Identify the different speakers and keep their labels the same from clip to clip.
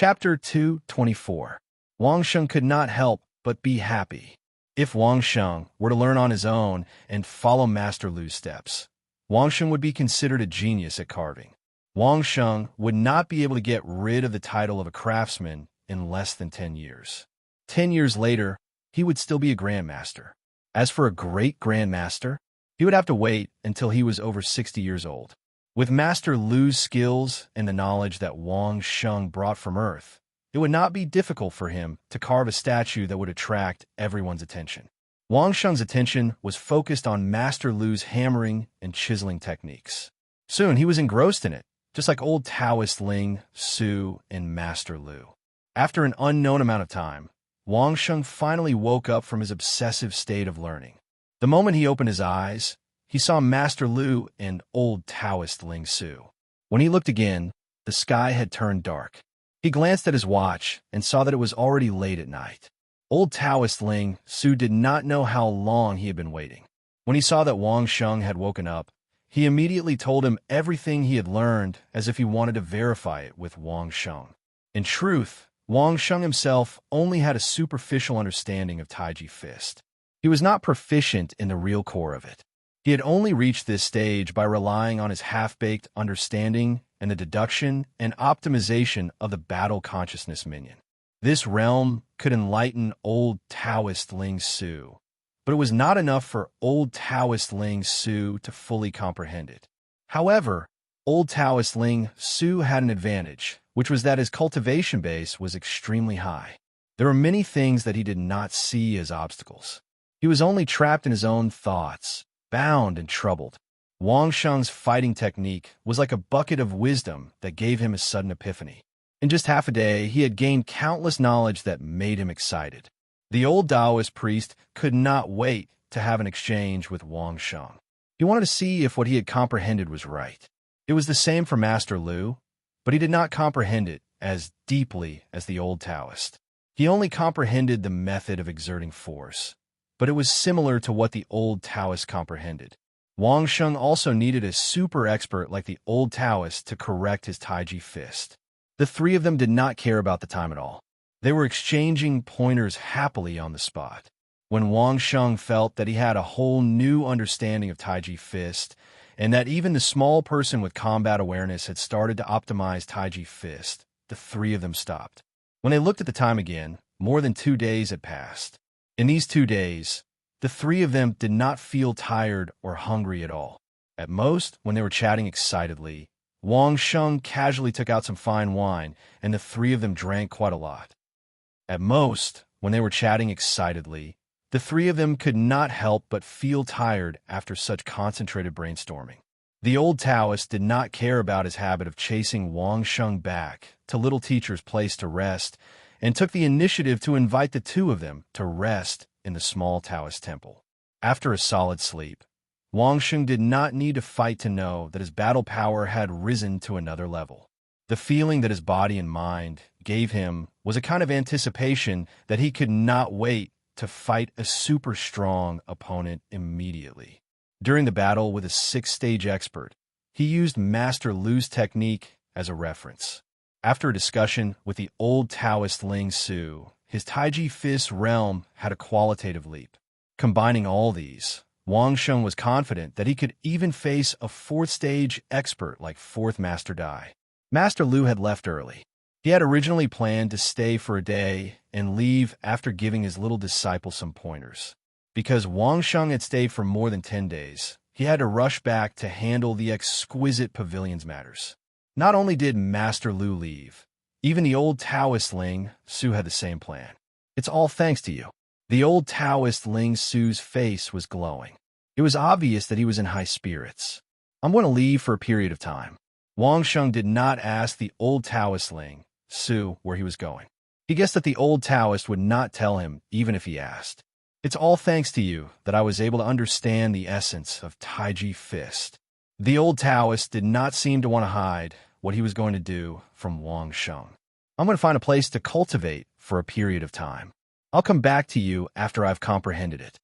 Speaker 1: Chapter 224. Wang Sheng could not help but be happy. If Wang Sheng were to learn on his own and follow Master Lu's steps, Wang Sheng would be considered a genius at carving. Wang Sheng would not be able to get rid of the title of a craftsman in less than 10 years. 10 years later, he would still be a grandmaster. As for a great grandmaster, he would have to wait until he was over 60 years old. With Master Lu's skills and the knowledge that Wang Sheng brought from Earth, it would not be difficult for him to carve a statue that would attract everyone's attention. Wang Sheng's attention was focused on Master Lu's hammering and chiseling techniques. Soon he was engrossed in it, just like old Taoist Ling, Su, and Master Lu. After an unknown amount of time, Wang Sheng finally woke up from his obsessive state of learning. The moment he opened his eyes, he saw Master Lu and old Taoist Ling Su. When he looked again, the sky had turned dark. He glanced at his watch and saw that it was already late at night. Old Taoist Ling Su did not know how long he had been waiting. When he saw that Wang Sheng had woken up, he immediately told him everything he had learned as if he wanted to verify it with Wang Sheng. In truth, Wang Sheng himself only had a superficial understanding of Taiji Fist. He was not proficient in the real core of it. He had only reached this stage by relying on his half-baked understanding and the deduction and optimization of the battle consciousness minion. This realm could enlighten old Taoist Ling Su, but it was not enough for old Taoist Ling Su to fully comprehend it. However, old Taoist Ling Su had an advantage, which was that his cultivation base was extremely high. There were many things that he did not see as obstacles. He was only trapped in his own thoughts, bound and troubled. Wang Sheng's fighting technique was like a bucket of wisdom that gave him a sudden epiphany. In just half a day, he had gained countless knowledge that made him excited. The old Taoist priest could not wait to have an exchange with Wang Sheng. He wanted to see if what he had comprehended was right. It was the same for Master Lu, but he did not comprehend it as deeply as the old Taoist. He only comprehended the method of exerting force, but it was similar to what the old Taoist comprehended. Wang Sheng also needed a super expert like the old Taoist to correct his Taiji Fist. The three of them did not care about the time at all. They were exchanging pointers happily on the spot. When Wang Sheng felt that he had a whole new understanding of Taiji Fist, and that even the small person with combat awareness had started to optimize Taiji Fist, the three of them stopped. When they looked at the time again, more than 2 days had passed. In these 2 days, the three of them did not feel tired or hungry at all. At most, when they were chatting excitedly, Wang Sheng casually took out some fine wine, and the three of them drank quite a lot. At most, when they were chatting excitedly, the three of them could not help but feel tired after such concentrated brainstorming. The old Taoist did not care about his habit of chasing Wang Sheng back to Little Teacher's place to rest, and took the initiative to invite the two of them to rest in the small Taoist temple. After a solid sleep, Wang Sheng did not need to fight to know that his battle power had risen to another level. The feeling that his body and mind gave him was a kind of anticipation that he could not wait to fight a super strong opponent immediately. During the battle with a 6th-stage expert, he used Master Lu's technique as a reference. After a discussion with the old Taoist Ling Su, his Taiji Fist realm had a qualitative leap. Combining all these, Wang Sheng was confident that he could even face a 4th-stage expert like 4th Master Dai. Master Lu had left early. He had originally planned to stay for a day and leave after giving his little disciple some pointers. Because Wang Sheng had stayed for more than 10 days, he had to rush back to handle the exquisite pavilion's matters. Not only did Master Lu leave, even the old Taoist Ling Su had the same plan. "It's all thanks to you." The old Taoist Ling Su's face was glowing. It was obvious that he was in high spirits. "I'm going to leave for a period of time." Wang Sheng did not ask the old Taoist Ling Su where he was going. He guessed that the old Taoist would not tell him even if he asked. "It's all thanks to you that I was able to understand the essence of Taiji Fist." The old Taoist did not seem to want to hide what he was going to do from Wang Sheng. "I'm going to find a place to cultivate for a period of time. I'll come back to you after I've comprehended it."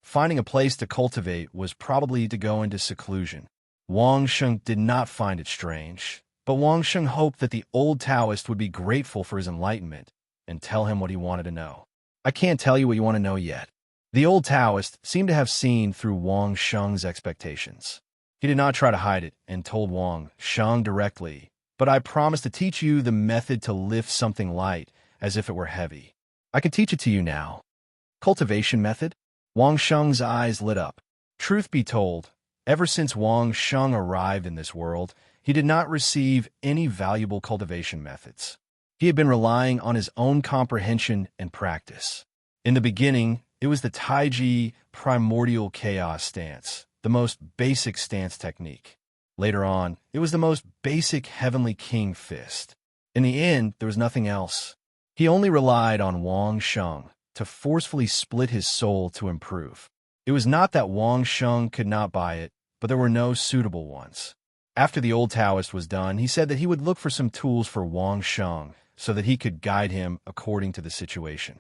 Speaker 1: Finding a place to cultivate was probably to go into seclusion. Wang Sheng did not find it strange. But Wang Sheng hoped that the old Taoist would be grateful for his enlightenment and tell him what he wanted to know. I can't tell you what you want to know yet. The old Taoist seemed to have seen through Wang Sheng's expectations. He did not try to hide it and told Wang Sheng directly, "But I promise to teach you the method to lift something light as if it were heavy. I can teach it to you now." Cultivation method? Wang Sheng's eyes lit up. Truth be told, ever since Wang Sheng arrived in this world, he did not receive any valuable cultivation methods. He had been relying on his own comprehension and practice. In the beginning, it was the Taiji primordial chaos stance, the most basic stance technique. Later on, it was the most basic heavenly king fist. In the end, there was nothing else. He only relied on Wang Sheng to forcefully split his soul to improve. It was not that Wang Sheng could not buy it, but there were no suitable ones. After the old Taoist was done, he said that he would look for some tools for Wang Sheng so that he could guide him according to the situation.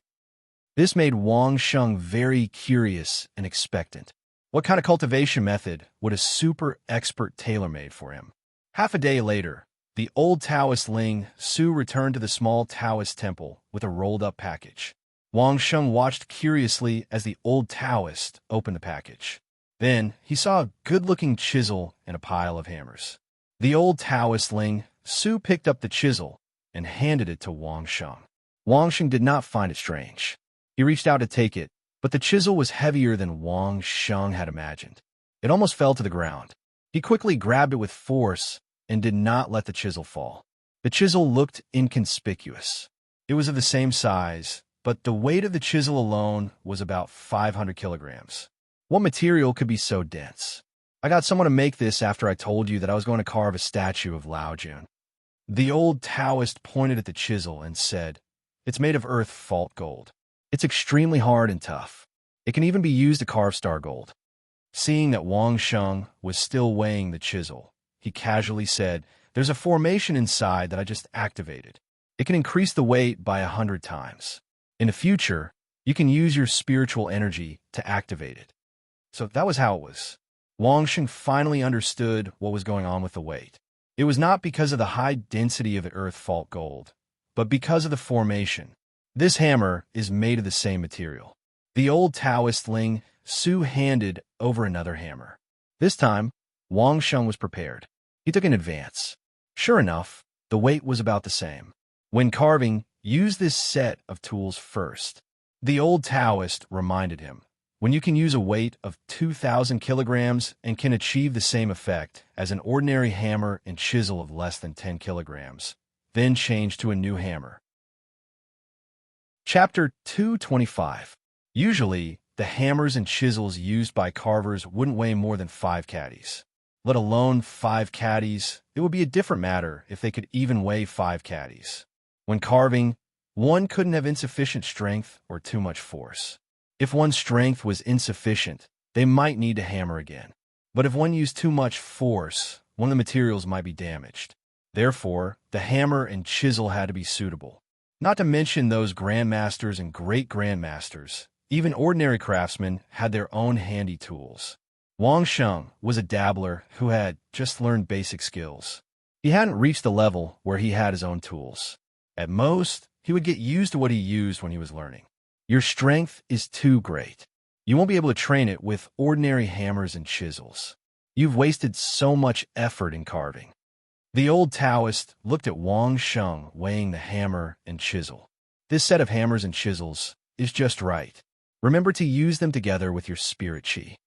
Speaker 1: This made Wang Sheng very curious and expectant. What kind of cultivation method would a super expert tailor made for him? Half a day later, the old Taoist Ling Su returned to the small Taoist temple with a rolled-up package. Wang Sheng watched curiously as the old Taoist opened the package. Then he saw a good-looking chisel and a pile of hammers. The old Taoist Ling Su picked up the chisel and handed it to Wang Sheng. Wang Sheng did not find it strange. He reached out to take it, but the chisel was heavier than Wang Sheng had imagined. It almost fell to the ground. He quickly grabbed it with force and did not let the chisel fall. The chisel looked inconspicuous. It was of the same size, but the weight of the chisel alone was about 500 kilograms. What material could be so dense? I got someone to make this after I told you that I was going to carve a statue of Lao Jun. The old Taoist pointed at the chisel and said, "It's made of earth fault gold. It's extremely hard and tough. It can even be used to carve star gold." Seeing that Wang Sheng was still weighing the chisel, he casually said, "There's a formation inside that I just activated. It can increase the weight by 100 times. In the future, you can use your spiritual energy to activate it." So that was how it was. Wang Sheng finally understood what was going on with the weight. It was not because of the high density of the earth fault gold, but because of the formation. This hammer is made of the same material. The old Taoist Ling Su handed over another hammer. This time, Wang Sheng was prepared. He took an advance. Sure enough, the weight was about the same. When carving, use this set of tools first. The old Taoist reminded him, when you can use a weight of 2,000 kilograms and can achieve the same effect as an ordinary hammer and chisel of less than 10 kilograms, then change to a new hammer. Chapter 225. Usually, the hammers and chisels used by carvers wouldn't weigh more than 5 caddies. Let alone 5 caddies, it would be a different matter if they could even weigh 5 caddies. When carving, one couldn't have insufficient strength or too much force. If one's strength was insufficient, they might need to hammer again. But if one used too much force, one of the materials might be damaged. Therefore, the hammer and chisel had to be suitable. Not to mention those grandmasters and great-grandmasters, even ordinary craftsmen had their own handy tools. Wang Sheng was a dabbler who had just learned basic skills. He hadn't reached the level where he had his own tools. At most, he would get used to what he used when he was learning. Your strength is too great. You won't be able to train it with ordinary hammers and chisels. You've wasted so much effort in carving. The old Taoist looked at Wang Sheng weighing the hammer and chisel. This set of hammers and chisels is just right. Remember to use them together with your spirit chi.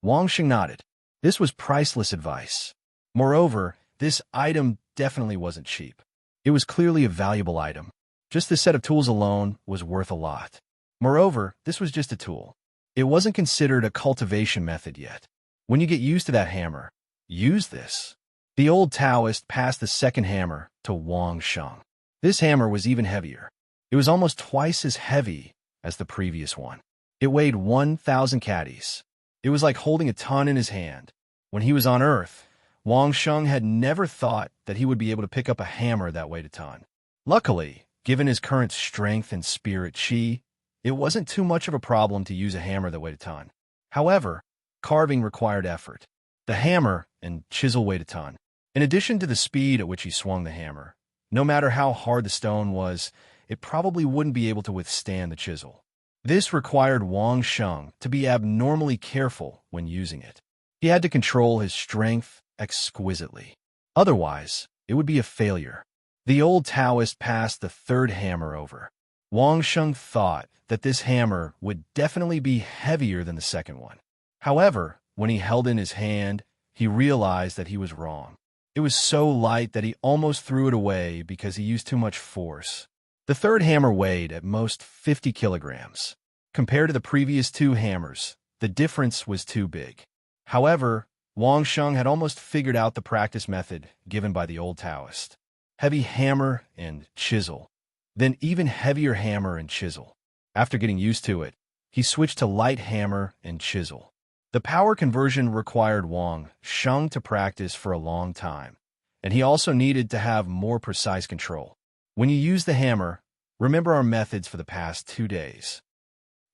Speaker 1: Wang Sheng nodded. This was priceless advice. Moreover, this item definitely wasn't cheap. It was clearly a valuable item. Just this set of tools alone was worth a lot. Moreover, this was just a tool. It wasn't considered a cultivation method yet. When you get used to that hammer, use this. The old Taoist passed the second hammer to Wang Sheng. This hammer was even heavier. It was almost twice as heavy as the previous one. It weighed 1,000 caddies. It was like holding a ton in his hand. When he was on Earth, Wang Sheng had never thought that he would be able to pick up a hammer that weighed a ton. Luckily, given his current strength and spirit chi, it wasn't too much of a problem to use a hammer that weighed a ton. However, carving required effort. The hammer and chisel weighed a ton. In addition to the speed at which he swung the hammer, no matter how hard the stone was, it probably wouldn't be able to withstand the chisel. This required Wang Sheng to be abnormally careful when using it. He had to control his strength exquisitely. Otherwise, it would be a failure. The old Taoist passed the third hammer over. Wang Sheng thought that this hammer would definitely be heavier than the second one. However, when he held it in his hand, he realized that he was wrong. It was so light that he almost threw it away because he used too much force. The third hammer weighed at most 50 kilograms. Compared to the previous two hammers, the difference was too big. However, Wang Sheng had almost figured out the practice method given by the old Taoist. Heavy hammer and chisel, then even heavier hammer and chisel. After getting used to it, he switched to light hammer and chisel. The power conversion required Wang Sheng to practice for a long time, and he also needed to have more precise control. When you use the hammer, remember our methods for the past 2 days.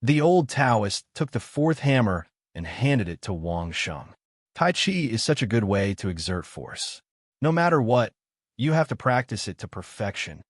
Speaker 1: The old Taoist took the fourth hammer and handed it to Wang Sheng. Tai Chi is such a good way to exert force. No matter what, you have to practice it to perfection.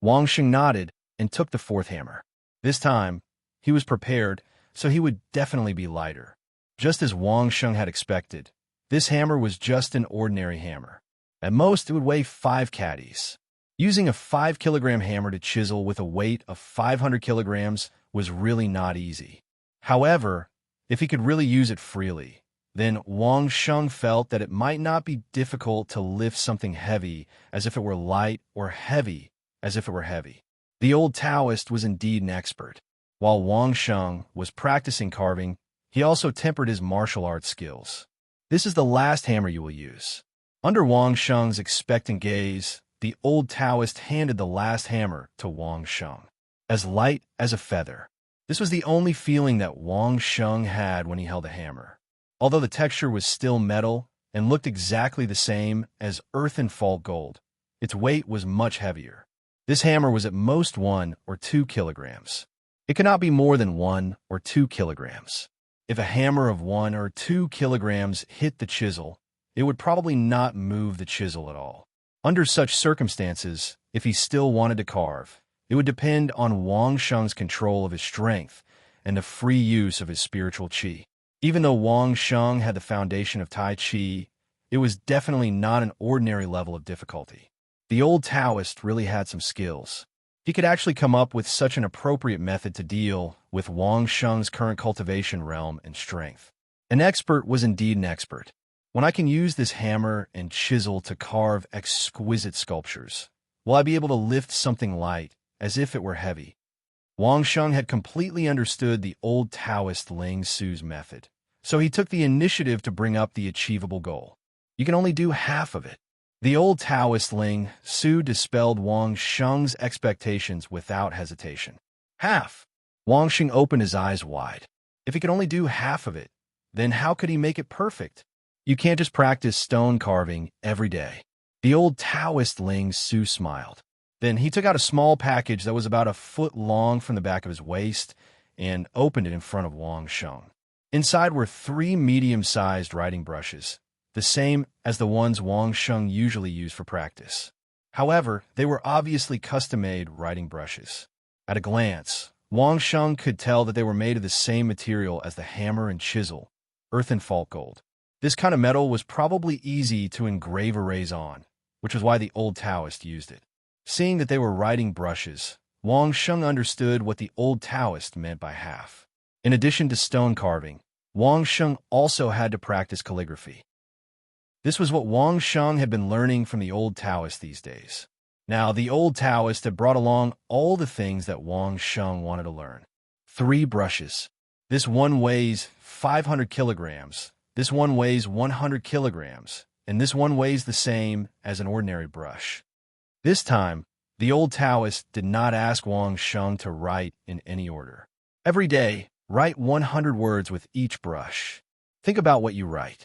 Speaker 1: Wang Sheng nodded and took the fourth hammer. This time, he was prepared, so he would definitely be lighter. Just as Wang Sheng had expected, this hammer was just an ordinary hammer. At most, it would weigh 5 caddies. Using a 5-kilogram hammer to chisel with a weight of 500 kilograms was really not easy. However, if he could really use it freely, then Wang Sheng felt that it might not be difficult to lift something heavy as if it were light or heavy as if it were heavy. The old Taoist was indeed an expert. While Wang Sheng was practicing carving, he also tempered his martial arts skills. This is the last hammer you will use. Under Wang Sheng's expectant gaze, the old Taoist handed the last hammer to Wang Sheng. As light as a feather. This was the only feeling that Wang Sheng had when he held the hammer. Although the texture was still metal and looked exactly the same as earthen fault gold, its weight was much heavier. This hammer was at most 1 or 2 kilograms. It could not be more than 1 or 2 kilograms. If a hammer of 1 or 2 kilograms hit the chisel, it would probably not move the chisel at all. Under such circumstances, if he still wanted to carve, it would depend on Wang Sheng's control of his strength and the free use of his spiritual qi. Even though Wang Sheng had the foundation of Tai Chi, it was definitely not an ordinary level of difficulty. The old Taoist really had some skills. He could actually come up with such an appropriate method to deal with Wang Sheng's current cultivation realm and strength. An expert was indeed an expert. When I can use this hammer and chisel to carve exquisite sculptures, will I be able to lift something light as if it were heavy? Wang Sheng had completely understood the old Taoist Ling Su's method, so he took the initiative to bring up the achievable goal. You can only do half of it. The old Taoist Ling Su dispelled Wang Sheng's expectations without hesitation. Half! Wang Sheng opened his eyes wide. If he could only do half of it, then how could he make it perfect? You can't just practice stone carving every day. The old Taoist Ling Su smiled. Then he took out a small package that was about a foot long from the back of his waist and opened it in front of Wang Sheng. Inside were 3 medium-sized writing brushes, the same as the ones Wang Sheng usually used for practice. However, they were obviously custom-made writing brushes. At a glance, Wang Sheng could tell that they were made of the same material as the hammer and chisel, earthen fault gold. This kind of metal was probably easy to engrave arrays on, which was why the old Taoist used it. Seeing that they were writing brushes, Wang Sheng understood what the old Taoist meant by half. In addition to stone carving, Wang Sheng also had to practice calligraphy. This was what Wang Sheng had been learning from the old Taoist these days. Now, the old Taoist had brought along all the things that Wang Sheng wanted to learn. 3 brushes. This one weighs 500 kilograms, this one weighs 100 kilograms, and this one weighs the same as an ordinary brush. This time, the old Taoist did not ask Wang Sheng to write in any order. Every day, write 100 words with each brush. Think about what you write.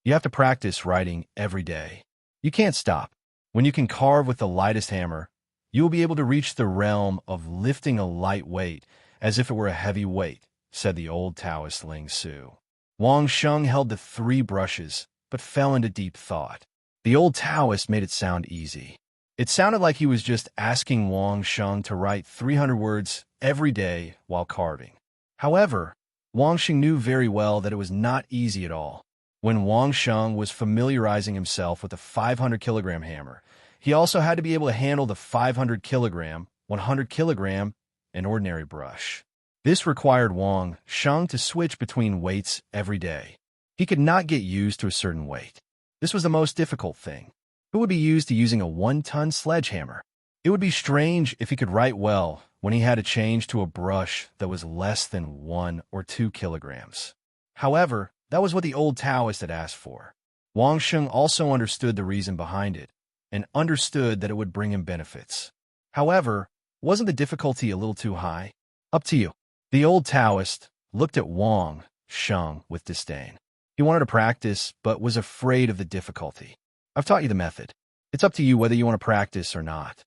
Speaker 1: You have to practice writing every day. You can't stop. When you can carve with the lightest hammer, you will be able to reach the realm of lifting a light weight as if it were a heavy weight, said the old Taoist Ling Su. Wang Sheng held the 3 brushes, but fell into deep thought. The old Taoist made it sound easy. It sounded like he was just asking Wang Sheng to write 300 words every day while carving. However, Wang Sheng knew very well that it was not easy at all. When Wang Sheng was familiarizing himself with the 500-kilogram hammer, he also had to be able to handle the 500-kilogram, 100-kilogram, and ordinary brush. This required Wang Sheng to switch between weights every day. He could not get used to a certain weight. This was the most difficult thing. Who would be used to using a 1-ton sledgehammer? It would be strange if he could write well when he had to change to a brush that was less than 1 or 2 kilograms. However, that was what the old Taoist had asked for. Wang Sheng also understood the reason behind it, and understood that it would bring him benefits. However, wasn't the difficulty a little too high? Up to you. The old Taoist looked at Wang Sheng with disdain. He wanted to practice, but was afraid of the difficulty. I've taught you the method. It's up to you whether you want to practice or not.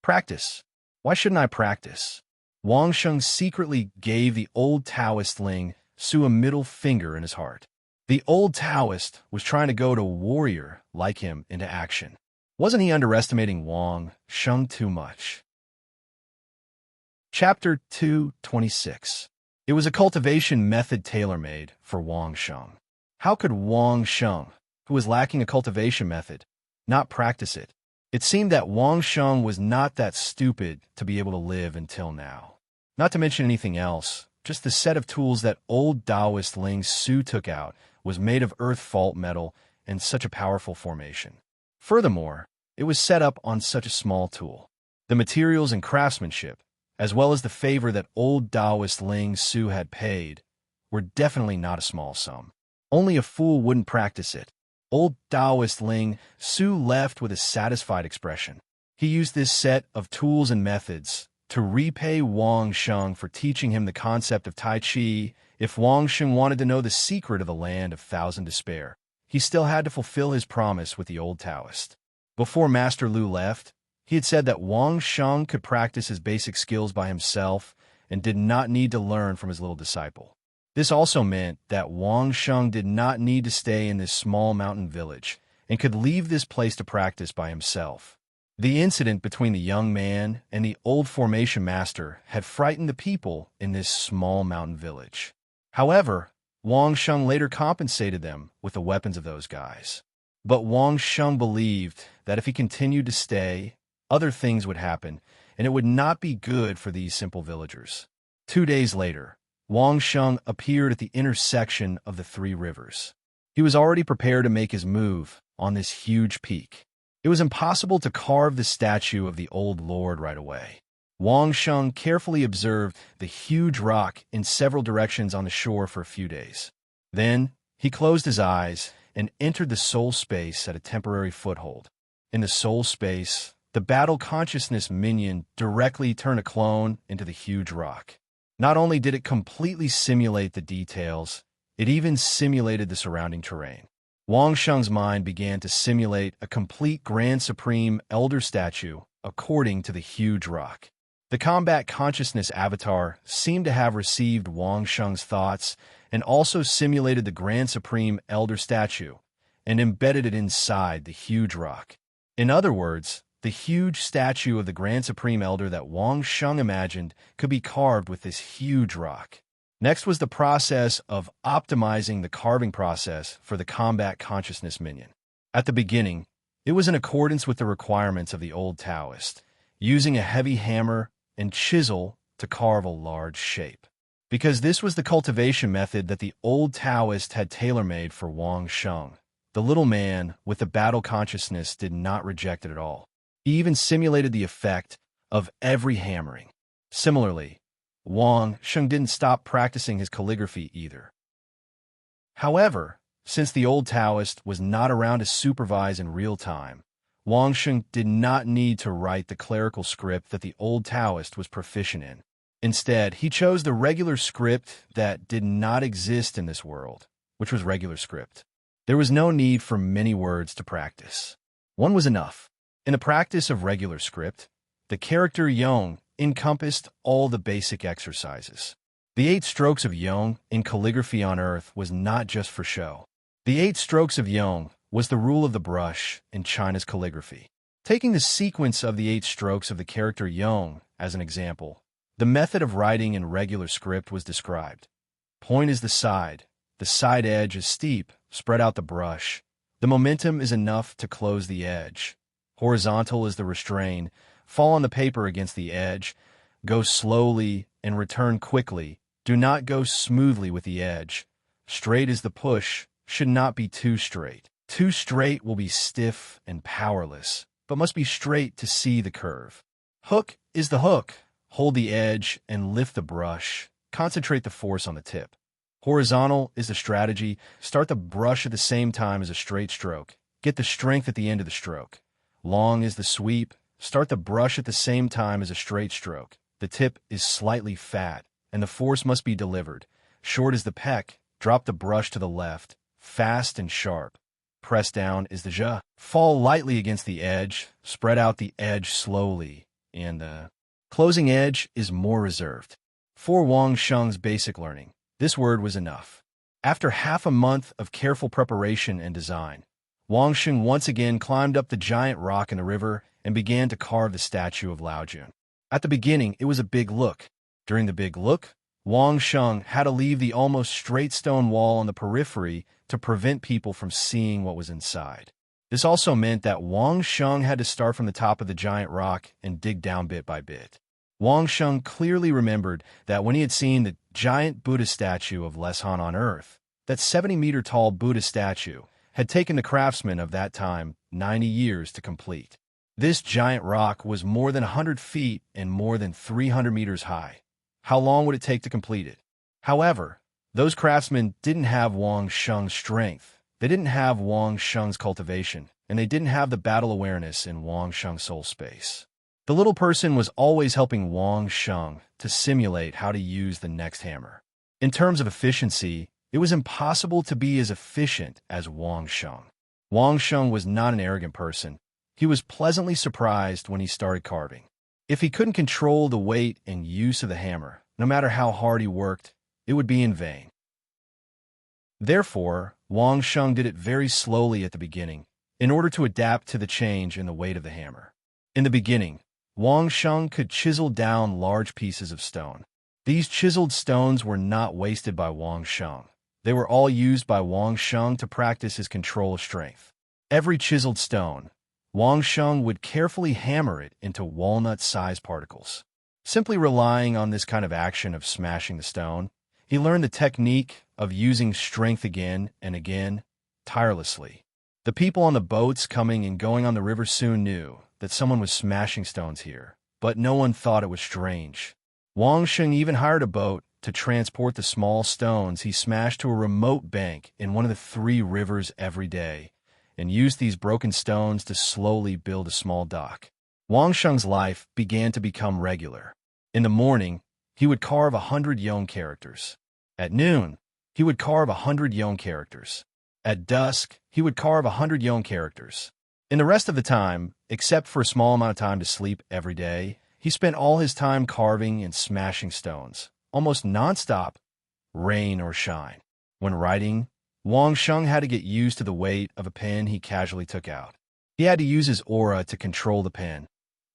Speaker 1: Practice. Why shouldn't I practice? Wang Sheng secretly gave the old Taoist Ling Su a middle finger in his heart. The old Taoist was trying to goad a warrior like him into action. Wasn't he underestimating Wang Sheng too much? Chapter 226. It was a cultivation method tailor-made for Wang Sheng. How could Wang Sheng, who was lacking a cultivation method, not practice it? It seemed that Wang Sheng was not that stupid to be able to live until now. Not to mention anything else, just the set of tools that old Taoist Ling Su took out was made of earth fault metal and such a powerful formation. Furthermore, it was set up on such a small tool. The materials and craftsmanship, as well as the favor that old Taoist Ling Su had paid, were definitely not a small sum. Only a fool wouldn't practice it. Old Taoist Ling Su left with a satisfied expression. He used this set of tools and methods to repay Wang Sheng for teaching him the concept of Tai Chi. If Wang Sheng wanted to know the secret of the land of thousand despair, he still had to fulfill his promise with the old Taoist. Before Master Lu left, he had said that Wang Sheng could practice his basic skills by himself and did not need to learn from his little disciple. This also meant that Wang Sheng did not need to stay in this small mountain village and could leave this place to practice by himself. The incident between the young man and the old formation master had frightened the people in this small mountain village. However, Wang Sheng later compensated them with the weapons of those guys. But Wang Sheng believed that if he continued to stay, other things would happen, and it would not be good for these simple villagers. 2 days later, Wang Sheng appeared at the intersection of the 3 rivers. He was already prepared to make his move on this huge peak. It was impossible to carve the statue of the old lord right away. Wang Sheng carefully observed the huge rock in several directions on the shore for a few days. Then, he closed his eyes and entered the soul space at a temporary foothold. In the soul space, the battle consciousness minion directly turned a clone into the huge rock. Not only did it completely simulate the details, it even simulated the surrounding terrain. Wang Sheng's mind began to simulate a complete Grand Supreme Elder statue according to the huge rock. The combat consciousness avatar seemed to have received Wang Sheng's thoughts and also simulated the Grand Supreme Elder statue and embedded it inside the huge rock. In other words, the huge statue of the Grand Supreme Elder that Wang Sheng imagined could be carved with this huge rock. Next was the process of optimizing the carving process for the combat consciousness minion. At the beginning, it was in accordance with the requirements of the old Taoist, using a heavy hammer and chisel to carve a large shape. Because this was the cultivation method that the old Taoist had tailor-made for Wang Sheng, the little man with the battle consciousness did not reject it at all. He even simulated the effect of every hammering. Similarly, Wang Sheng didn't stop practicing his calligraphy either. However, since the old Taoist was not around to supervise in real time, Wang Sheng did not need to write the clerical script that the old Taoist was proficient in. Instead, he chose the regular script that did not exist in this world, which was regular script. There was no need for many words to practice. One was enough. In the practice of regular script, the character Yong encompassed all the basic exercises. The 8 strokes of Yong in calligraphy on Earth was not just for show. The 8 strokes of Yong was the rule of the brush in China's calligraphy. Taking the sequence of the 8 strokes of the character Yong as an example, the method of writing in regular script was described. Point is the side edge is steep, spread out the brush. The momentum is enough to close the edge. Horizontal is the restrain, fall on the paper against the edge, go slowly and return quickly, do not go smoothly with the edge. Straight is the push, should not be too straight. Too straight will be stiff and powerless, but must be straight to see the curve. Hook is the hook, hold the edge and lift the brush, concentrate the force on the tip. Horizontal is the strategy, start the brush at the same time as a straight stroke, get the strength at the end of the stroke. Long is the sweep, start the brush at the same time as a straight stroke. The tip is slightly fat, and the force must be delivered. Short is the peck, drop the brush to the left, fast and sharp. Press down is the ja, fall lightly against the edge, spread out the edge slowly, and the closing edge is more reserved. For Wang Sheng's basic learning, this word was enough. After half a month of careful preparation and design, Wang Sheng once again climbed up the giant rock in the river and began to carve the statue of Lao Jun. At the beginning, it was a big look. During the big look, Wang Sheng had to leave the almost straight stone wall on the periphery to prevent people from seeing what was inside. This also meant that Wang Sheng had to start from the top of the giant rock and dig down bit by bit. Wang Sheng clearly remembered that when he had seen the giant Buddha statue of Leshan on Earth, that 70-meter-tall Buddha statue had taken the craftsmen of that time 90 years to complete. This giant rock was more than 100 feet and more than 300 meters high. How long would it take to complete it? However, those craftsmen didn't have Wang Sheng's strength, they didn't have Wang Sheng's cultivation, and they didn't have the battle awareness in Wang Sheng's soul space. The little person was always helping Wang Sheng to simulate how to use the next hammer. In terms of efficiency, it was impossible to be as efficient as Wang Sheng. Wang Sheng was not an arrogant person. He was pleasantly surprised when he started carving. If he couldn't control the weight and use of the hammer, no matter how hard he worked, it would be in vain. Therefore, Wang Sheng did it very slowly at the beginning, in order to adapt to the change in the weight of the hammer. In the beginning, Wang Sheng could chisel down large pieces of stone. These chiseled stones were not wasted by Wang Sheng. They were all used by Wang Sheng to practice his control of strength. Every chiseled stone, Wang Sheng would carefully hammer it into walnut-sized particles. Simply relying on this kind of action of smashing the stone, he learned the technique of using strength again and again, tirelessly. The people on the boats coming and going on the river soon knew that someone was smashing stones here, but no one thought it was strange. Wang Sheng even hired a boat to transport the small stones he smashed to a remote bank in one of the 3 rivers every day, and used these broken stones to slowly build a small dock. Wang Sheng's life began to become regular. In the morning, he would carve 100 Yong characters. At noon, he would carve 100 Yong characters. At dusk, he would carve 100 Yong characters. In the rest of the time, except for a small amount of time to sleep every day, he spent all his time carving and smashing stones, almost non-stop, rain or shine. When writing, Wang Sheng had to get used to the weight of a pen he casually took out. He had to use his aura to control the pen,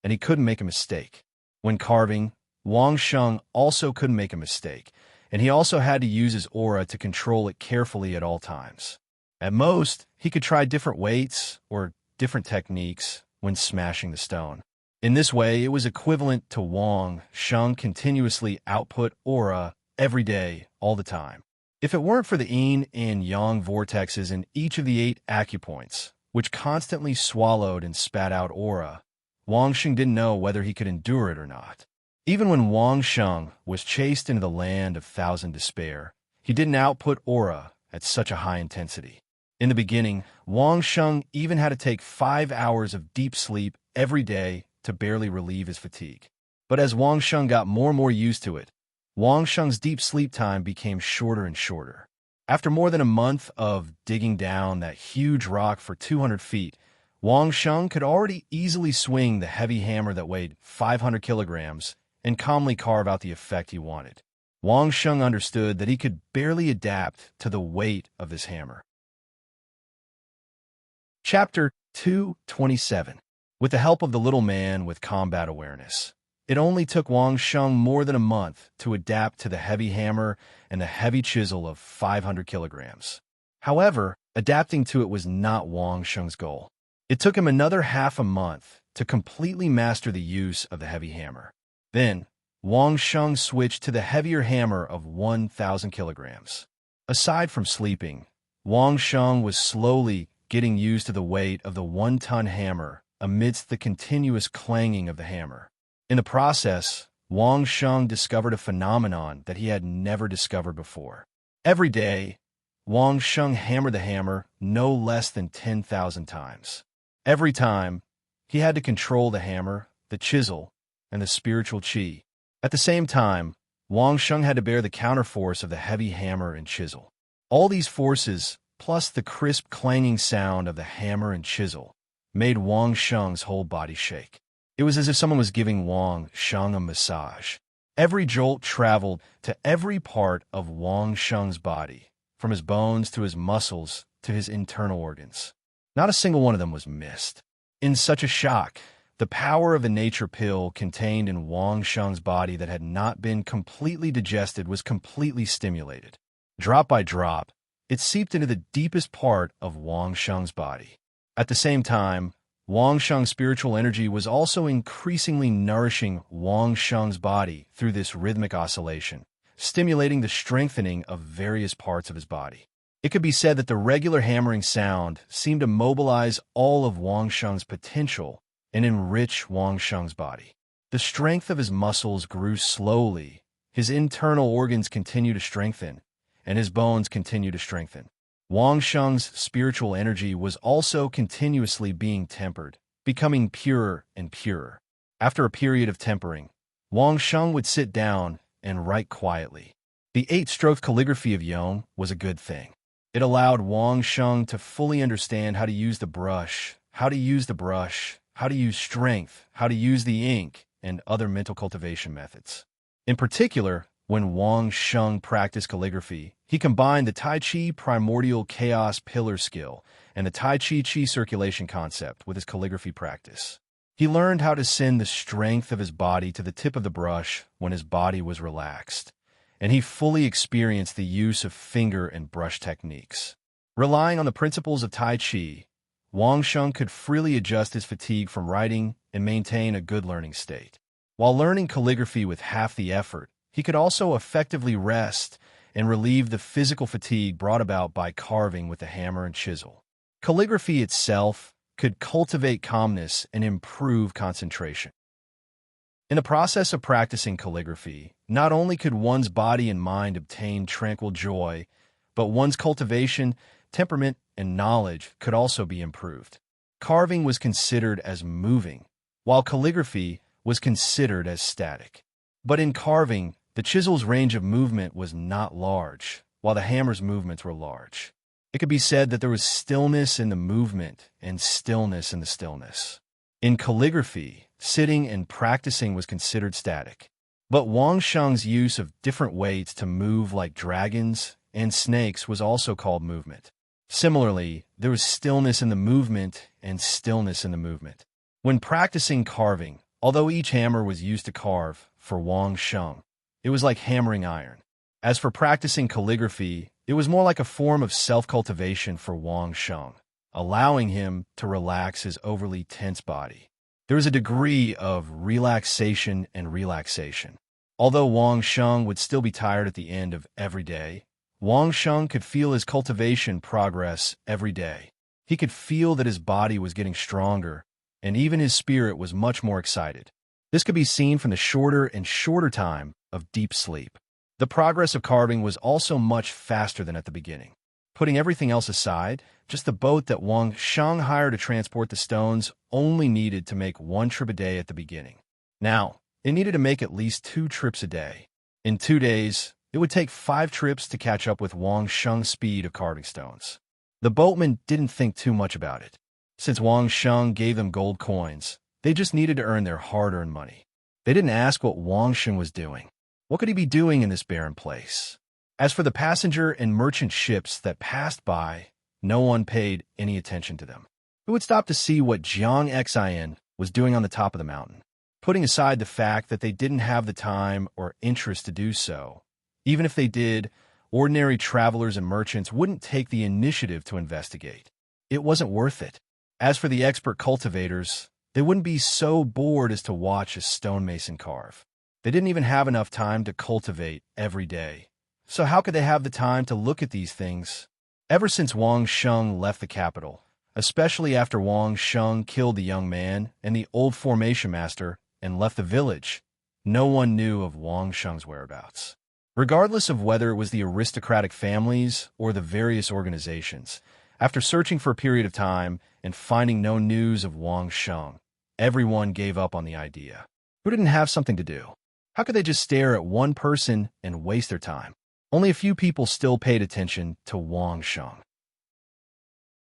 Speaker 1: and he couldn't make a mistake. When carving, Wang Sheng also couldn't make a mistake, and he also had to use his aura to control it carefully at all times. At most, he could try different weights or different techniques when smashing the stone. In this way, it was equivalent to Wang Sheng continuously output aura every day, all the time. If it weren't for the yin and yang vortexes in each of the 8 acupoints, which constantly swallowed and spat out aura, Wang Sheng didn't know whether he could endure it or not. Even when Wang Sheng was chased into the land of thousand despair, he didn't output aura at such a high intensity. In the beginning, Wang Sheng even had to take 5 hours of deep sleep every day to barely relieve his fatigue. But as Wang Sheng got more and more used to it, Wang Sheng's deep sleep time became shorter and shorter. After more than a month of digging down that huge rock for 200 feet, Wang Sheng could already easily swing the heavy hammer that weighed 500 kilograms and calmly carve out the effect he wanted. Wang Sheng understood that he could barely adapt to the weight of this hammer. Chapter 227. With the help of the little man with combat awareness. It only took Wang Sheng more than a month to adapt to the heavy hammer and the heavy chisel of 500 kilograms. However, adapting to it was not Wang Sheng's goal. It took him another half a month to completely master the use of the heavy hammer. Then, Wang Sheng switched to the heavier hammer of 1,000 kilograms. Aside from sleeping, Wang Sheng was slowly getting used to the weight of the 1-ton hammer amidst the continuous clanging of the hammer. In the process, Wang Sheng discovered a phenomenon that he had never discovered before. Every day, Wang Sheng hammered the hammer no less than 10,000 times. Every time, he had to control the hammer, the chisel, and the spiritual qi. At the same time, Wang Sheng had to bear the counterforce of the heavy hammer and chisel. All these forces, plus the crisp clanging sound of the hammer and chisel, made Wang Sheng's whole body shake. It was as if someone was giving Wang Sheng a massage. Every jolt traveled to every part of Wang Sheng's body, from his bones to his muscles to his internal organs. Not a single one of them was missed. In such a shock, the power of the nature pill contained in Wang Sheng's body that had not been completely digested was completely stimulated. Drop by drop, it seeped into the deepest part of Wang Sheng's body. At the same time, Wang Sheng's spiritual energy was also increasingly nourishing Wang Sheng's body through this rhythmic oscillation, stimulating the strengthening of various parts of his body. It could be said that the regular hammering sound seemed to mobilize all of Wang Sheng's potential and enrich Wang Sheng's body. The strength of his muscles grew slowly, his internal organs continued to strengthen, and his bones continued to strengthen. Wang Sheng's spiritual energy was also continuously being tempered, becoming purer and purer. After a period of tempering, Wang Sheng would sit down and write quietly. The 8-stroke calligraphy of Yong was a good thing. It allowed Wang Sheng to fully understand how to use the brush, how to use strength, how to use the ink, and other mental cultivation methods. In particular, when Wang Sheng practiced calligraphy, he combined the Tai Chi primordial chaos pillar skill and the Tai Chi Chi circulation concept with his calligraphy practice. He learned how to send the strength of his body to the tip of the brush when his body was relaxed, and he fully experienced the use of finger and brush techniques. Relying on the principles of Tai Chi, Wang Sheng could freely adjust his fatigue from writing and maintain a good learning state. While learning calligraphy with half the effort, he could also effectively rest and relieve the physical fatigue brought about by carving with the hammer and chisel. Calligraphy itself could cultivate calmness and improve concentration. In the process of practicing calligraphy, not only could one's body and mind obtain tranquil joy, but one's cultivation, temperament, and knowledge could also be improved. Carving was considered as moving, while calligraphy was considered as static. But in carving, the chisel's range of movement was not large, while the hammer's movements were large. It could be said that there was stillness in the movement and stillness in the stillness. In calligraphy, sitting and practicing was considered static. But Wang Sheng's use of different weights to move like dragons and snakes was also called movement. Similarly, there was stillness in the movement and stillness in the movement. When practicing carving, although each hammer was used to carve, for Wang Sheng, it was like hammering iron. As for practicing calligraphy, it was more like a form of self-cultivation for Wang Sheng, allowing him to relax his overly tense body. There was a degree of relaxation and relaxation. Although Wang Sheng would still be tired at the end of every day, Wang Sheng could feel his cultivation progress every day. He could feel that his body was getting stronger, and even his spirit was much more excited. This could be seen from the shorter and shorter time of deep sleep. The progress of carving was also much faster than at the beginning. Putting everything else aside, just the boat that Wang Sheng hired to transport the stones only needed to make 1 trip a day at the beginning. Now, it needed to make at least 2 trips a day. In 2 days, it would take 5 trips to catch up with Wang Sheng's speed of carving stones. The boatmen didn't think too much about it. Since Wang Sheng gave them gold coins, they just needed to earn their hard-earned money. They didn't ask what Wang Sheng was doing. What could he be doing in this barren place? As for the passenger and merchant ships that passed by, no one paid any attention to them. who would stop to see what Jiang Xin was doing on the top of the mountain. Putting aside the fact that they didn't have the time or interest to do so, even if they did, ordinary travelers and merchants wouldn't take the initiative to investigate. It wasn't worth it. As for the expert cultivators, they wouldn't be so bored as to watch a stonemason carve. They didn't even have enough time to cultivate every day. So how could they have the time to look at these things? Ever since Wang Sheng left the capital, especially after Wang Sheng killed the young man and the old formation master and left the village, no one knew of Wang Sheng's whereabouts. Regardless of whether it was the aristocratic families or the various organizations, after searching for a period of time and finding no news of Wang Sheng, everyone gave up on the idea. Who didn't have something to do? How could they just stare at one person and waste their time? Only a few people still paid attention to Wang Sheng.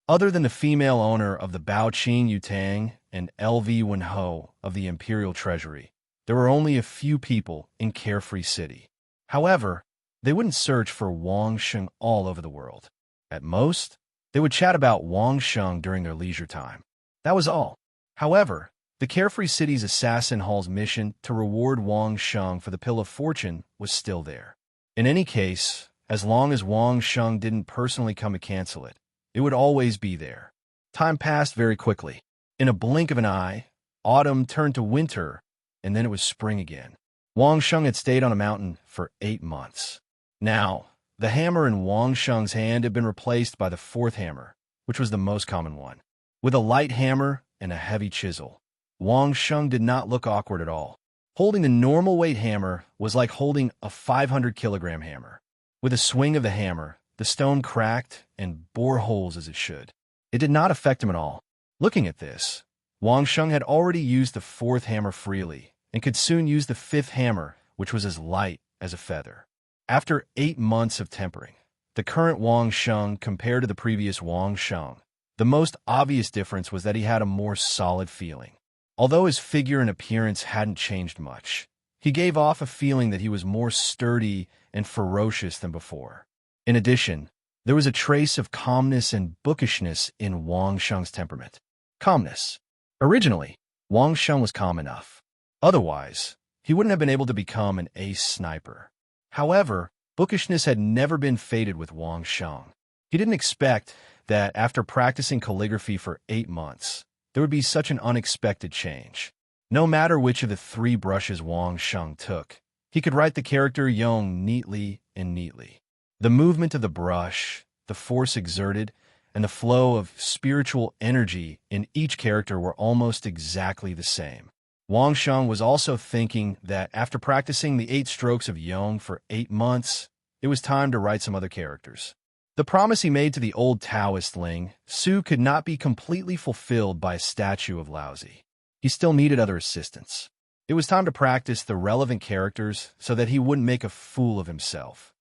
Speaker 1: Other than the female owner of the Baoqing Yutang and LV Wenho of the Imperial Treasury, there were only a few people in Carefree City. However, they wouldn't search for Wang Sheng all over the world. At most, they would chat about Wang Sheng during their leisure time. That was all. However, the Carefree City's Assassin Hall's mission to reward Wang Sheng for the Pill of Fortune was still there. In any case, as long as Wang Sheng didn't personally come to cancel it, it would always be there. Time passed very quickly. In a blink of an eye, autumn turned to winter, and then it was spring again. Wang Sheng had stayed on a mountain for 8 months. Now, the hammer in Wang Sheng's hand had been replaced by the fourth hammer, which was the most common one. With a light hammer and a heavy chisel, Wang Sheng did not look awkward at all. Holding the normal weight hammer was like holding a 500-kilogram hammer. With a swing of the hammer, the stone cracked and bore holes as it should. It did not affect him at all. Looking at this, Wang Sheng had already used the fourth hammer freely and could soon use the fifth hammer, which was as light as a feather. After 8 months of tempering, the current Wang Sheng compared to the previous Wang Sheng, the most obvious difference was that he had a more solid feeling. Although his figure and appearance hadn't changed much, he gave off a feeling that he was more sturdy and ferocious than before. In addition, there was a trace of calmness and bookishness in Wang Sheng's temperament. Calmness. Originally, Wang Sheng was calm enough. Otherwise, he wouldn't have been able to become an ace sniper. However, bookishness had never been fated with Wang Sheng. He didn't expect that after practicing calligraphy for 8 months, there would be such an unexpected change. No matter which of the 3 brushes Wang Sheng took, he could write the character Yong neatly and neatly. The movement of the brush, the force exerted, and the flow of spiritual energy in each character were almost exactly the same. Wang Sheng was also thinking that after practicing the 8 strokes of Yong for 8 months, it was time to write some other characters. The promise he made to the old Taoist Ling, Su, could not be completely fulfilled by a statue of Laozi. He still needed other assistance. It was time to practice the relevant characters so that he wouldn't make a fool of himself.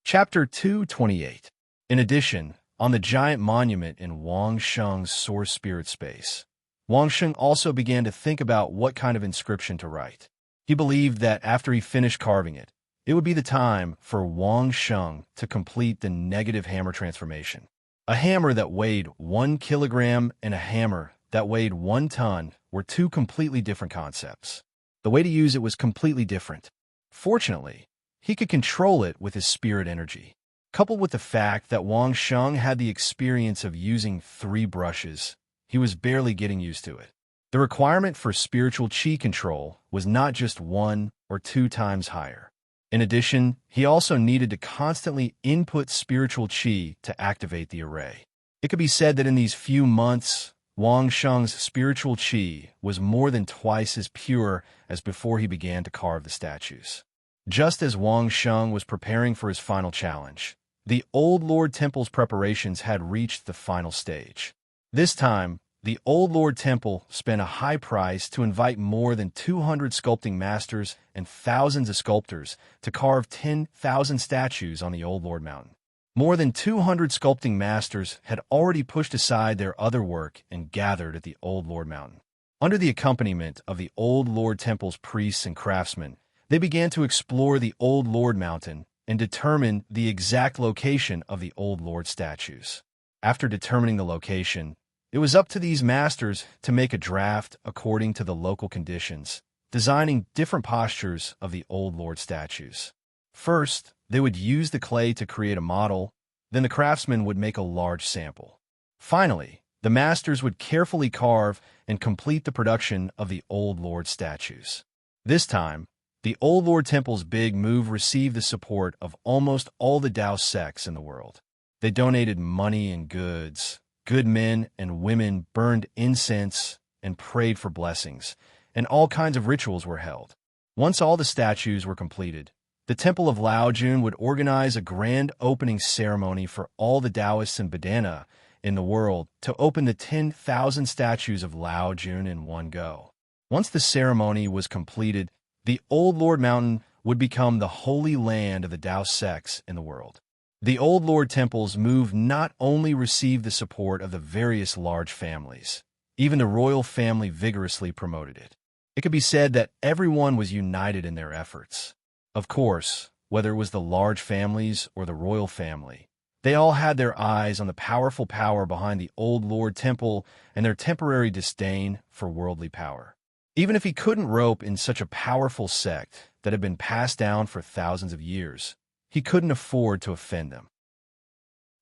Speaker 1: Chapter 228. In addition, on the giant monument in Wang Sheng's source spirit space, Wang Sheng also began to think about what kind of inscription to write. He believed that after he finished carving it, it would be the time for Wang Sheng to complete the negative hammer transformation. A hammer that weighed 1 kilogram and a hammer that weighed 1 ton were 2 completely different concepts. The way to use it was completely different. Fortunately, he could control it with his spirit energy. Coupled with the fact that Wang Sheng had the experience of using 3 brushes, he was barely getting used to it. The requirement for spiritual chi control was not just 1 or 2 times higher. In addition, he also needed to constantly input spiritual chi to activate the array. It could be said that in these few months, Wang Sheng's spiritual chi was more than twice as pure as before he began to carve the statues. Just as Wang Sheng was preparing for his final challenge, the Old Lord Temple's preparations had reached the final stage. This time, the Old Lord Temple spent a high price to invite more than 200 sculpting masters and thousands of sculptors to carve 10,000 statues on the Old Lord Mountain. More than 200 sculpting masters had already pushed aside their other work and gathered at the Old Lord Mountain. Under the accompaniment of the Old Lord Temple's priests and craftsmen, they began to explore the Old Lord Mountain and determine the exact location of the Old Lord statues. After determining the location, it was up to these masters to make a draft according to the local conditions, designing different postures of the Old Lord statues. First, they would use the clay to create a model, then the craftsman would make a large sample. Finally, the masters would carefully carve and complete the production of the Old Lord statues. This time, the Old Lord Temple's big move received the support of almost all the Tao sects in the world. They donated money and goods. Good men and women burned incense and prayed for blessings, and all kinds of rituals were held. Once all the statues were completed, the Temple of Laojun would organize a grand opening ceremony for all the Taoists and Badana in the world to open the 10,000 statues of Laojun in one go. Once the ceremony was completed, the Old Lord Mountain would become the holy land of the Tao sects in the world. The Old Lord Temple's move not only received the support of the various large families, even the royal family vigorously promoted it. It could be said that everyone was united in their efforts. Of course, whether it was the large families or the royal family, they all had their eyes on the powerful power behind the Old Lord Temple and their temporary disdain for worldly power. Even if he couldn't rope in such a powerful sect that had been passed down for thousands of years, he couldn't afford to offend them.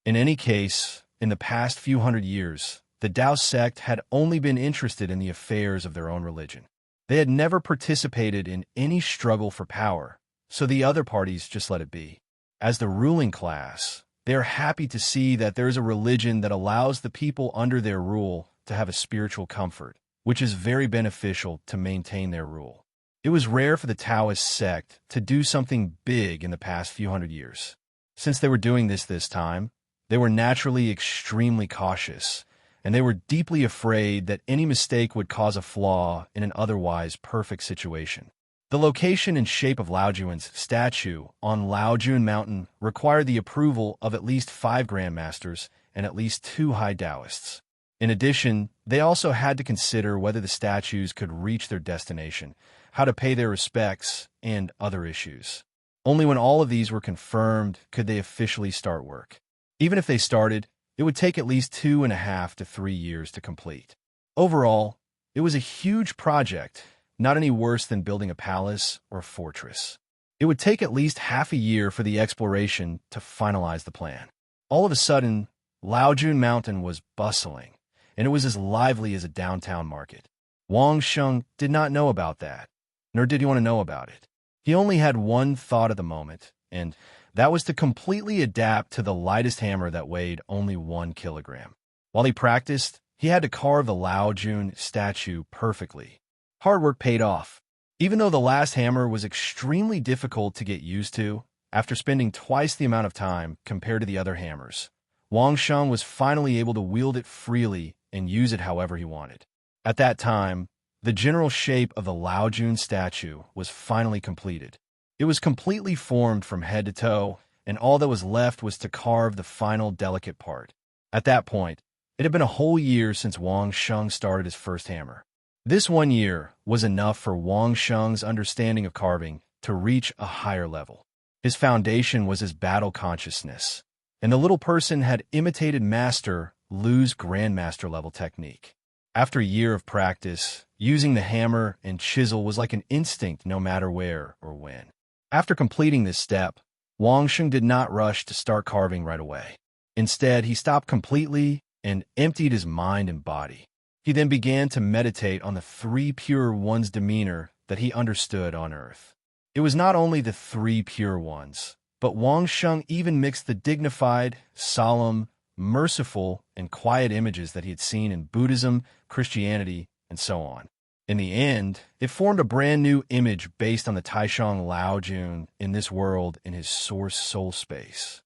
Speaker 1: In any case, in the past few hundred years, the Tao sect had only been interested in the affairs of their own religion. They had never participated in any struggle for power, so the other parties just let it be. As the ruling class, they are happy to see that there is a religion that allows the people under their rule to have a spiritual comfort, which is very beneficial to maintain their rule. It was rare for the Taoist sect to do something big in the past few hundred years. Since they were doing this time, they were naturally extremely cautious, and they were deeply afraid that any mistake would cause a flaw in an otherwise perfect situation. The location and shape of Laojun's statue on Laojun Mountain required the approval of at least 5 grandmasters and at least 2 high Taoists. In addition, they also had to consider whether the statues could reach their destination, how to pay their respects, and other issues. Only when all of these were confirmed could they officially start work. Even if they started, it would take at least 2.5 to 3 years to complete. Overall, it was a huge project, not any worse than building a palace or a fortress. It would take at least half a year for the exploration to finalize the plan. All of a sudden, Laojun Mountain was bustling, and it was as lively as a downtown market. Wang Sheng did not know about that, nor did he want to know about it. He only had one thought at the moment, and that was to completely adapt to the lightest hammer that weighed only 1 kilogram. While he practiced, he had to carve the Laojun statue perfectly. Hard work paid off. Even though the last hammer was extremely difficult to get used to, after spending twice the amount of time compared to the other hammers, Wang Sheng was finally able to wield it freely and use it however he wanted. At that time, the general shape of the Laojun statue was finally completed. It was completely formed from head to toe, and all that was left was to carve the final delicate part. At that point, it had been a whole year since Wang Sheng started his first hammer. This 1 year was enough for Wang Sheng's understanding of carving to reach a higher level. His foundation was his battle consciousness, and the little person had imitated Master Lu's Grandmaster level technique. After a year of practice, using the hammer and chisel was like an instinct no matter where or when. After completing this step, Wang Sheng did not rush to start carving right away. Instead, he stopped completely and emptied his mind and body. He then began to meditate on the 3 pure ones' demeanor that he understood on earth. It was not only the 3 pure ones, but Wang Sheng even mixed the dignified, solemn, merciful, and quiet images that he had seen in Buddhism, Christianity, and so on. In the end, it formed a brand new image based on the Taishang Laojun in this world in his source soul space.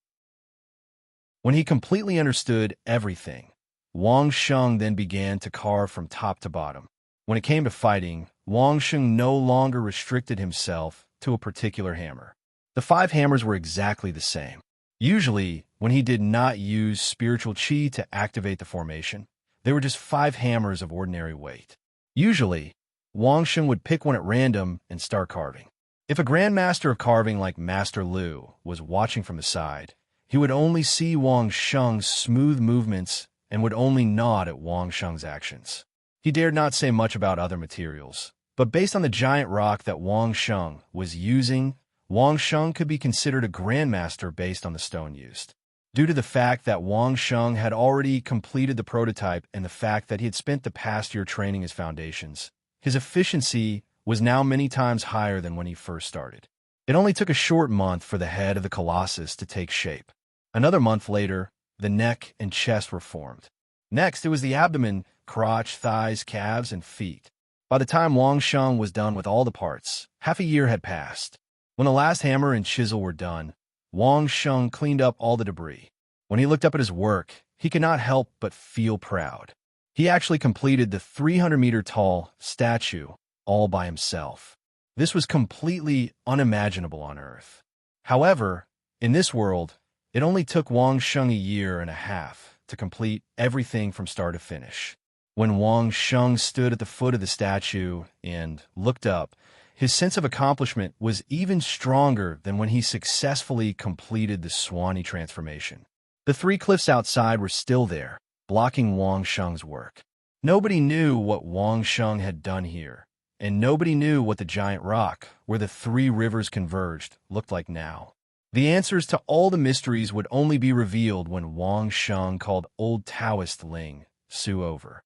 Speaker 1: When he completely understood everything, Wang Sheng then began to carve from top to bottom. When it came to fighting, Wang Sheng no longer restricted himself to a particular hammer. The 5 hammers were exactly the same. Usually, when he did not use spiritual qi to activate the formation, they were just 5 hammers of ordinary weight. Usually, Wang Sheng would pick one at random and start carving. If a grandmaster of carving like Master Lu was watching from the side, He would only see Wang Sheng's smooth movements and would only nod at Wang Sheng's actions. He dared not say much about other materials, but based on the giant rock that Wang Sheng was using, Wang Sheng could be considered a grandmaster based on the stone used. Due to the fact that Wang Sheng had already completed the prototype and the fact that he had spent the past year training his foundations, his efficiency was now many times higher than when he first started. It only took a short month for the head of the Colossus to take shape. Another month later, the neck and chest were formed. Next, it was the abdomen, crotch, thighs, calves, and feet. By the time Wang Sheng was done with all the parts, half a year had passed. When the last hammer and chisel were done, Wang Sheng cleaned up all the debris. When he looked up at his work, he could not help but feel proud. He actually completed the 300-meter-tall statue all by himself. This was completely unimaginable on Earth. However, in this world, it only took Wang Sheng a year and a half to complete everything from start to finish. When Wang Sheng stood at the foot of the statue and looked up, his sense of accomplishment was even stronger than when he successfully completed the Swanee transformation. The 3 cliffs outside were still there, blocking Wang Sheng's work. Nobody knew what Wang Sheng had done here, and nobody knew what the giant rock, where the 3 rivers converged, looked like now. The answers to all the mysteries would only be revealed when Wang Sheng called old Taoist Ling Su over.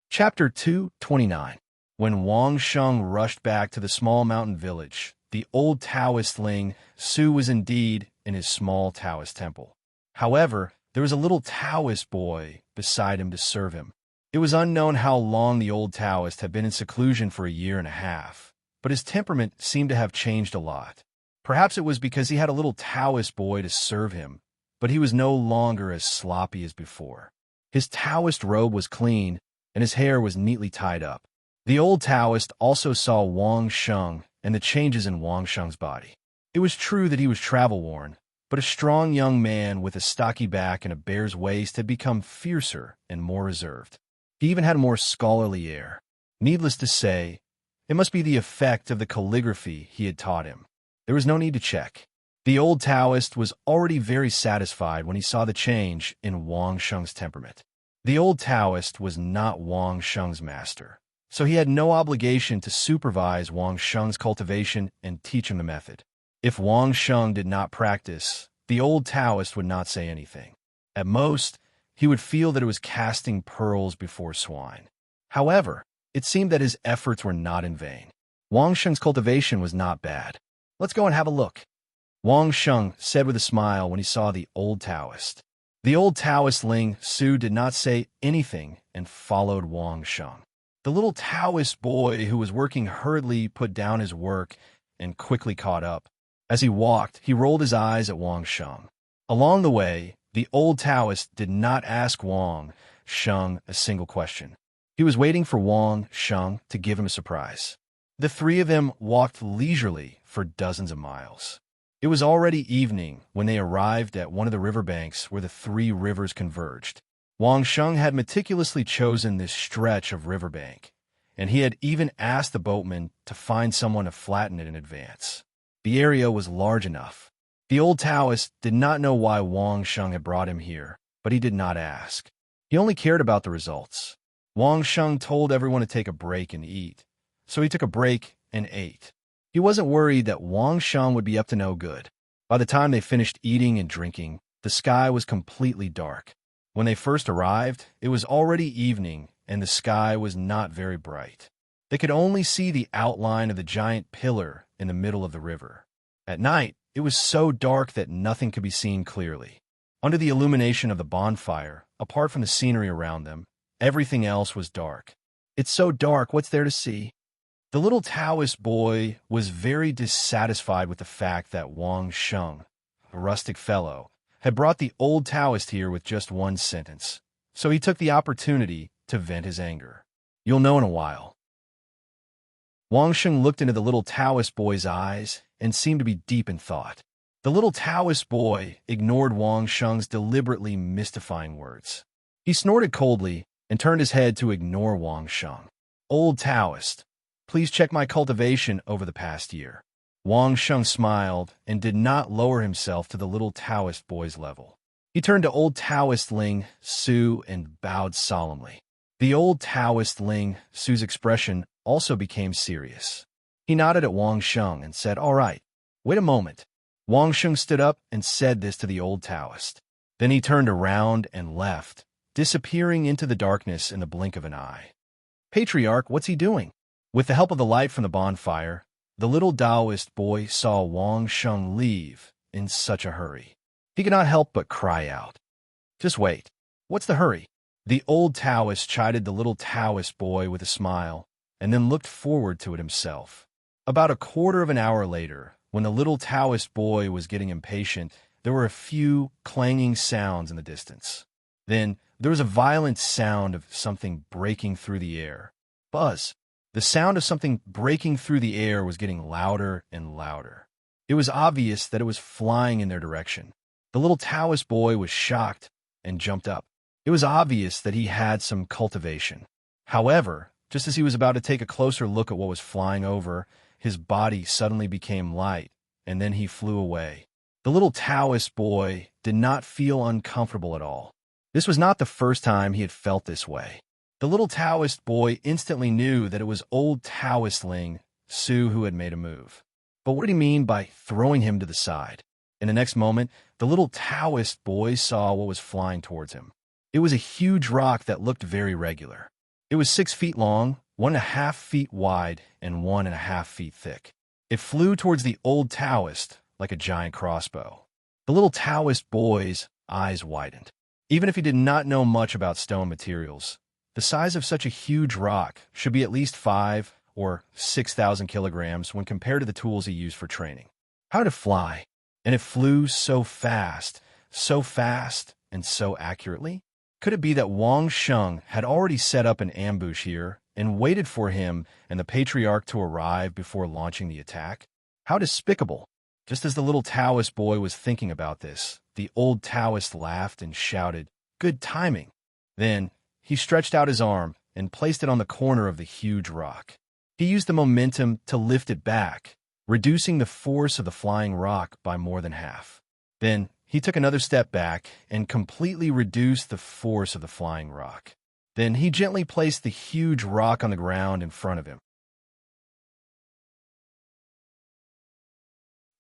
Speaker 1: Chapter 2:29. When Wang Sheng rushed back to the small mountain village, the old Taoist Ling Su was indeed in his small Taoist temple. However, there was a little Taoist boy beside him to serve him. It was unknown how long the old Taoist had been in seclusion for a year and a half, but his temperament seemed to have changed a lot. Perhaps it was because he had a little Taoist boy to serve him, but he was no longer as sloppy as before. His Taoist robe was clean, and his hair was neatly tied up. The old Taoist also saw Wang Sheng and the changes in Wang Sheng's body. It was true that he was travel-worn, but a strong young man with a stocky back and a bear's waist had become fiercer and more reserved. He even had a more scholarly air. Needless to say, it must be the effect of the calligraphy he had taught him. There was no need to check. The old Taoist was already very satisfied when he saw the change in Wang Sheng's temperament. The old Taoist was not Wang Sheng's master, so he had no obligation to supervise Wang Sheng's cultivation and teach him the method. If Wang Sheng did not practice, the old Taoist would not say anything. At most, he would feel that it was casting pearls before swine. However, it seemed that his efforts were not in vain. Wang Sheng's cultivation was not bad. Let's go and have a look, Wang Sheng said with a smile when he saw the old Taoist. The old Taoist Ling Su did not say anything and followed Wang Sheng. The little Taoist boy who was working hurriedly put down his work and quickly caught up. As he walked, he rolled his eyes at Wang Sheng. Along the way, the old Taoist did not ask Wang Sheng a single question. He was waiting for Wang Sheng to give him a surprise. The 3 of them walked leisurely for dozens of miles. It was already evening when they arrived at one of the riverbanks where the 3 rivers converged. Wang Sheng had meticulously chosen this stretch of riverbank, and he had even asked the boatman to find someone to flatten it in advance. The area was large enough. The old Taoist did not know why Wang Sheng had brought him here, but he did not ask. He only cared about the results. Wang Sheng told everyone to take a break and eat, so he took a break and ate. He wasn't worried that Wang Sheng would be up to no good. By the time they finished eating and drinking, the sky was completely dark. When they first arrived, it was already evening, and the sky was not very bright. They could only see the outline of the giant pillar in the middle of the river. At night, it was so dark that nothing could be seen clearly. Under the illumination of the bonfire, apart from the scenery around them, everything else was dark. It's so dark, what's there to see? The little Taoist boy was very dissatisfied with the fact that Wang Sheng, a rustic fellow, had brought the old Taoist here with just one sentence, so he took the opportunity to vent his anger. You'll know in a while. Wang Sheng looked into the little Taoist boy's eyes and seemed to be deep in thought. The little Taoist boy ignored Wang Sheng's deliberately mystifying words. He snorted coldly and turned his head to ignore Wang Sheng. Old Taoist, please check my cultivation over the past year. Wang Sheng smiled and did not lower himself to the little Taoist boy's level. He turned to old Taoist Ling Su and bowed solemnly. The old Taoist Ling Su's expression also became serious. He nodded at Wang Sheng and said, "All right, wait a moment." Wang Sheng stood up and said this to the old Taoist. Then he turned around and left, disappearing into the darkness in the blink of an eye. "Patriarch, what's he doing?" With the help of the light from the bonfire, the little Taoist boy saw Wang Sheng leave in such a hurry. He could not help but cry out. "Just wait. What's the hurry?" The old Taoist chided the little Taoist boy with a smile, and then looked forward to it himself. About a quarter of an hour later, when the little Taoist boy was getting impatient, there were a few clanging sounds in the distance. Then there was a violent sound of something breaking through the air. Buzz! The sound of something breaking through the air was getting louder and louder. It was obvious that it was flying in their direction. The little Taoist boy was shocked and jumped up. It was obvious that he had some cultivation. However, just as he was about to take a closer look at what was flying over, his body suddenly became light, and then he flew away. The little Taoist boy did not feel uncomfortable at all. This was not the first time he had felt this way. The little Taoist boy instantly knew that it was old Taoist Ling Su who had made a move. But what did he mean by throwing him to the side? In the next moment, the little Taoist boy saw what was flying towards him. It was a huge rock that looked very regular. It was 6 feet long, 1.5 feet wide, and 1.5 feet thick. It flew towards the old Taoist like a giant crossbow. The little Taoist boy's eyes widened. Even if he did not know much about stone materials, the size of such a huge rock should be at least 5 or 6,000 kilograms when compared to the tools he used for training. How did it fly? And it flew so fast, and so accurately? Could it be that Wang Sheng had already set up an ambush here and waited for him and the patriarch to arrive before launching the attack? How despicable! Just as the little Taoist boy was thinking about this, the old Taoist laughed and shouted, "Good timing!" Then he stretched out his arm and placed it on the corner of the huge rock. He used the momentum to lift it back, reducing the force of the flying rock by more than half. Then he took another step back and completely reduced the force of the flying rock. Then he gently placed the huge rock on the ground in front of him.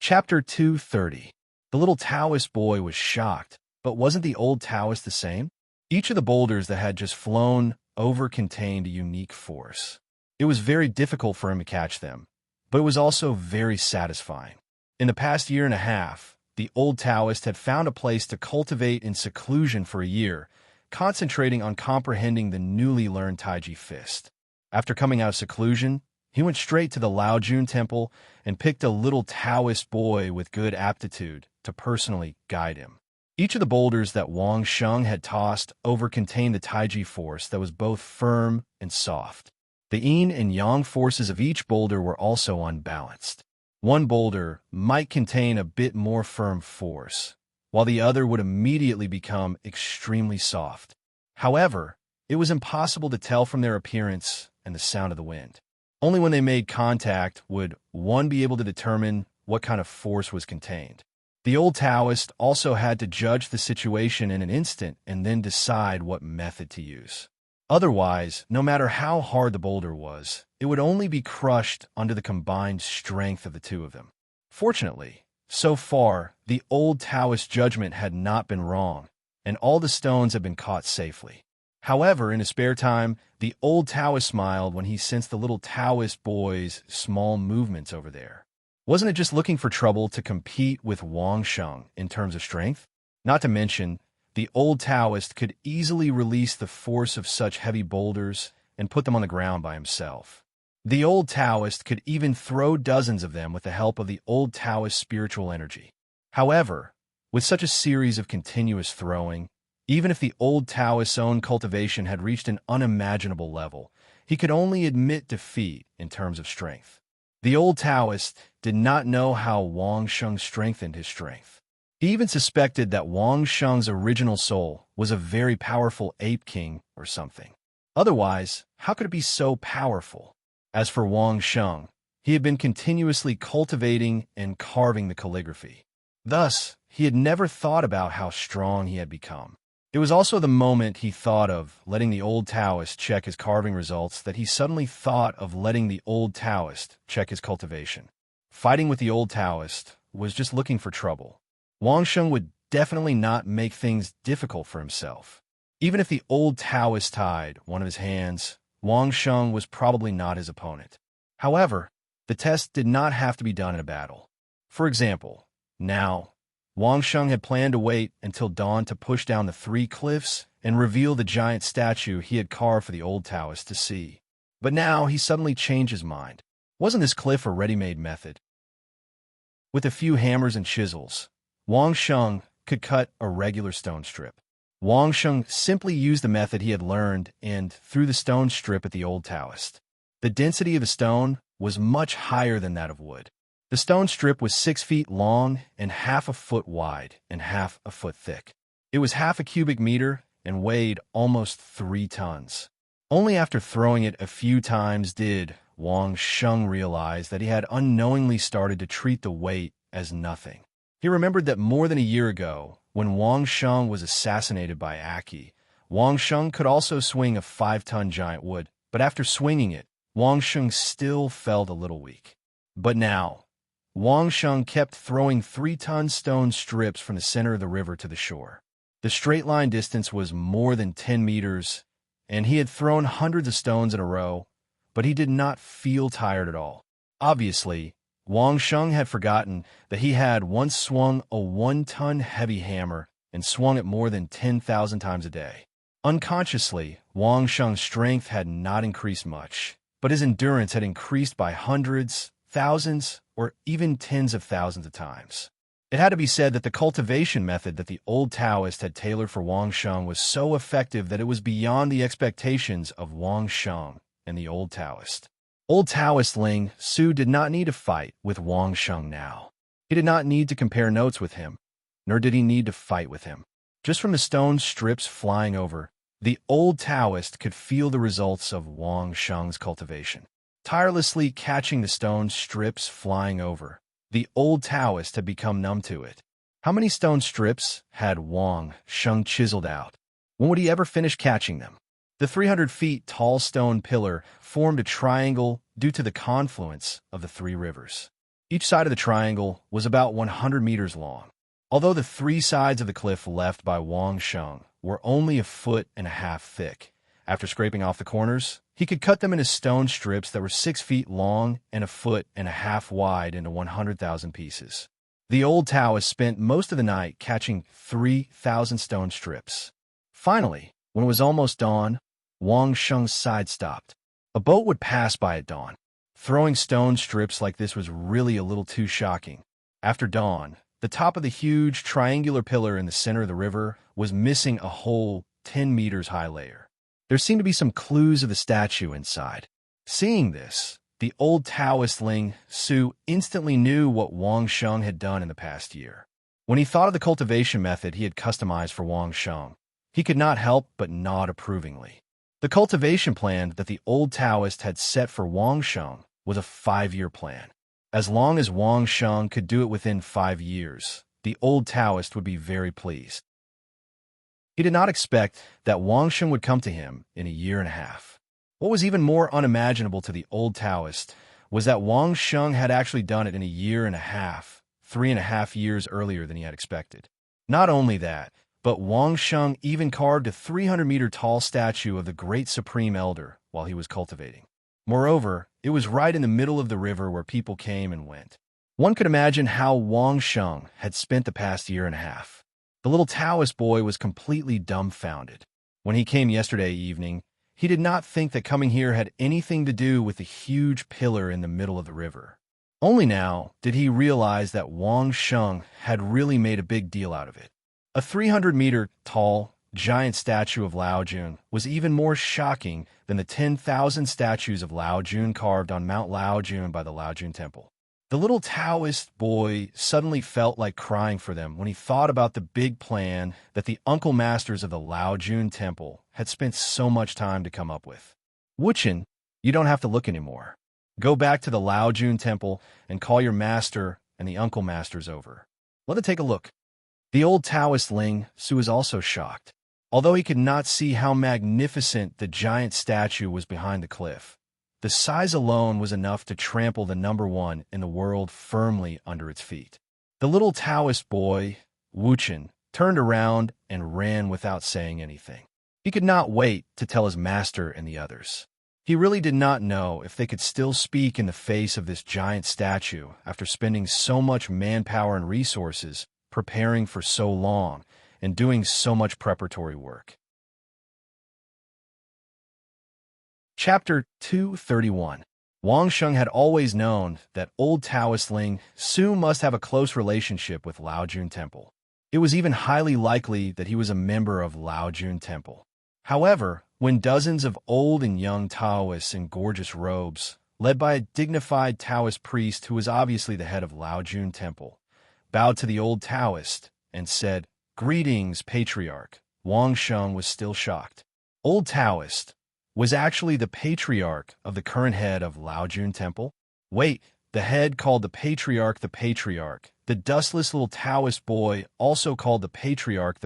Speaker 1: Chapter 230. The little Taoist boy was shocked, but wasn't the old Taoist the same? Each of the boulders that had just flown over contained a unique force. It was very difficult for him to catch them, but it was also very satisfying. In the past year and a half, the old Taoist had found a place to cultivate in seclusion for a year, concentrating on comprehending the newly learned Taiji fist. After coming out of seclusion, he went straight to the Laojun temple and picked a little Taoist boy with good aptitude to personally guide him. Each of the boulders that Wang Sheng had tossed over contained the Taiji force that was both firm and soft. The yin and yang forces of each boulder were also unbalanced. One boulder might contain a bit more firm force, while the other would immediately become extremely soft. However, it was impossible to tell from their appearance and the sound of the wind. Only when they made contact would one be able to determine what kind of force was contained. The old Taoist also had to judge the situation in an instant and then decide what method to use. Otherwise, no matter how hard the boulder was, it would only be crushed under the combined strength of the two of them. Fortunately, so far, the old Taoist judgment had not been wrong, and all the stones had been caught safely. However, in his spare time, the old Taoist smiled when he sensed the little Taoist boy's small movements over there. Wasn't it just looking for trouble to compete with Wang Sheng in terms of strength? Not to mention, the old Taoist could easily release the force of such heavy boulders and put them on the ground by himself. The old Taoist could even throw dozens of them with the help of the old Taoist spiritual energy. However, with such a series of continuous throwing, even if the old Taoist's own cultivation had reached an unimaginable level, he could only admit defeat in terms of strength. The old Taoist did not know how Wang Sheng strengthened his strength. He even suspected that Wang Sheng's original soul was a very powerful ape king or something. Otherwise, how could it be so powerful? As for Wang Sheng, he had been continuously cultivating and carving the calligraphy. Thus, he had never thought about how strong he had become. It was also the moment he thought of letting the old Taoist check his carving results that he suddenly thought of letting the old Taoist check his cultivation. Fighting with the old Taoist was just looking for trouble. Wang Sheng would definitely not make things difficult for himself. Even if the old Taoist tied one of his hands, Wang Sheng was probably not his opponent. However, the test did not have to be done in a battle. For example, now, Wang Sheng had planned to wait until dawn to push down the 3 cliffs and reveal the giant statue he had carved for the old Taoist to see. But now he suddenly changed his mind. Wasn't this cliff a ready-made method? With a few hammers and chisels, Wang Sheng could cut a regular stone strip. Wang Sheng simply used the method he had learned and threw the stone strip at the old Taoist. The density of the stone was much higher than that of wood. The stone strip was 6 feet long and half a foot wide and half a foot thick. It was half a cubic meter and weighed almost 3 tons. Only after throwing it a few times did Wang Sheng realize that he had unknowingly started to treat the weight as nothing. He remembered that more than a year ago, when Wang Sheng was assassinated by Aki, Wang Sheng could also swing a 5-ton giant wood, but after swinging it, Wang Sheng still felt a little weak. But now, Wang Sheng kept throwing 3-ton stone strips from the center of the river to the shore. The straight-line distance was more than 10 meters, and he had thrown hundreds of stones in a row, but he did not feel tired at all. Obviously, Wang Sheng had forgotten that he had once swung a 1-ton heavy hammer and swung it more than 10,000 times a day. Unconsciously, Wang Sheng's strength had not increased much, but his endurance had increased by hundreds, thousands, or even tens of thousands of times. It had to be said that the cultivation method that the old Taoist had tailored for Wang Sheng was so effective that it was beyond the expectations of Wang Sheng and the old Taoist. Old Taoist Ling Su did not need to fight with Wang Sheng now. He did not need to compare notes with him, nor did he need to fight with him. Just from the stone strips flying over, the old Taoist could feel the results of Wang Sheng's cultivation. Tirelessly catching the stone strips flying over, the old Taoist had become numb to it. How many stone strips had Wang Sheng chiseled out? When would he ever finish catching them? The 300 feet tall stone pillar formed a triangle due to the confluence of the 3 rivers. Each side of the triangle was about 100 meters long. Although the 3 sides of the cliff left by Wang Sheng were only a foot and a half thick, after scraping off the corners, he could cut them into stone strips that were 6 feet long and a foot and a half wide into 100,000 pieces. The old Taoist spent most of the night catching 3,000 stone strips. Finally, when it was almost dawn, Wang Sheng's side stopped. A boat would pass by at dawn. Throwing stone strips like this was really a little too shocking. After dawn, the top of the huge triangular pillar in the center of the river was missing a whole 10 meters high layer. There seemed to be some clues of the statue inside. Seeing this, the old Taoist Ling Su instantly knew what Wang Sheng had done in the past year. When he thought of the cultivation method he had customized for Wang Sheng, he could not help but nod approvingly. The cultivation plan that the old Taoist had set for Wang Sheng was a 5-year plan. As long as Wang Sheng could do it within 5 years, the old Taoist would be very pleased. He did not expect that Wang Sheng would come to him in a year and a half. What was even more unimaginable to the old Taoist was that Wang Sheng had actually done it in a year and a half, 3.5 years earlier than he had expected. Not only that, but Wang Sheng even carved a 300-meter-tall statue of the Great Supreme Elder while he was cultivating. Moreover, it was right in the middle of the river where people came and went. One could imagine how Wang Sheng had spent the past year and a half. The little Taoist boy was completely dumbfounded. When he came yesterday evening, he did not think that coming here had anything to do with the huge pillar in the middle of the river. Only now did he realize that Wang Sheng had really made a big deal out of it. A 300-meter-tall, giant statue of Lao Jun was even more shocking than the 10,000 statues of Lao Jun carved on Mount Lao Jun by the Lao Jun Temple. The little Taoist boy suddenly felt like crying for them when he thought about the big plan that the uncle masters of the Lao Jun Temple had spent so much time to come up with. Wuchen, you don't have to look anymore. Go back to the Lao Jun temple and call your master and the uncle masters over. Let us take a look. The old Taoist Ling Su was also shocked. Although he could not see how magnificent the giant statue was behind the cliff, the size alone was enough to trample the number one in the world firmly under its feet. The little Taoist boy, Wu Chen, turned around and ran without saying anything. He could not wait to tell his master and the others. He really did not know if they could still speak in the face of this giant statue after spending so much manpower and resources preparing for so long and doing so much preparatory work. Chapter 231. Wang Sheng had always known that old Taoist Ling Su must have a close relationship with Lao Jun Temple. It was even highly likely that he was a member of Lao Jun Temple. However, when dozens of old and young Taoists in gorgeous robes, led by a dignified Taoist priest who was obviously the head of Lao Jun Temple, bowed to the old Taoist and said, "Greetings, Patriarch," Wang Sheng was still shocked. Old Taoist was actually the patriarch of the current head of Lao Jun Temple? Wait, the head called the patriarch, the dustless little Taoist boy also called the patriarch,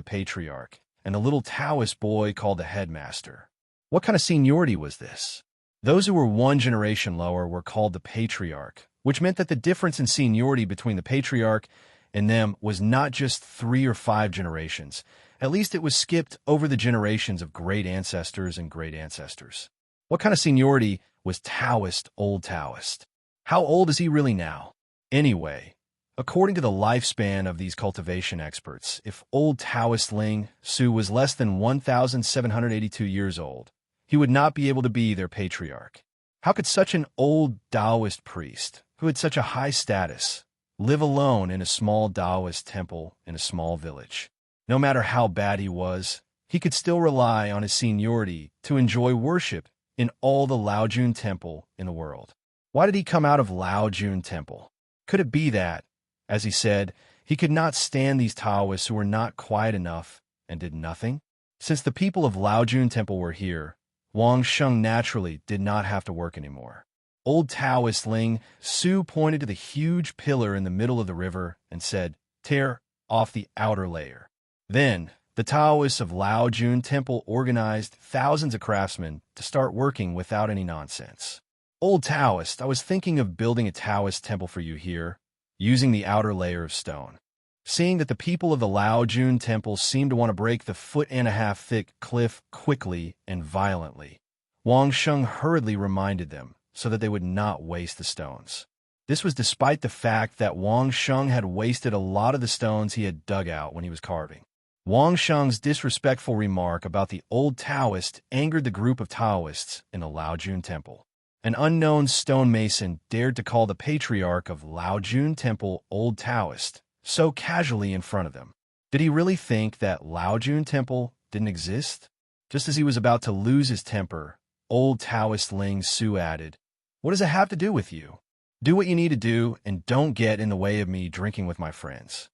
Speaker 1: and the little Taoist boy called the headmaster. What kind of seniority was this? Those who were one generation lower were called the patriarch, which meant that the difference in seniority between the patriarch and them was not just 3 or 5 generations. At least it was skipped over the generations of great ancestors and great ancestors. What kind of seniority was Taoist, old Taoist? How old is he really now? Anyway, according to the lifespan of these cultivation experts, if old Taoist Ling Su was less than 1,782 years old, he would not be able to be their patriarch. How could such an old Taoist priest, who had such a high status, live alone in a small Taoist temple in a small village? No matter how bad he was, he could still rely on his seniority to enjoy worship in all the Lao Jun Temple in the world. Why did he come out of Lao Jun Temple? Could it be that, as he said, he could not stand these Taoists who were not quiet enough and did nothing? Since the people of Lao Jun Temple were here, Wang Sheng naturally did not have to work anymore. Old Taoist Ling Su pointed to the huge pillar in the middle of the river and said, "Tear off the outer layer." Then, the Taoists of Lao Jun Temple organized thousands of craftsmen to start working without any nonsense. "Old Taoist, I was thinking of building a Taoist temple for you here, using the outer layer of stone." Seeing that the people of the Lao Jun Temple seemed to want to break the 1.5 foot thick cliff quickly and violently, Wang Sheng hurriedly reminded them so that they would not waste the stones. This was despite the fact that Wang Sheng had wasted a lot of the stones he had dug out when he was carving. Wang Sheng's disrespectful remark about the old Taoist angered the group of Taoists in the Lao Jun Temple. An unknown stonemason dared to call the patriarch of Lao Jun Temple old Taoist so casually in front of them. Did he really think that Lao Jun Temple didn't exist? Just as he was about to lose his temper, old Taoist Ling Su added, "What does it have to do with you? Do what you need to do and don't get in the way of me drinking with my friends."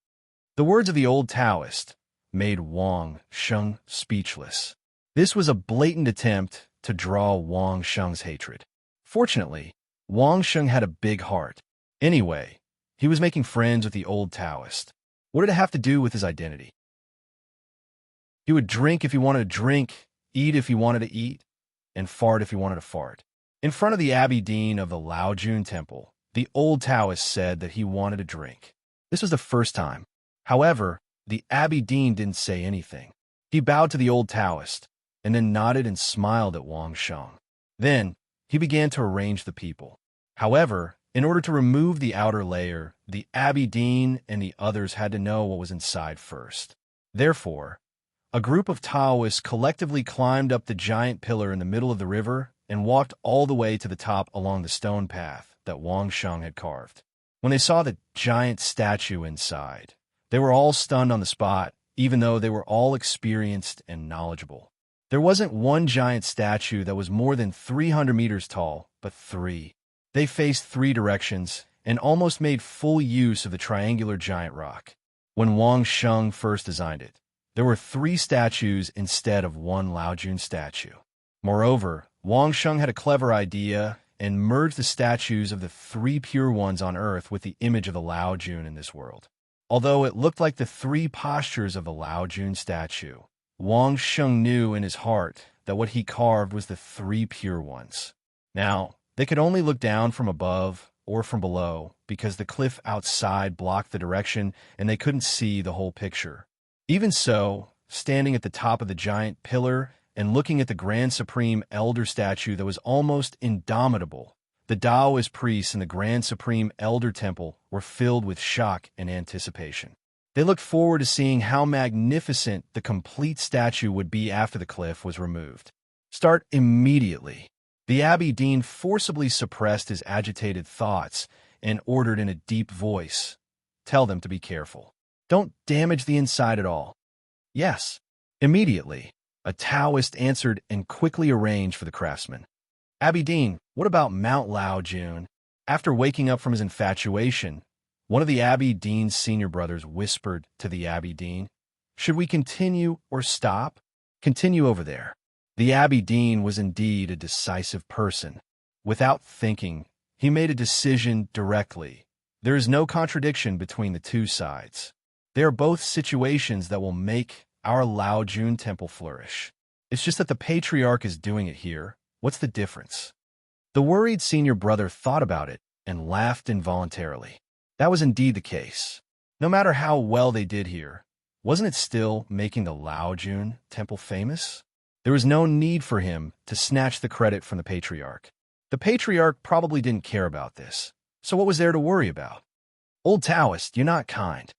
Speaker 1: The words of the old Taoist made Wang Sheng speechless. This was a blatant attempt to draw Wang Sheng's hatred. Fortunately, Wang Sheng had a big heart. Anyway, he was making friends with the old Taoist. What did it have to do with his identity? He would drink if he wanted to drink, eat if he wanted to eat, and fart if he wanted to fart. In front of the Abbey Dean of the Lao Jun Temple, the old Taoist said that he wanted to drink. This was the first time. However, the Abbey Dean didn't say anything. He bowed to the old Taoist, and then nodded and smiled at Wang Sheng. Then, he began to arrange the people. However, in order to remove the outer layer, the Abbey Dean and the others had to know what was inside first. Therefore, a group of Taoists collectively climbed up the giant pillar in the middle of the river and walked all the way to the top along the stone path that Wang Sheng had carved. When they saw the giant statue inside, they were all stunned on the spot, even though they were all experienced and knowledgeable. There wasn't one giant statue that was more than 300 meters tall, but 3. They faced 3 directions and almost made full use of the triangular giant rock. When Wang Sheng first designed it, there were 3 statues instead of 1 Lao Jun statue. Moreover, Wang Sheng had a clever idea and merged the statues of the three pure ones on earth with the image of the Lao Jun in this world. Although it looked like the three postures of the Lao Jun statue, Wang Sheng knew in his heart that what he carved was the three pure ones. Now, they could only look down from above or from below because the cliff outside blocked the direction and they couldn't see the whole picture. Even so, standing at the top of the giant pillar and looking at the Grand Supreme Elder statue that was almost indomitable, the Taoist priests in the Grand Supreme Elder Temple were filled with shock and anticipation. They looked forward to seeing how magnificent the complete statue would be after the cliff was removed. Start immediately. The Abbey Dean forcibly suppressed his agitated thoughts and ordered in a deep voice, "Tell them to be careful. Don't damage the inside at all." "Yes." Immediately, a Taoist answered and quickly arranged for the craftsman. "Abbey Dean, what about Mount Lao Jun?" After waking up from his infatuation, one of the Abbey Dean's senior brothers whispered to the Abbey Dean, "Should we continue or stop?" "Continue over there." The Abbey Dean was indeed a decisive person. Without thinking, he made a decision directly. There is no contradiction between the two sides. They are both situations that will make our Lao Jun temple flourish. It's just that the patriarch is doing it here. What's the difference? The worried senior brother thought about it and laughed involuntarily. That was indeed the case. No matter how well they did here, wasn't it still making the Lao Jun temple famous? There was no need for him to snatch the credit from the patriarch. The patriarch probably didn't care about this, so what was there to worry about? "Old Taoist, you're not kind."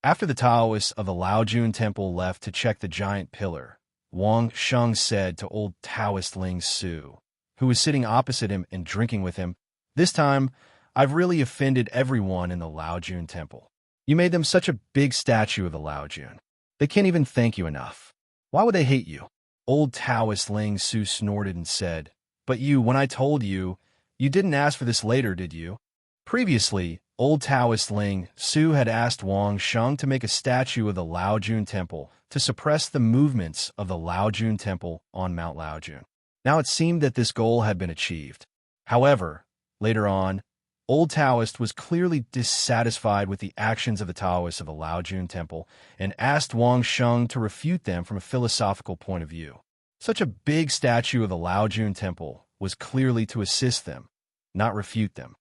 Speaker 1: After the Taoists of the Lao Jun temple left to check the giant pillar, Wang Sheng said to old Taoist Ling Su, who was sitting opposite him and drinking with him, "This time, I've really offended everyone in the Lao Jun temple. You made them such a big statue of the Lao Jun. They can't even thank you enough. Why would they hate you?" Old Taoist Ling Su snorted and said, "But you, when I told you, you didn't ask for this later, did you?" Previously, old Taoist Ling Su had asked Wang Sheng to make a statue of the Lao Jun temple to suppress the movements of the Lao Jun temple on Mount Lao Jun. Now it seemed that this goal had been achieved. However, later on, old Taoist was clearly dissatisfied with the actions of the Taoists of the Lao Jun temple and asked Wang Sheng to refute them from a philosophical point of view. Such a big statue of the Lao Jun temple was clearly to assist them, not refute them.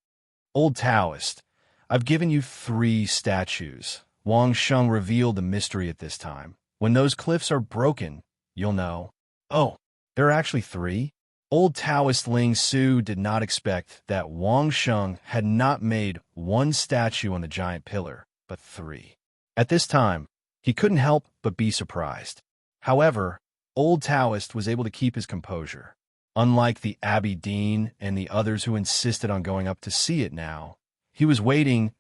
Speaker 1: "Old Taoist, I've given you 3 statues." Wang Sheng revealed the mystery at this time. "When those cliffs are broken, you'll know." "Oh, there are actually 3? Old Taoist Ling Su did not expect that Wang Sheng had not made 1 statue on the giant pillar, but 3. At this time, he couldn't help but be surprised. However, old Taoist was able to keep his composure. Unlike the Abbey Dean and the others who insisted on going up to see it now, he was waiting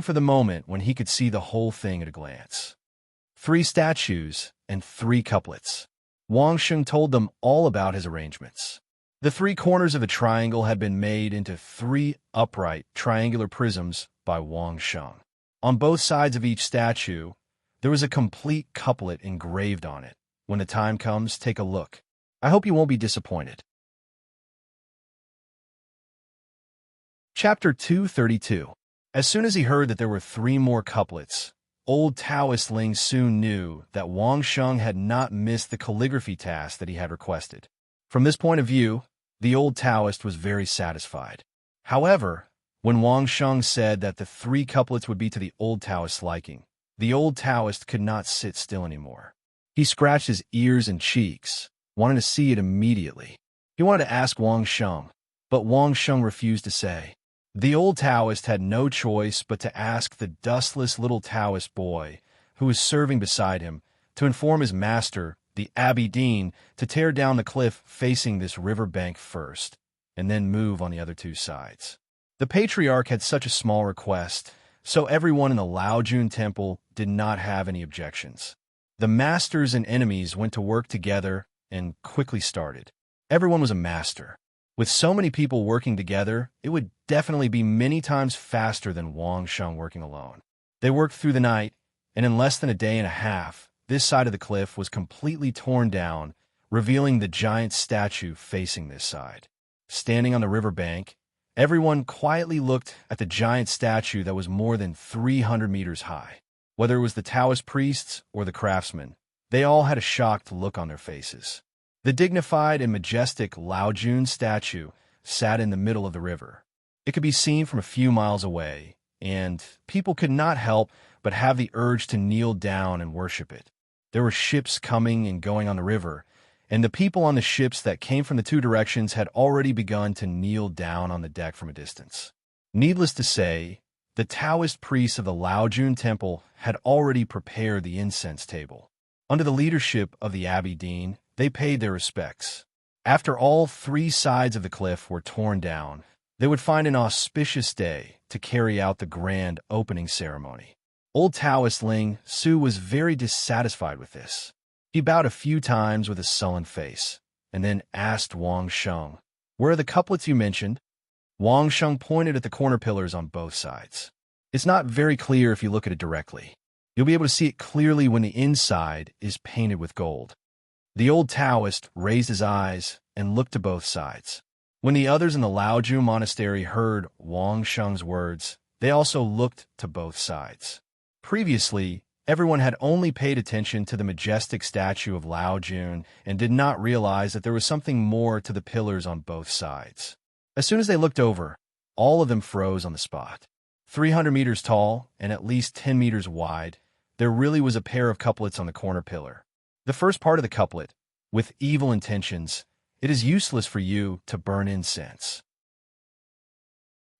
Speaker 1: for the moment when he could see the whole thing at a glance. 3 statues and 3 couplets. Wang Sheng told them all about his arrangements. The 3 corners of the triangle had been made into 3 upright triangular prisms by Wang Sheng. On both sides of each statue, there was a complete couplet engraved on it. When the time comes, take a look. I hope you won't be disappointed. Chapter 232. As soon as he heard that there were 3 more couplets, old Taoist Ling soon knew that Wang Sheng had not missed the calligraphy task that he had requested. From this point of view, the old Taoist was very satisfied. However, when Wang Sheng said that the 3 couplets would be to the old Taoist's liking, the old Taoist could not sit still anymore. He scratched his ears and cheeks, wanting to see it immediately. He wanted to ask Wang Sheng, but Wang Sheng refused to say. The old Taoist had no choice but to ask the dustless little Taoist boy, who was serving beside him, to inform his master, the Abbey Dean, to tear down the cliff facing this river bank first, and then move on the other 2 sides. The patriarch had such a small request, so everyone in the Lao Jun temple did not have any objections. The masters and enemies went to work together and quickly started. Everyone was a master. With so many people working together, it would definitely be many times faster than Wang Sheng working alone. They worked through the night, and in less than a day and a half, this side of the cliff was completely torn down, revealing the giant statue facing this side. standing on the riverbank, everyone quietly looked at the giant statue that was more than 300 meters high. Whether it was the Taoist priests or the craftsmen, they all had a shocked look on their faces. The dignified and majestic Lao Jun statue sat in the middle of the river. It could be seen from a few miles away, and people could not help but have the urge to kneel down and worship it. There were ships coming and going on the river, and the people on the ships that came from the two directions had already begun to kneel down on the deck from a distance. Needless to say, the Taoist priests of the Lao Jun temple had already prepared the incense table. Under the leadership of the Abbey Dean, they paid their respects. After all three sides of the cliff were torn down, they would find an auspicious day to carry out the grand opening ceremony. Old Taoist Ling Su was very dissatisfied with this. He bowed a few times with a sullen face, and then asked Wang Sheng, "Where are the couplets you mentioned?" Wang Sheng pointed at the corner pillars on both sides. It's not very clear if you look at it directly. You'll be able to see it clearly when the inside is painted with gold. The old Taoist raised his eyes and looked to both sides. When the others in the Laoju monastery heard Wang Sheng's words, they also looked to both sides. Previously, everyone had only paid attention to the majestic statue of Lao Jun and did not realize that there was something more to the pillars on both sides. As soon as they looked over, all of them froze on the spot. 300 meters tall and at least 10 meters wide, there really was a pair of couplets on the corner pillar. The first part of the couplet, "With evil intentions, it is useless for you to burn incense."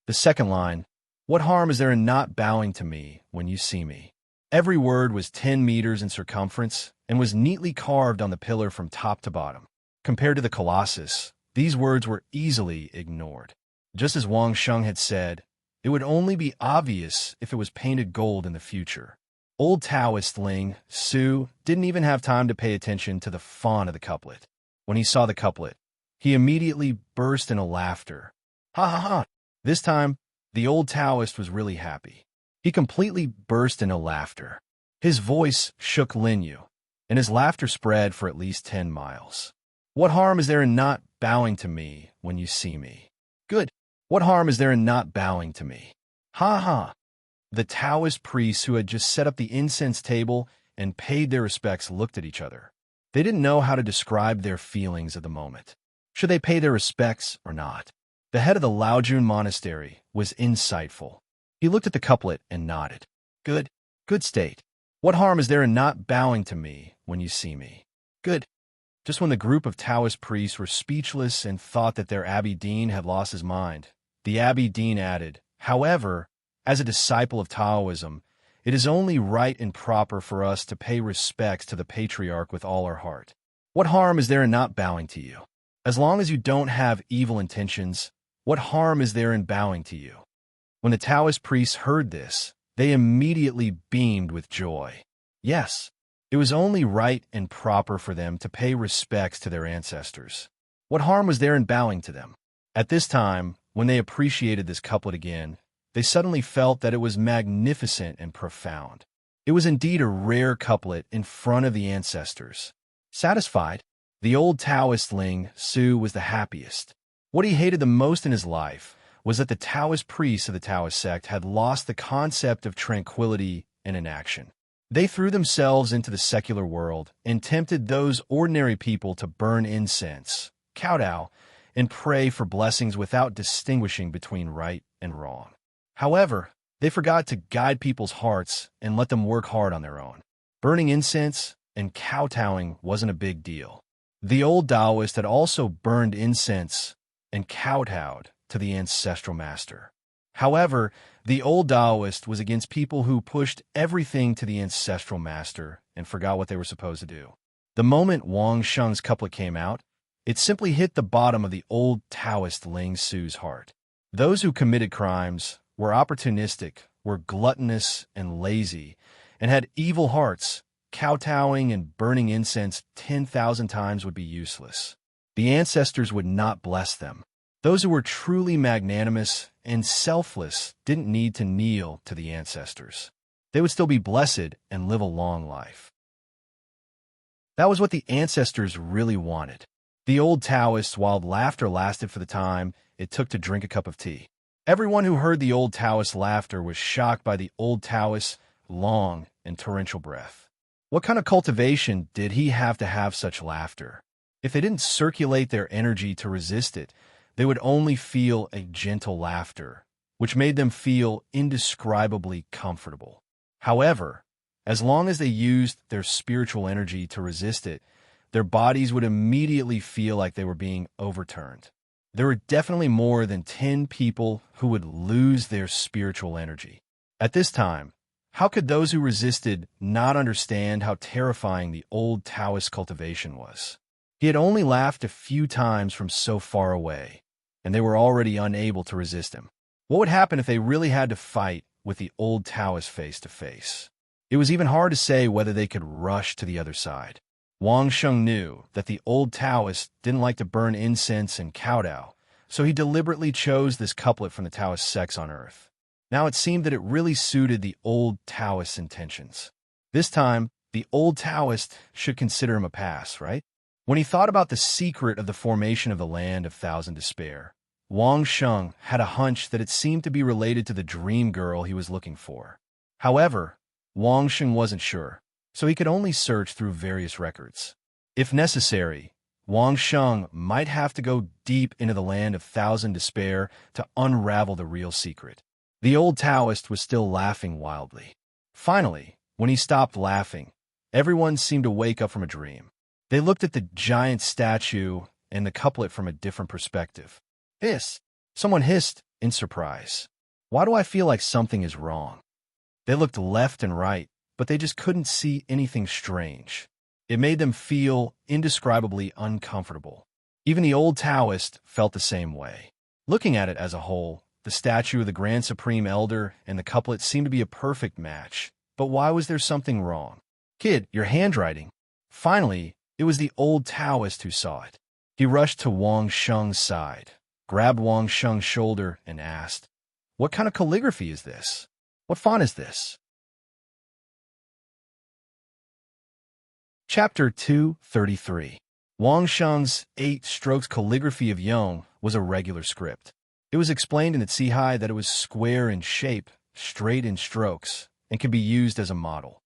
Speaker 1: The second line, "What harm is there in not bowing to me when you see me?" Every word was 10 meters in circumference and was neatly carved on the pillar from top to bottom. Compared to the Colossus, these words were easily ignored. Just as Wang Sheng had said, it would only be obvious if it was painted gold in the future. Old Taoist Ling Su didn't even have time to pay attention to the font of the couplet. When he saw the couplet, he immediately burst into laughter. Ha ha ha! This time, the old Taoist was really happy. He completely burst into laughter. His voice shook Lin Yu, and his laughter spread for at least 10 miles. "What harm is there in not bowing to me when you see me?" "Good. What harm is there in not bowing to me?" "Ha ha!" The Taoist priests who had just set up the incense table and paid their respects looked at each other. They didn't know how to describe their feelings at the moment. Should they pay their respects or not? The head of the Laojun monastery was insightful. He looked at the couplet and nodded. "Good. Good state. What harm is there in not bowing to me when you see me?" "Good." Just when the group of Taoist priests were speechless and thought that their Abbey Dean had lost his mind, the Abbey Dean added, "However, as a disciple of Taoism, it is only right and proper for us to pay respects to the patriarch with all our heart. What harm is there in not bowing to you? As long as you don't have evil intentions, what harm is there in bowing to you?" When the Taoist priests heard this, they immediately beamed with joy. Yes, it was only right and proper for them to pay respects to their ancestors. What harm was there in bowing to them? At this time, when they appreciated this couplet again, they suddenly felt that it was magnificent and profound. It was indeed a rare couplet in front of the ancestors. Satisfied, the old Taoist Ling Su was the happiest. What he hated the most in his life was that the Taoist priests of the Taoist sect had lost the concept of tranquility and inaction. They threw themselves into the secular world and tempted those ordinary people to burn incense, kowtow, and pray for blessings without distinguishing between right and wrong. However, they forgot to guide people's hearts and let them work hard on their own. Burning incense and kowtowing wasn't a big deal. The old Taoist had also burned incense and kowtowed to the ancestral master. However, the old Taoist was against people who pushed everything to the ancestral master and forgot what they were supposed to do. The moment Wang Sheng's couplet came out, it simply hit the bottom of the old Taoist Ling Su's heart. Those who committed crimes were opportunistic, were gluttonous and lazy, and had evil hearts. Kowtowing and burning incense 10,000 times would be useless. The ancestors would not bless them. Those who were truly magnanimous and selfless didn't need to kneel to the ancestors. They would still be blessed and live a long life. That was what the ancestors really wanted. The old Taoist, while laughter lasted for the time it took to drink a cup of tea. Everyone who heard the old Taoist's laughter was shocked by the old Taoist's long and torrential breath. What kind of cultivation did he have to have such laughter? If they didn't circulate their energy to resist it, they would only feel a gentle laughter, which made them feel indescribably comfortable. However, as long as they used their spiritual energy to resist it, their bodies would immediately feel like they were being overturned. There were definitely more than 10 people who would lose their spiritual energy. At this time, how could those who resisted not understand how terrifying the old Taoist cultivation was? He had only laughed a few times from so far away, and they were already unable to resist him. What would happen if they really had to fight with the old Taoist face to face? It was even hard to say whether they could rush to the other side. Wang Sheng knew that the old Taoist didn't like to burn incense and kowtow, so he deliberately chose this couplet from the Taoist sects on earth. Now it seemed that it really suited the old Taoist's intentions. This time, the old Taoist should consider him a pass, right? When he thought about the secret of the formation of the Land of Thousand Despair, Wang Sheng had a hunch that it seemed to be related to the dream girl he was looking for. However, Wang Sheng wasn't sure, so he could only search through various records. If necessary, Wang Sheng might have to go deep into the Land of Thousand Despair to unravel the real secret. The old Taoist was still laughing wildly. Finally, when he stopped laughing, everyone seemed to wake up from a dream. They looked at the giant statue and the couplet from a different perspective. Hiss! Someone hissed in surprise. Why do I feel like something is wrong? They looked left and right, but they just couldn't see anything strange. It made them feel indescribably uncomfortable. Even the old Taoist felt the same way. Looking at it as a whole, the statue of the Grand Supreme Elder and the couplet seemed to be a perfect match. But why was there something wrong? Kid, your handwriting. Finally, it was the old Taoist who saw it. He rushed to Wang Sheng's side, grabbed Wang Sheng's shoulder, and asked, "What kind of calligraphy is this? What font is this?" Chapter 233. Wang Sheng's 8 strokes calligraphy of Yong was a regular script. It was explained in the Cihai that it was square in shape, straight in strokes, and could be used as a model.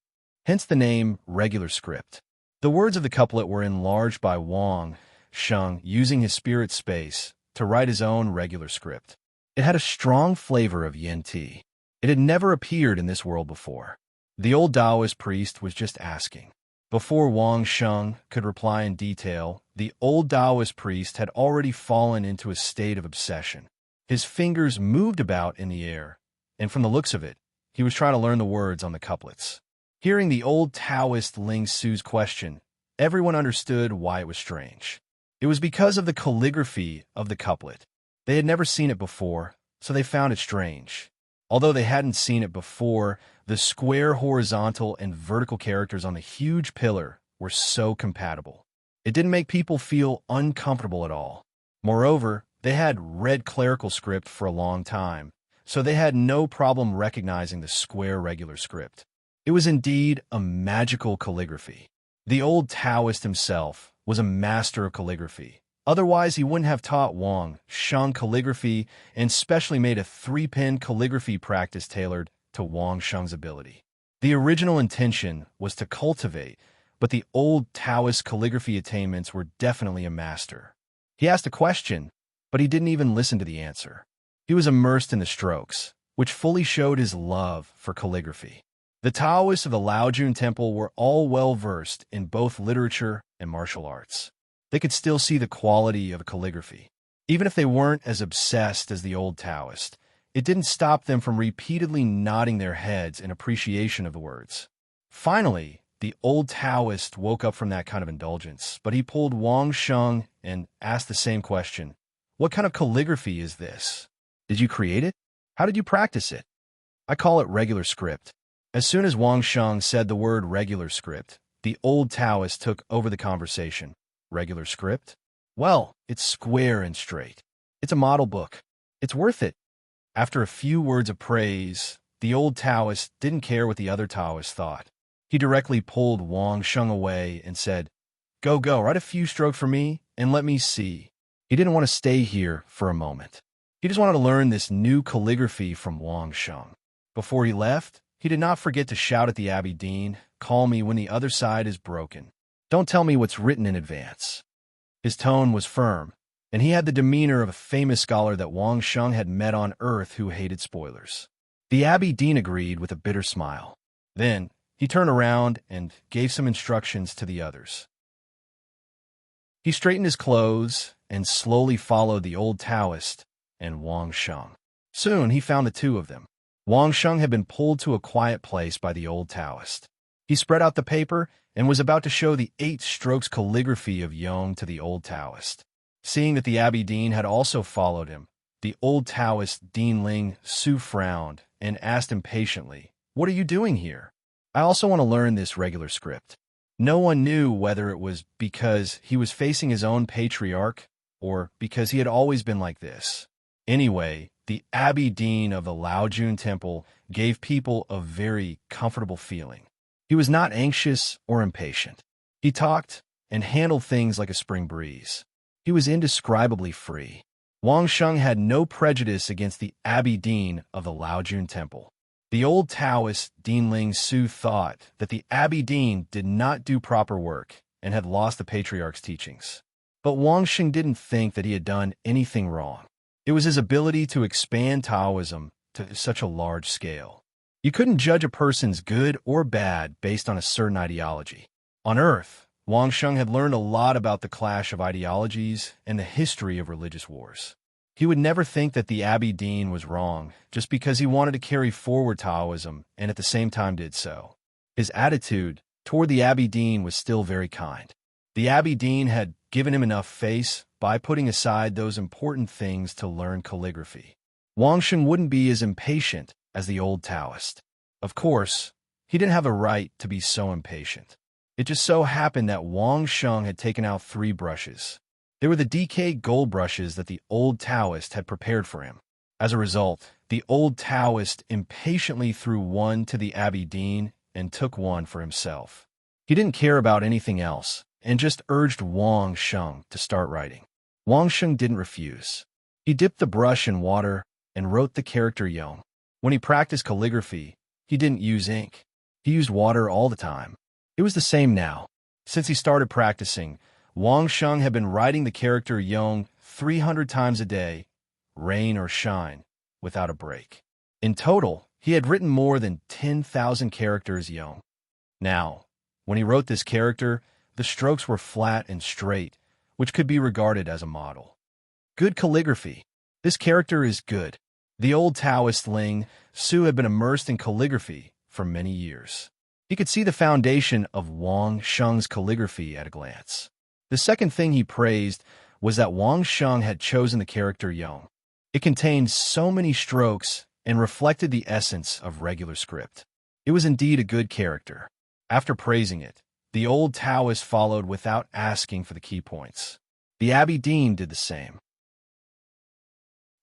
Speaker 1: Hence the name regular script. The words of the couplet were enlarged by Wang Sheng using his spirit space to write his own regular script. It had a strong flavor of yin tea. It had never appeared in this world before. The old Taoist priest was just asking. Before Wang Sheng could reply in detail, the old Taoist priest had already fallen into a state of obsession. His fingers moved about in the air, and from the looks of it, he was trying to learn the words on the couplets. Hearing the old Taoist Ling Su's question, everyone understood why it was strange. It was because of the calligraphy of the couplet. They had never seen it before, so they found it strange. Although they hadn't seen it before, the square horizontal and vertical characters on the huge pillar were so compatible. It didn't make people feel uncomfortable at all. Moreover, they had read clerical script for a long time, so they had no problem recognizing the square regular script. It was indeed a magical calligraphy. The old Taoist himself was a master of calligraphy. Otherwise, he wouldn't have taught Wang Sheng calligraphy and specially made a 3-pen calligraphy practice tailored to Wang Sheng's ability. The original intention was to cultivate, but the old Taoist calligraphy attainments were definitely a master. He asked a question, but he didn't even listen to the answer. He was immersed in the strokes, which fully showed his love for calligraphy. The Taoists of the Laojun Temple were all well-versed in both literature and martial arts. They could still see the quality of calligraphy. Even if they weren't as obsessed as the old Taoist, it didn't stop them from repeatedly nodding their heads in appreciation of the words. Finally, the old Taoist woke up from that kind of indulgence, but he pulled Wang Sheng and asked the same question. "What kind of calligraphy is this? Did you create it? How did you practice it?" "I call it regular script." As soon as Wang Sheng said the word regular script, the old Taoist took over the conversation. "Regular script? Well, it's square and straight. It's a model book. It's worth it." After a few words of praise, the old Taoist didn't care what the other Taoists thought. He directly pulled Wang Sheng away and said, Go, write a few strokes for me, and let me see. He didn't want to stay here for a moment. He just wanted to learn this new calligraphy from Wang Sheng. Before he left, he did not forget to shout at the Abbey Dean, "Call me when the other side is broken. Don't tell me what's written in advance." His tone was firm, and he had the demeanor of a famous scholar that Wang Sheng had met on Earth who hated spoilers. The Abbey Dean agreed with a bitter smile. Then, he turned around and gave some instructions to the others. He straightened his clothes and slowly followed the old Taoist and Wang Sheng. Soon, he found the two of them. Wang Sheng had been pulled to a quiet place by the old Taoist. He spread out the paper and was about to show the 8 strokes calligraphy of Yong to the old Taoist. Seeing that the Abbey Dean had also followed him, the old Taoist Dean Ling Su frowned and asked impatiently, "What are you doing here?" "I also want to learn this regular script." No one knew whether it was because he was facing his own patriarch or because he had always been like this. Anyway, the Abbey Dean of the Laojun Temple gave people a very comfortable feeling. He was not anxious or impatient. He talked and handled things like a spring breeze. He was indescribably free. Wang Sheng had no prejudice against the Abbey Dean of the Laojun Temple. The old Taoist Dean Ling Su thought that the Abbey Dean did not do proper work and had lost the patriarch's teachings. But Wang Sheng didn't think that he had done anything wrong. It was his ability to expand Taoism to such a large scale. You couldn't judge a person's good or bad based on a certain ideology. On Earth, Wang Sheng had learned a lot about the clash of ideologies and the history of religious wars. He would never think that the Abbey Dean was wrong just because he wanted to carry forward Taoism and at the same time did so. His attitude toward the Abbey Dean was still very kind. The Abbey Dean had given him enough face by putting aside those important things to learn calligraphy. Wang Sheng wouldn't be as impatient as the old Taoist. Of course, he didn't have a right to be so impatient. It just so happened that Wang Sheng had taken out 3 brushes. They were the DK gold brushes that the old Taoist had prepared for him. As a result, the old Taoist impatiently threw one to the Abbey Dean and took one for himself. He didn't care about anything else and just urged Wang Sheng to start writing. Wang Sheng didn't refuse. He dipped the brush in water and wrote the character Yong. When he practiced calligraphy, he didn't use ink. He used water all the time. It was the same now. Since he started practicing, Wang Sheng had been writing the character Yong 300 times a day, rain or shine, without a break. In total, he had written more than 10,000 characters Yong. Now, when he wrote this character, the strokes were flat and straight, which could be regarded as a model. Good calligraphy. This character is good. The old Taoist Ling Su had been immersed in calligraphy for many years. He could see the foundation of Wang Sheng's calligraphy at a glance. The second thing he praised was that Wang Sheng had chosen the character Yong. It contained so many strokes and reflected the essence of regular script. It was indeed a good character. After praising it, the old Taoist followed without asking for the key points. The Abbey Dean did the same.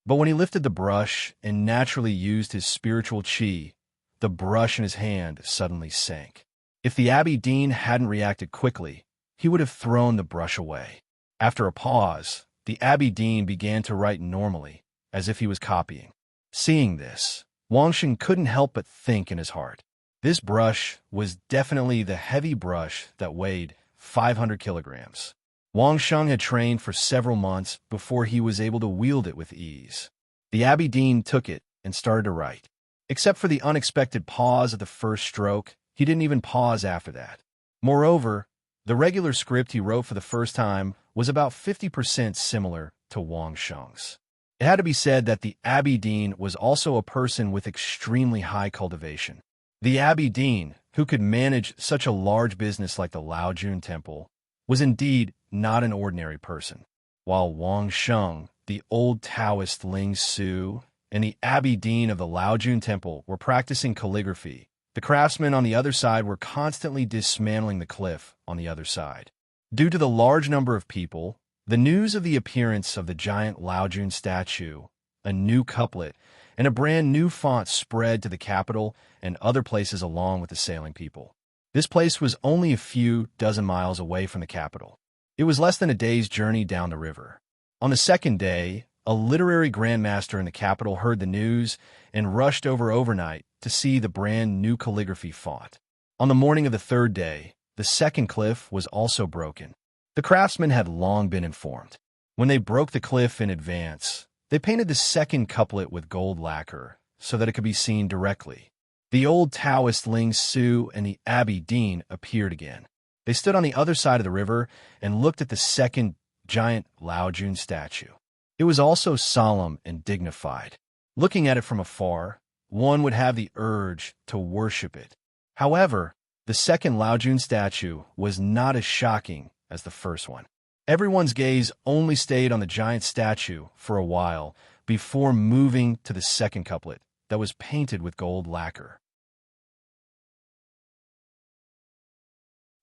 Speaker 1: But when he lifted the brush and naturally used his spiritual chi, the brush in his hand suddenly sank. If the Abbey Dean hadn't reacted quickly, he would have thrown the brush away. After a pause, the Abbey Dean began to write normally, as if he was copying. Seeing this, Wang Sheng couldn't help but think in his heart. This brush was definitely the heavy brush that weighed 500 kilograms. Wang Sheng had trained for several months before he was able to wield it with ease. The Abbey Dean took it and started to write. Except for the unexpected pause at the first stroke, he didn't even pause after that. Moreover, the regular script he wrote for the first time was about 50% similar to Wang Sheng's. It had to be said that the Abbey Dean was also a person with extremely high cultivation. The Abbey Dean, who could manage such a large business like the Laojun Temple, was indeed not an ordinary person. While Wang Sheng, the old Taoist Ling Su, and the Abbey Dean of the Laojun Temple were practicing calligraphy, the craftsmen on the other side were constantly dismantling the cliff on the other side. Due to the large number of people, the news of the appearance of the giant Laojun statue, a new couplet, and a brand new font spread to the capital and other places along with the sailing people. This place was only a few dozen miles away from the capital. It was less than a day's journey down the river. On the second day, a literary grandmaster in the capital heard the news and rushed over overnight to see the brand new calligraphy font. On the morning of the third day, the second cliff was also broken. The craftsmen had long been informed. When they broke the cliff in advance, they painted the second couplet with gold lacquer so that it could be seen directly. The old Taoist Ling Su and the Abbey Dean appeared again. They stood on the other side of the river and looked at the second giant Lao Jun statue. It was also solemn and dignified. Looking at it from afar, one would have the urge to worship it. However, the second Lao Jun statue was not as shocking as the first one. Everyone's gaze only stayed on the giant statue for a while before moving to the second couplet that was painted with gold lacquer.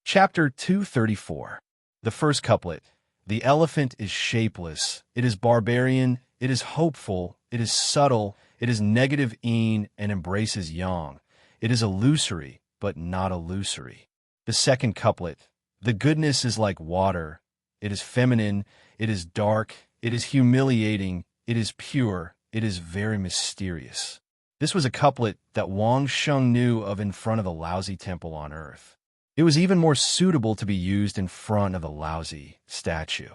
Speaker 1: Chapter 234. The first couplet. The elephant is shapeless, it is barbarian, it is hopeful, it is subtle, it is negative yin and embraces yang. It is illusory, but not illusory. The second couplet. The goodness is like water. It is feminine, it is dark, it is humiliating, it is pure, it is very mysterious. This was a couplet that Wang Sheng knew of in front of the Laozi temple on earth. It was even more suitable to be used in front of the Laozi statue.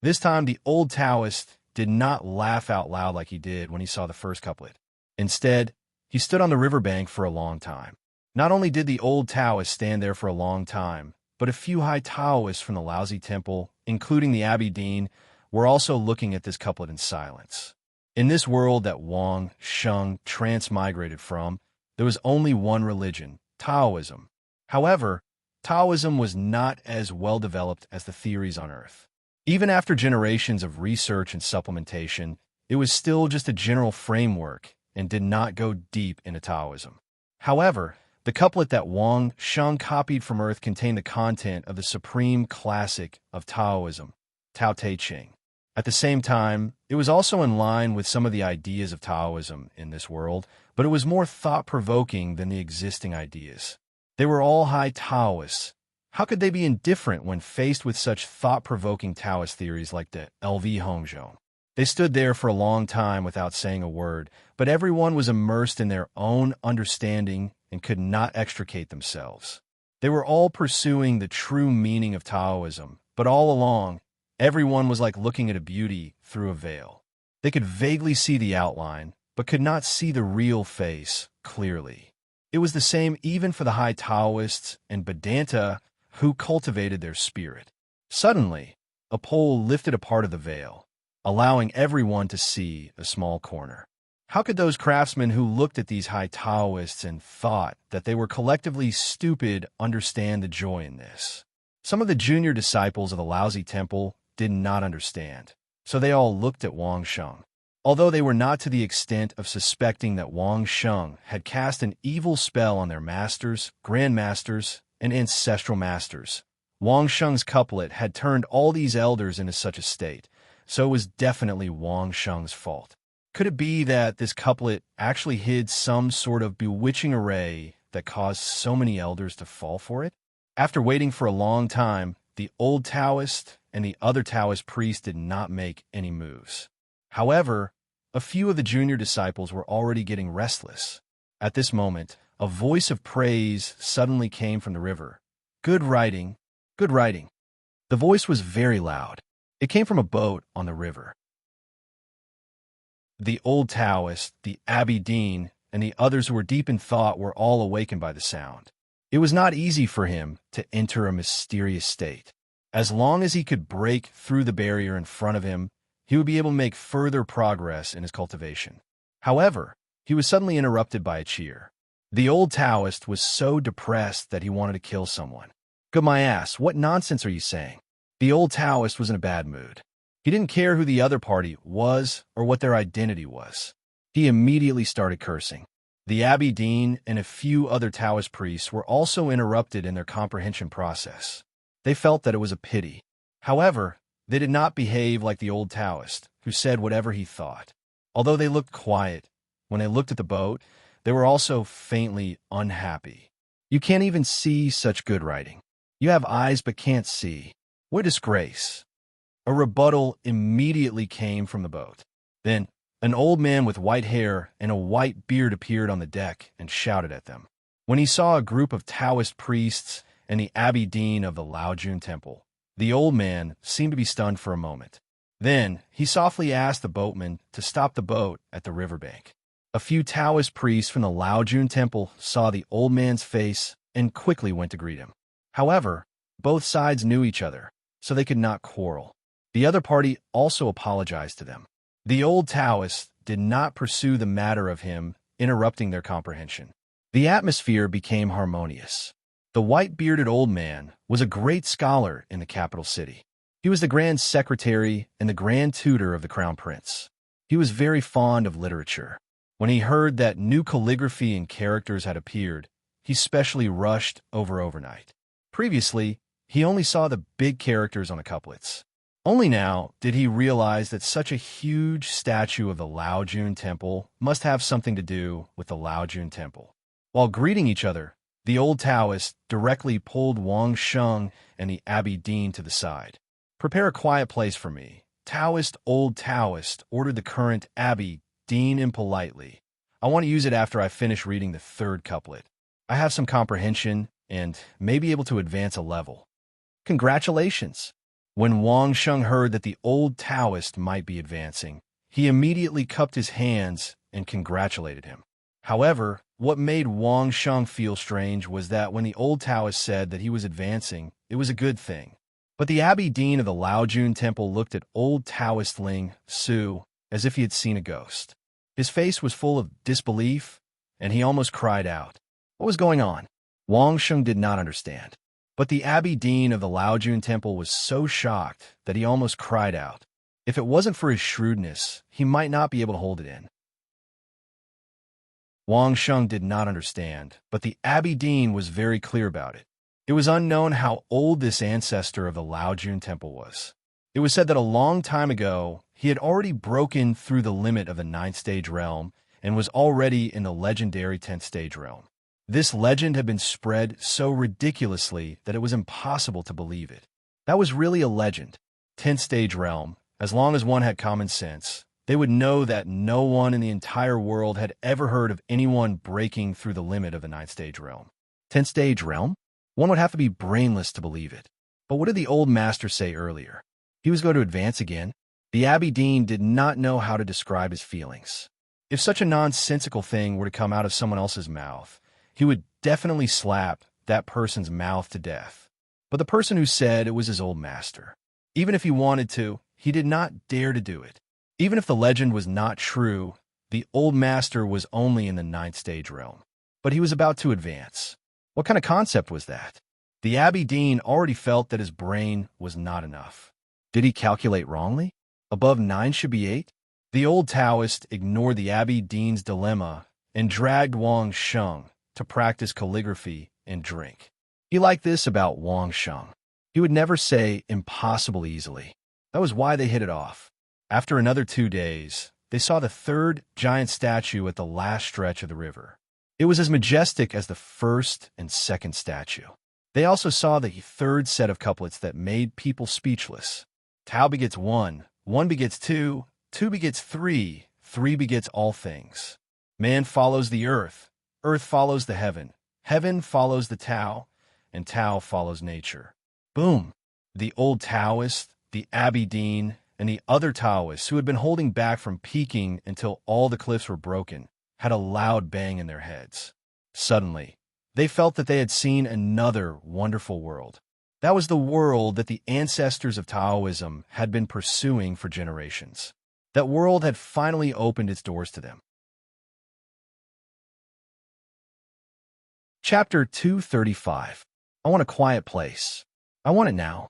Speaker 1: This time, the old Taoist did not laugh out loud like he did when he saw the first couplet. Instead, he stood on the riverbank for a long time. Not only did the old Taoist stand there for a long time, but a few high Taoists from the Laozi temple, including the Abbey Dean, were also looking at this couplet in silence. In this world that Wang Sheng transmigrated from, there was only one religion, Taoism. However, Taoism was not as well developed as the theories on Earth. Even after generations of research and supplementation, it was still just a general framework and did not go deep into Taoism. However, the couplet that Wang Sheng copied from Earth contained the content of the supreme classic of Taoism, Tao Te Ching. At the same time, it was also in line with some of the ideas of Taoism in this world, but it was more thought-provoking than the existing ideas. They were all high Taoists. How could they be indifferent when faced with such thought-provoking Taoist theories like the LV Hongzhou? They stood there for a long time without saying a word, but everyone was immersed in their own understanding and could not extricate themselves. They were all pursuing the true meaning of Taoism, but all along, everyone was like looking at a beauty through a veil. They could vaguely see the outline, but could not see the real face clearly. It was the same even for the high Taoists and Vedanta who cultivated their spirit. Suddenly, a pole lifted a part of the veil, allowing everyone to see a small corner. How could those craftsmen who looked at these high Taoists and thought that they were collectively stupid understand the joy in this? Some of the junior disciples of the Laozi temple did not understand, so they all looked at Wang Sheng. Although they were not to the extent of suspecting that Wang Sheng had cast an evil spell on their masters, grandmasters, and ancestral masters, Wang Sheng's couplet had turned all these elders into such a state, so it was definitely Wang Sheng's fault. Could it be that this couplet actually hid some sort of bewitching array that caused so many elders to fall for it? After waiting for a long time, the old Taoist and the other Taoist priest did not make any moves. However, a few of the junior disciples were already getting restless. At this moment, a voice of praise suddenly came from the river. Good writing, good writing. The voice was very loud. It came from a boat on the river. The old Taoist, the Abbey Dean, and the others who were deep in thought were all awakened by the sound. It was not easy for him to enter a mysterious state. As long as he could break through the barrier in front of him, he would be able to make further progress in his cultivation. However, he was suddenly interrupted by a cheer. The old Taoist was so depressed that he wanted to kill someone. Good my ass, what nonsense are you saying? The old Taoist was in a bad mood. He didn't care who the other party was or what their identity was. He immediately started cursing. The Abbey Dean and a few other Taoist priests were also interrupted in their comprehension process. They felt that it was a pity. However, they did not behave like the old Taoist, who said whatever he thought. Although they looked quiet, when they looked at the boat, they were also faintly unhappy. You can't even see such good writing. You have eyes but can't see. What disgrace! A rebuttal immediately came from the boat. Then, an old man with white hair and a white beard appeared on the deck and shouted at them. When he saw a group of Taoist priests and the abbey dean of the Laojun temple, the old man seemed to be stunned for a moment. Then, he softly asked the boatman to stop the boat at the riverbank. A few Taoist priests from the Laojun temple saw the old man's face and quickly went to greet him. However, both sides knew each other, so they could not quarrel. The other party also apologized to them. The old Taoist did not pursue the matter of him, interrupting their comprehension. The atmosphere became harmonious. The white-bearded old man was a great scholar in the capital city. He was the grand secretary and the grand tutor of the crown prince. He was very fond of literature. When he heard that new calligraphy and characters had appeared, he specially rushed overnight. Previously, he only saw the big characters on the couplets. Only now did he realize that such a huge statue of the Laojun temple must have something to do with the Laojun temple. While greeting each other, the old Taoist directly pulled Wang Sheng and the abbey dean to the side. "Prepare a quiet place for me," old Taoist ordered the current abbey dean impolitely. "I want to use it after I finish reading the third couplet. I have some comprehension and may be able to advance a level." "Congratulations!" When Wang Sheng heard that the old Taoist might be advancing, he immediately cupped his hands and congratulated him. However, what made Wang Sheng feel strange was that when the old Taoist said that he was advancing, it was a good thing. But the abbey dean of the Laojun temple looked at old Taoist Ling Su as if he had seen a ghost. His face was full of disbelief, and he almost cried out. What was going on? Wang Sheng did not understand. But the abbey dean of the Laojun temple was so shocked that he almost cried out. If it wasn't for his shrewdness, he might not be able to hold it in. Wang Sheng did not understand, but the abbey dean was very clear about it. It was unknown how old this ancestor of the Laojun temple was. It was said that a long time ago, he had already broken through the limit of the 9th stage realm and was already in the legendary 10th stage realm. This legend had been spread so ridiculously that it was impossible to believe it. That was really a legend. 10th stage realm, as long as one had common sense, they would know that no one in the entire world had ever heard of anyone breaking through the limit of the 9th stage realm. 10th stage realm? One would have to be brainless to believe it. But what did the old master say earlier? He was going to advance again? The abbey dean did not know how to describe his feelings. If such a nonsensical thing were to come out of someone else's mouth, he would definitely slap that person's mouth to death. But the person who said it was his old master. Even if he wanted to, he did not dare to do it. Even if the legend was not true, the old master was only in the 9th stage realm. But he was about to advance. What kind of concept was that? The abbey dean already felt that his brain was not enough. Did he calculate wrongly? Above 9 should be 8? The old Taoist ignored the abbey dean's dilemma and dragged Wang Sheng to practice calligraphy and drink. He liked this about Wang Sheng. He would never say impossible easily. That was why they hit it off. After another 2 days, they saw the third giant statue at the last stretch of the river. It was as majestic as the first and second statue. They also saw the third set of couplets that made people speechless. Tao begets 1, 1 begets 2, 2 begets 3, 3 begets all things. Man follows the earth follows the heaven, heaven follows the Tao, and Tao follows nature. Boom! The old Taoist, the abbey dean, and the other Taoists who had been holding back from peeking until all the cliffs were broken had a loud bang in their heads. Suddenly, they felt that they had seen another wonderful world. That was the world that the ancestors of Taoism had been pursuing for generations. That world had finally opened its doors to them. Chapter 235. I want a quiet place. I want it now.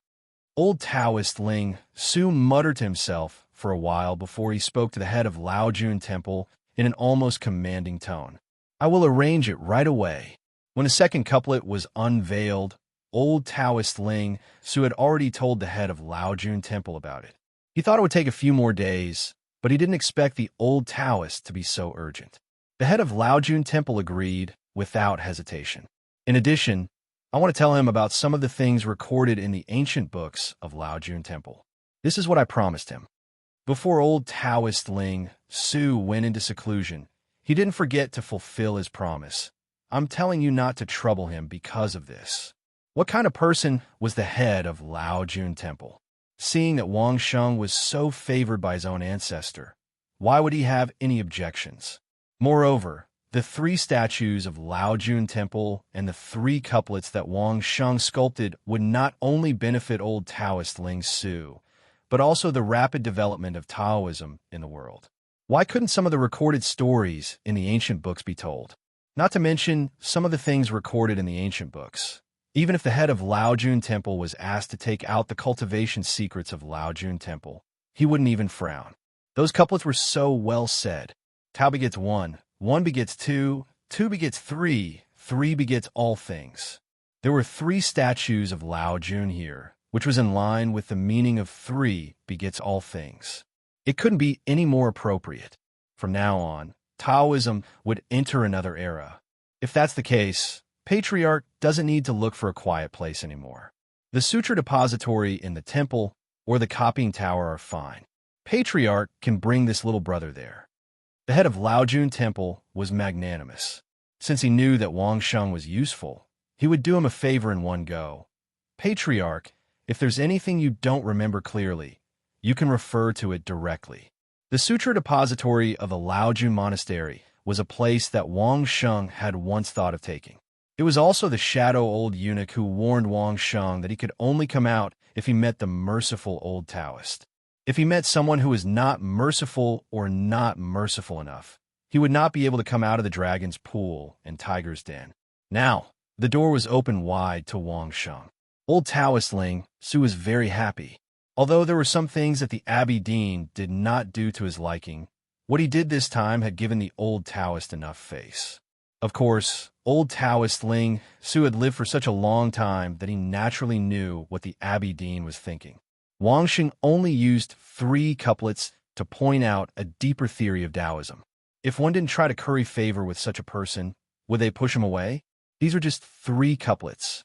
Speaker 1: Old Taoist Ling Su muttered to himself for a while before he spoke to the head of Laojun Temple in an almost commanding tone. I will arrange it right away. When a second couplet was unveiled, old Taoist Ling Su had already told the head of Laojun Temple about it. He thought it would take a few more days, but he didn't expect the old Taoist to be so urgent. The head of Laojun Temple agreed without hesitation. In addition, I want to tell him about some of the things recorded in the ancient books of Laojun Temple. This is what I promised him. Before old Taoist Ling Su went into seclusion, he didn't forget to fulfill his promise. I'm telling you not to trouble him because of this. What kind of person was the head of Laojun Temple? Seeing that Wang Sheng was so favored by his own ancestor, why would he have any objections? Moreover, the 3 statues of Laojun Temple and the 3 couplets that Wang Sheng sculpted would not only benefit old Taoist Ling Su, but also the rapid development of Taoism in the world. Why couldn't some of the recorded stories in the ancient books be told? Not to mention some of the things recorded in the ancient books. Even if the head of Laojun Temple was asked to take out the cultivation secrets of Laojun Temple, he wouldn't even frown. Those couplets were so well said. Tao begets 1, 1 begets 2, 2 begets 3, 3 begets all things. There were 3 statues of Laojun here, which was in line with the meaning of 3 begets all things. It couldn't be any more appropriate. From now on, Taoism would enter another era. If that's the case, Patriarch doesn't need to look for a quiet place anymore. The sutra depository in the temple or the copying tower are fine. Patriarch can bring this little brother there. The head of Laojun Temple was magnanimous. Since he knew that Wang Sheng was useful, he would do him a favor in one go. Patriarch, if there's anything you don't remember clearly, you can refer to it directly. The sutra depository of the Laojun Monastery was a place that Wang Sheng had once thought of taking. It was also the shadow old eunuch who warned Wang Sheng that he could only come out if he met the merciful old Taoist. If he met someone who was not merciful or not merciful enough, he would not be able to come out of the dragon's pool and tiger's den. Now, the door was open wide to Wang Sheng. Old Taoist Ling Su was very happy. Although there were some things that the Abbey Dean did not do to his liking, what he did this time had given the old Taoist enough face. Of course, old Taoist Ling Su had lived for such a long time that he naturally knew what the Abbey Dean was thinking. Wang Sheng only used 3 couplets to point out a deeper theory of Taoism. If one didn't try to curry favor with such a person, would they push him away? These are just 3 couplets.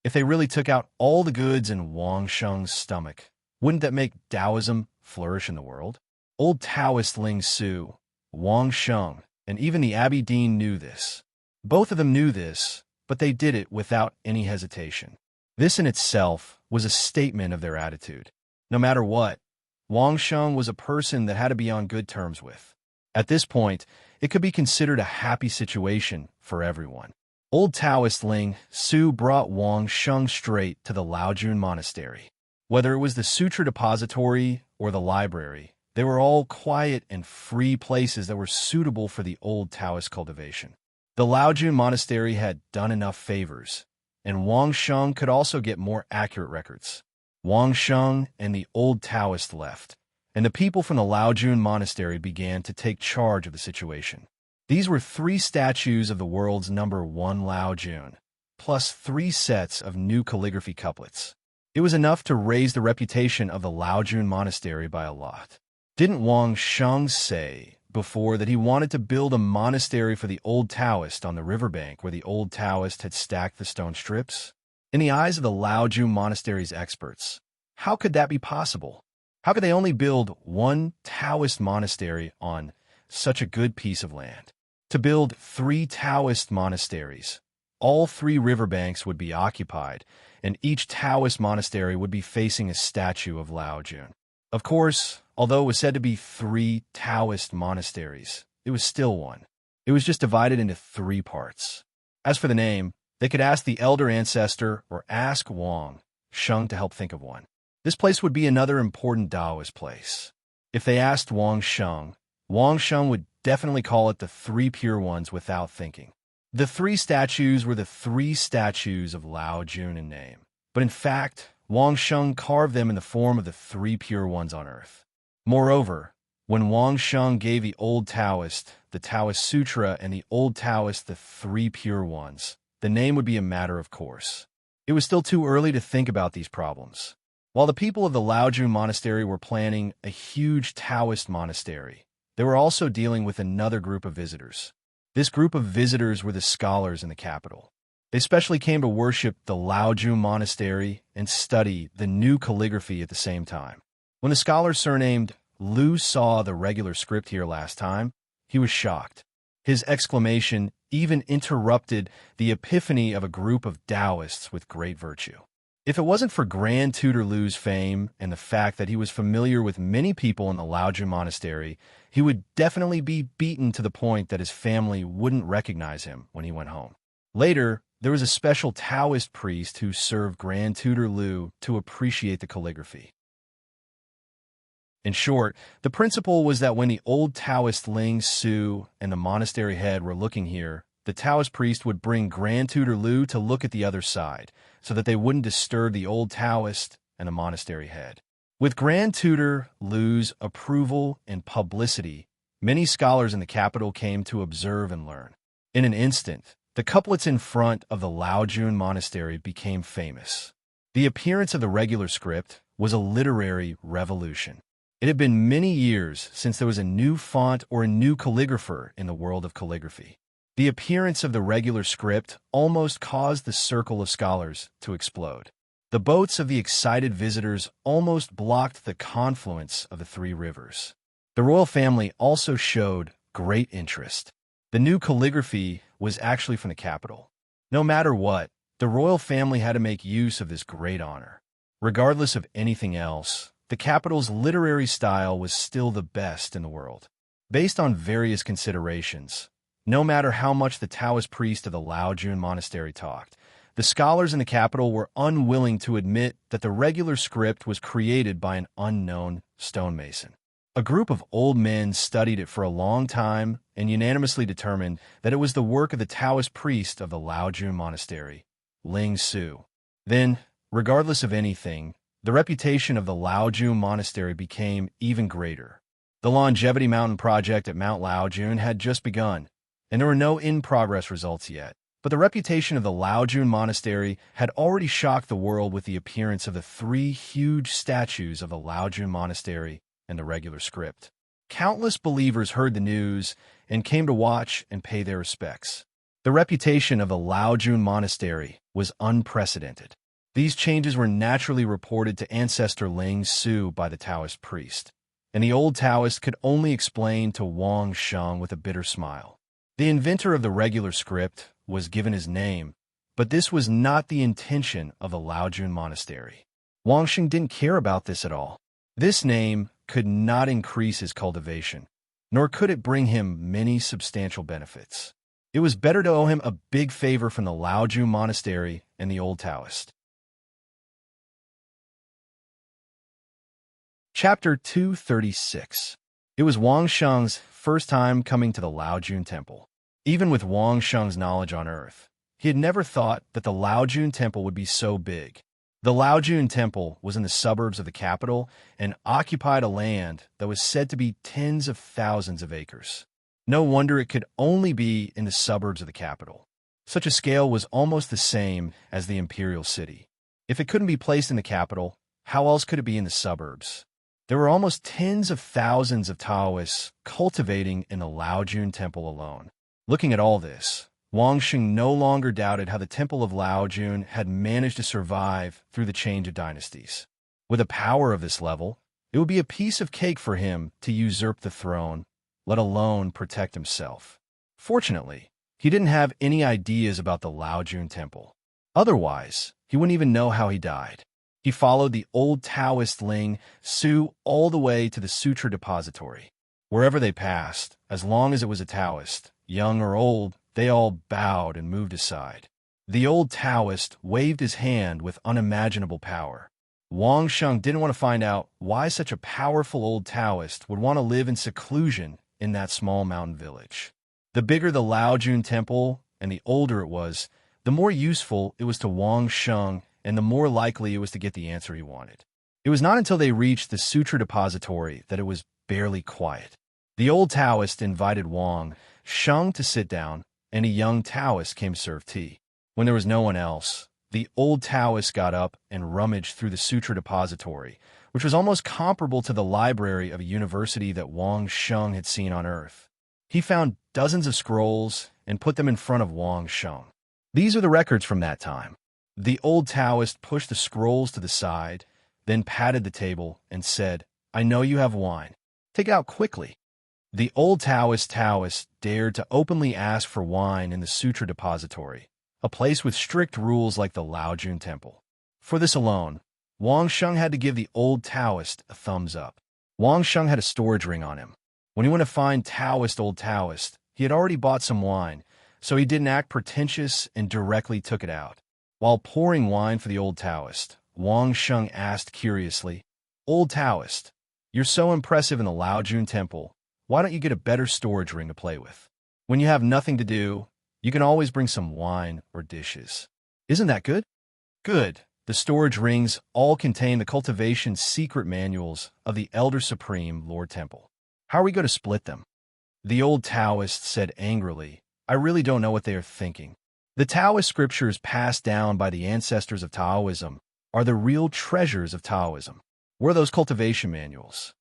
Speaker 1: If they really took out all the goods in Wang Sheng's stomach, wouldn't that make Taoism flourish in the world? Old Taoist Ling Su, Wang Sheng, and even the Abbey Dean knew this. Both of them knew this, but they did it without any hesitation. This in itself was a statement of their attitude. No matter what, Wang Sheng was a person that had to be on good terms with. At this point, it could be considered a happy situation for everyone. Old Taoist Ling Su brought Wang Sheng straight to the Laojun Monastery. Whether it was the sutra depository or the library, they were all quiet and free places that were suitable for the old Taoist cultivation. The Laojun Monastery had done enough favors, and Wang Sheng could also get more accurate records. Wang Sheng and the old Taoist left, and the people from the Laojun Monastery began to take charge of the situation. These were 3 statues of the world's number 1 Laojun, plus 3 sets of new calligraphy couplets. It was enough to raise the reputation of the Laojun Monastery by a lot. Didn't Wang Sheng say before that he wanted to build a monastery for the old Taoist on the riverbank where the old Taoist had stacked the stone strips? In the eyes of the Laojun Monastery's experts, how could that be possible? How could they only build 1 Taoist monastery on such a good piece of land? To build 3 Taoist monasteries, all 3 riverbanks would be occupied, and each Taoist monastery would be facing a statue of Laojun. Of course, although it was said to be 3 Taoist monasteries, it was still one. It was just divided into 3 parts. As for the name, they could ask the elder ancestor or ask Wang Sheng to help think of one. This place would be another important Taoist place. If they asked Wang Sheng would definitely call it the 3 Pure Ones without thinking. The 3 statues were the 3 statues of Laojun in name, but in fact, Wang Sheng carved them in the form of the 3 Pure Ones on earth. Moreover, when Wang Sheng gave the old Taoist the Taoist Sutra and the old Taoist the 3 Pure Ones, the name would be a matter of course. It was still too early to think about these problems. While the people of the Laojun Monastery were planning a huge Taoist monastery, they were also dealing with another group of visitors. This group of visitors were the scholars in the capital. They especially came to worship the Laojun Monastery and study the new calligraphy at the same time. When the scholar surnamed Lu saw the regular script here last time, he was shocked. His exclamation even interrupted the epiphany of a group of Taoists with great virtue. If it wasn't for Grand Tutor Lu's fame and the fact that he was familiar with many people in the Laojun Monastery, he would definitely be beaten to the point that his family wouldn't recognize him when he went home. Later, there was a special Taoist priest who served Grand Tutor Lu to appreciate the calligraphy. In short, the principle was that when the old Taoist Ling Su and the monastery head were looking here, the Taoist priest would bring Grand Tutor Lu to look at the other side, so that they wouldn't disturb the old Taoist and the monastery head. With Grand Tutor Lu's approval and publicity, many scholars in the capital came to observe and learn. In an instant, the couplets in front of the Laojun Monastery became famous. The appearance of the regular script was a literary revolution. It had been many years since there was a new font or a new calligrapher in the world of calligraphy. The appearance of the regular script almost caused the circle of scholars to explode. The boats of the excited visitors almost blocked the confluence of the three rivers. The royal family also showed great interest. The new calligraphy was actually from the capital. No matter what, the royal family had to make use of this great honor. Regardless of anything else, the capital's literary style was still the best in the world. Based on various considerations, no matter how much the Taoist priest of the Laojun Monastery talked, the scholars in the capital were unwilling to admit that the regular script was created by an unknown stonemason. A group of old men studied it for a long time and unanimously determined that it was the work of the Taoist priest of the Laojun Monastery, Ling Su. Then, regardless of anything, the reputation of the Laojun Monastery became even greater. The Longevity Mountain project at Mount Laojun had just begun, and there were no in-progress results yet. But the reputation of the Laojun Monastery had already shocked the world with the appearance of the three huge statues of the Laojun Monastery and the regular script. Countless believers heard the news and came to watch and pay their respects. The reputation of the Laojun Monastery was unprecedented. These changes were naturally reported to ancestor Ling Su by the Taoist priest, and the old Taoist could only explain to Wang Sheng with a bitter smile. The inventor of the regular script was given his name, but this was not the intention of the Laojun Monastery. Wang Sheng didn't care about this at all. This name could not increase his cultivation, nor could it bring him many substantial benefits. It was better to owe him a big favor from the Laojun Monastery and the old Taoist. Chapter 236. It was Wang Sheng's first time coming to the Laojun Temple. Even with Wang Sheng's knowledge on Earth, he had never thought that the Laojun Temple would be so big. The Laojun Temple was in the suburbs of the capital and occupied a land that was said to be tens of thousands of acres. No wonder it could only be in the suburbs of the capital. Such a scale was almost the same as the imperial city. If it couldn't be placed in the capital, how else could it be in the suburbs? There were almost tens of thousands of Taoists cultivating in the Laojun Temple alone. Looking at all this, Wang Sheng no longer doubted how the Temple of Laojun had managed to survive through the change of dynasties. With a power of this level, it would be a piece of cake for him to usurp the throne, let alone protect himself. Fortunately, he didn't have any ideas about the Laojun Temple. Otherwise, he wouldn't even know how he died. He followed the old Taoist Ling Su all the way to the Sutra Depository. Wherever they passed, as long as it was a Taoist, young or old, they all bowed and moved aside. The old Taoist waved his hand with unimaginable power. Wang Sheng didn't want to find out why such a powerful old Taoist would want to live in seclusion in that small mountain village. The bigger the Laojun Temple and the older it was, the more useful it was to Wang Sheng and the more likely it was to get the answer he wanted. It was not until they reached the Sutra Depository that it was barely quiet. The old Taoist invited Wang Sheng to sit down, and a young Taoist came to serve tea. When there was no one else, the old Taoist got up and rummaged through the Sutra Depository, which was almost comparable to the library of a university that Wang Sheng had seen on Earth. He found dozens of scrolls and put them in front of Wang Sheng. These are the records from that time. The old Taoist pushed the scrolls to the side, then patted the table and said, I know you have wine. Take it out quickly. The old Taoist dared to openly ask for wine in the Sutra Depository, a place with strict rules like the Laojun Temple. For this alone, Wang Sheng had to give the old Taoist a thumbs up. Wang Sheng had a storage ring on him. When he went to find old Taoist, he had already bought some wine, so he didn't act pretentious and directly took it out. While pouring wine for the old Taoist, Wang Sheng asked curiously, Old Taoist, you're so impressive in the Laojun Temple. Why don't you get a better storage ring to play with? When you have nothing to do, you can always bring some wine or dishes. Isn't that good? Good. The storage rings all contain the cultivation secret manuals of the Elder Supreme Lord Temple. How are we going to split them? The old Taoist said angrily, I really don't know what they are thinking. The Taoist scriptures passed down by the ancestors of Taoism are the real treasures of Taoism. Where are those cultivation manuals?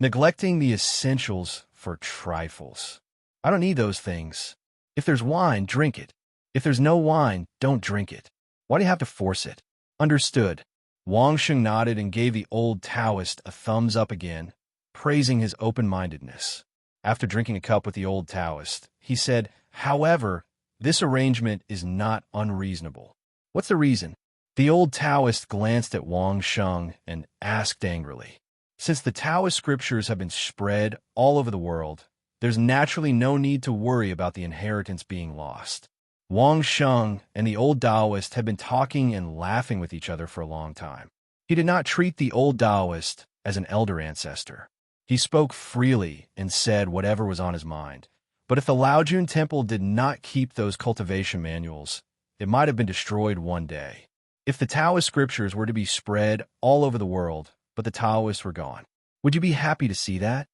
Speaker 1: Neglecting the essentials for trifles. I don't need those things. If there's wine, drink it. If there's no wine, don't drink it. Why do you have to force it? Understood. Wang Sheng nodded and gave the old Taoist a thumbs up again, praising his open-mindedness. After drinking a cup with the old Taoist, he said, However, this arrangement is not unreasonable. What's the reason? The old Taoist glanced at Wang Sheng and asked angrily, Since the Taoist scriptures have been spread all over the world, there's naturally no need to worry about the inheritance being lost. Wang Sheng and the old Taoist had been talking and laughing with each other for a long time. He did not treat the old Taoist as an elder ancestor. He spoke freely and said whatever was on his mind. But if the Laojun Temple did not keep those cultivation manuals, it might have been destroyed one day. If the Taoist scriptures were to be spread all over the world, but the Taoists were gone, would you be happy to see that?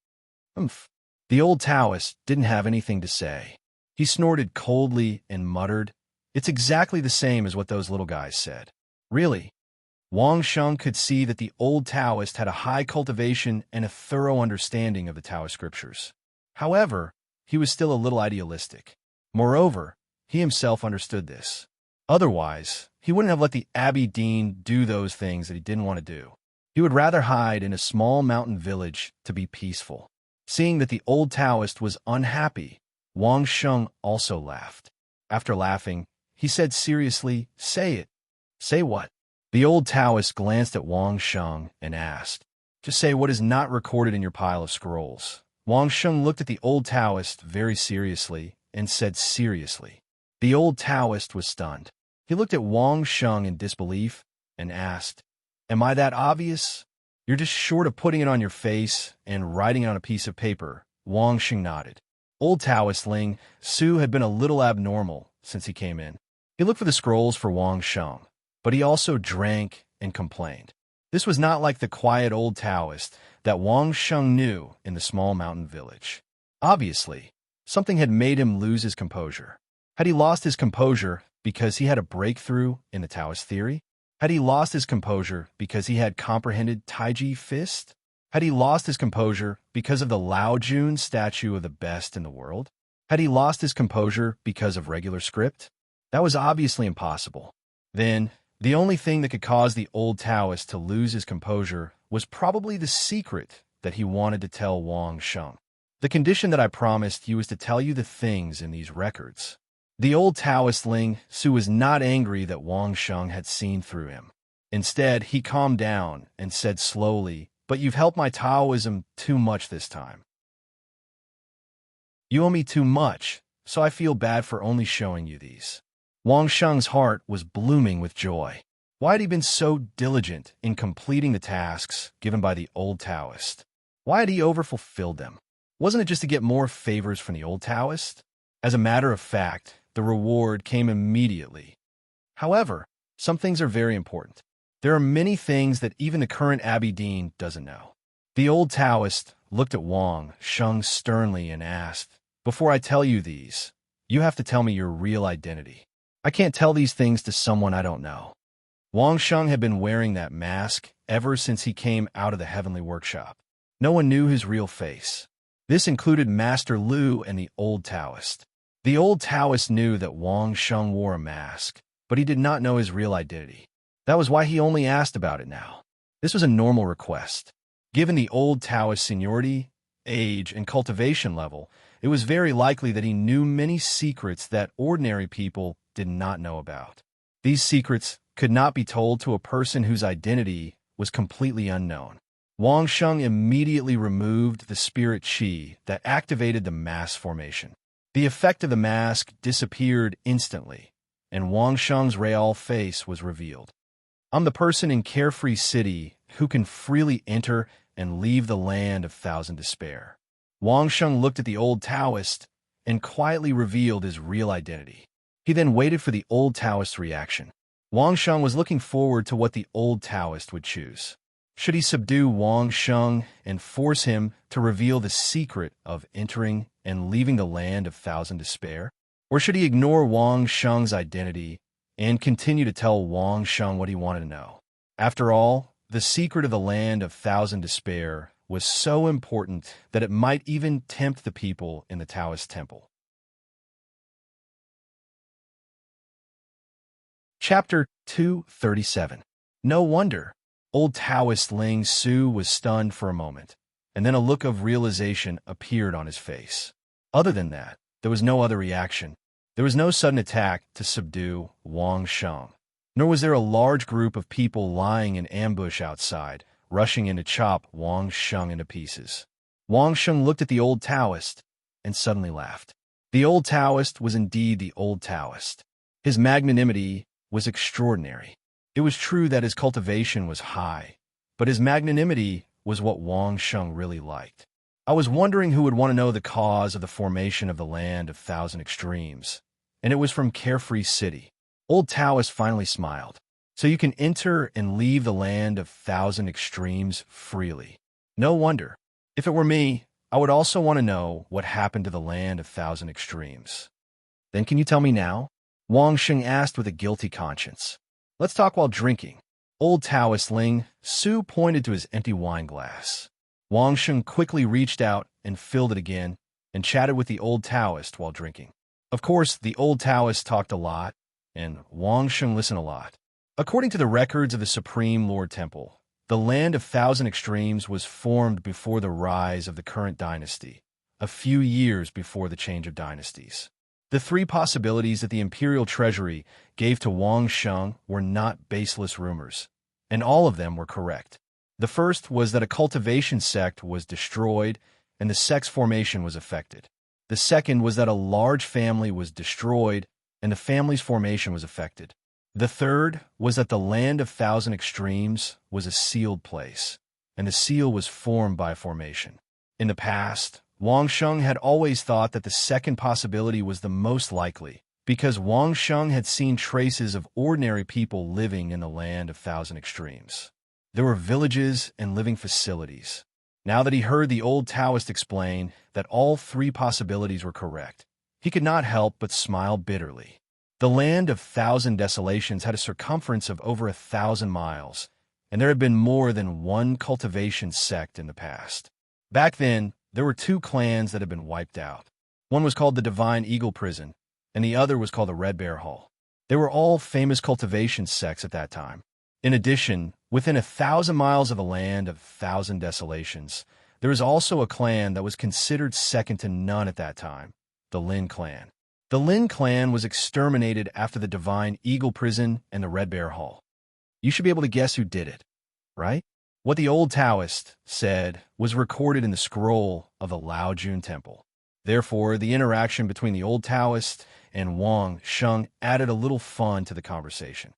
Speaker 1: Humph. The old Taoist didn't have anything to say. He snorted coldly and muttered, It's exactly the same as what those little guys said. Really? Wang Sheng could see that the old Taoist had a high cultivation and a thorough understanding of the Taoist scriptures. However, he was still a little idealistic. Moreover, he himself understood this. Otherwise, he wouldn't have let the Abbey Dean do those things that he didn't want to do. He would rather hide in a small mountain village to be peaceful. Seeing that the old Taoist was unhappy, Wang Sheng also laughed. After laughing, he said seriously, Say it. Say what? The old Taoist glanced at Wang Sheng and asked, Just say what is not recorded in your pile of scrolls. Wang Sheng looked at the old Taoist very seriously and said seriously. The old Taoist was stunned. He looked at Wang Sheng in disbelief and asked, Am I that obvious? You're just short of putting it on your face and writing it on a piece of paper. Wang Sheng nodded. Old Taoist Ling Su had been a little abnormal since he came in. He looked for the scrolls for Wang Sheng, but he also drank and complained. This was not like the quiet old Taoist that Wang Sheng knew in the small mountain village. Obviously, something had made him lose his composure. Had he lost his composure because he had a breakthrough in the Taoist theory? Had he lost his composure because he had comprehended Taiji Fist? Had he lost his composure because of the Laojun statue of the best in the world? Had he lost his composure because of regular script? That was obviously impossible. Then, the only thing that could cause the old Taoist to lose his composure was probably the secret that he wanted to tell Wang Sheng. The condition that I promised you was to tell you the things in these records. The old Taoist Ling Su was not angry that Wang Sheng had seen through him. Instead, he calmed down and said slowly, But you've helped my Taoism too much this time. You owe me too much, so I feel bad for only showing you these. Wang Sheng's heart was blooming with joy. Why had he been so diligent in completing the tasks given by the old Taoist? Why had he overfulfilled them? Wasn't it just to get more favors from the old Taoist? As a matter of fact, the reward came immediately. However, some things are very important. There are many things that even the current Abbey Dean doesn't know. The old Taoist looked at Wang Sheng sternly and asked, Before I tell you these, you have to tell me your real identity. I can't tell these things to someone I don't know. Wang Sheng had been wearing that mask ever since he came out of the heavenly workshop. No one knew his real face. This included Master Lu and the old Taoist. The old Taoist knew that Wang Sheng wore a mask, but he did not know his real identity. That was why he only asked about it now. This was a normal request. Given the old Taoist seniority, age, and cultivation level, it was very likely that he knew many secrets that ordinary people did not know about. These secrets could not be told to a person whose identity was completely unknown. Wang Sheng immediately removed the spirit qi that activated the mask formation. The effect of the mask disappeared instantly, and Wang Sheng's real face was revealed. I'm the person in Carefree City who can freely enter and leave the land of thousand despair. Wang Sheng looked at the old Taoist and quietly revealed his real identity. He then waited for the old Taoist's reaction. Wang Sheng was looking forward to what the old Taoist would choose. Should he subdue Wang Sheng and force him to reveal the secret of entering and leaving the land of thousand despair? Or should he ignore Wang Sheng's identity and continue to tell Wang Sheng what he wanted to know? After all, the secret of the land of thousand despair was so important that it might even tempt the people in the Taoist temple. Chapter 237. No wonder. Old Taoist Ling Su was stunned for a moment, and then a look of realization appeared on his face. Other than that, there was no other reaction. There was no sudden attack to subdue Wang Sheng, nor was there a large group of people lying in ambush outside, rushing in to chop Wang Sheng into pieces. Wang Sheng looked at the old Taoist and suddenly laughed. The old Taoist was indeed the old Taoist. His magnanimity was extraordinary. It was true that his cultivation was high, but his magnanimity was what Wang Sheng really liked. I was wondering who would want to know the cause of the formation of the land of thousand extremes, and it was from Carefree City. Old Taoist finally smiled. So you can enter and leave the land of thousand extremes freely. No wonder. If it were me, I would also want to know what happened to the land of thousand extremes. Then can you tell me now? Wang Sheng asked with a guilty conscience. Let's talk while drinking. Old Taoist Ling Su pointed to his empty wine glass. Wang Sheng quickly reached out and filled it again and chatted with the old Taoist while drinking. Of course, the old Taoist talked a lot, and Wang Sheng listened a lot. According to the records of the Supreme Lord Temple, the land of thousand extremes was formed before the rise of the current dynasty, a few years before the change of dynasties. The three possibilities that the imperial treasury gave to Wang Sheng were not baseless rumors, and all of them were correct. The first was that a cultivation sect was destroyed and the sex formation was affected. The second was that a large family was destroyed and the family's formation was affected. The third was that the land of thousand extremes was a sealed place, and the seal was formed by formation. In the past, Wang Sheng had always thought that the second possibility was the most likely, because Wang Sheng had seen traces of ordinary people living in the land of thousand extremes. There were villages and living facilities. Now that he heard the old Taoist explain that all three possibilities were correct, he could not help but smile bitterly. The land of thousand desolations had a circumference of over 1,000 miles, and there had been more than one cultivation sect in the past. Back then, there were two clans that had been wiped out. One was called the Divine Eagle Prison, and the other was called the Red Bear Hall. They were all famous cultivation sects at that time. In addition, within 1,000 miles of the land of thousand desolations, there was also a clan that was considered second to none at that time, the Lin clan. The Lin clan was exterminated after the Divine Eagle Prison and the Red Bear Hall. You should be able to guess who did it, right? What the old Taoist said was recorded in the scroll of the Lao Jun Temple. Therefore, the interaction between the old Taoist and Wang Sheng added a little fun to the conversation.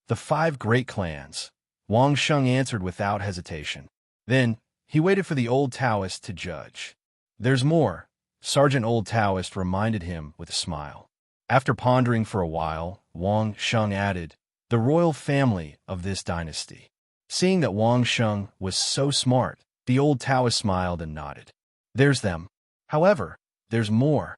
Speaker 1: The 5 great clans, Wang Sheng answered without hesitation. Then, he waited for the old Taoist to judge. There's more, Sergeant Old Taoist reminded him with a smile. After pondering for a while, Wang Sheng added, the royal family of this dynasty. Seeing that Wang Sheng was so smart, the old Taoist smiled and nodded. There's them. However, there's more.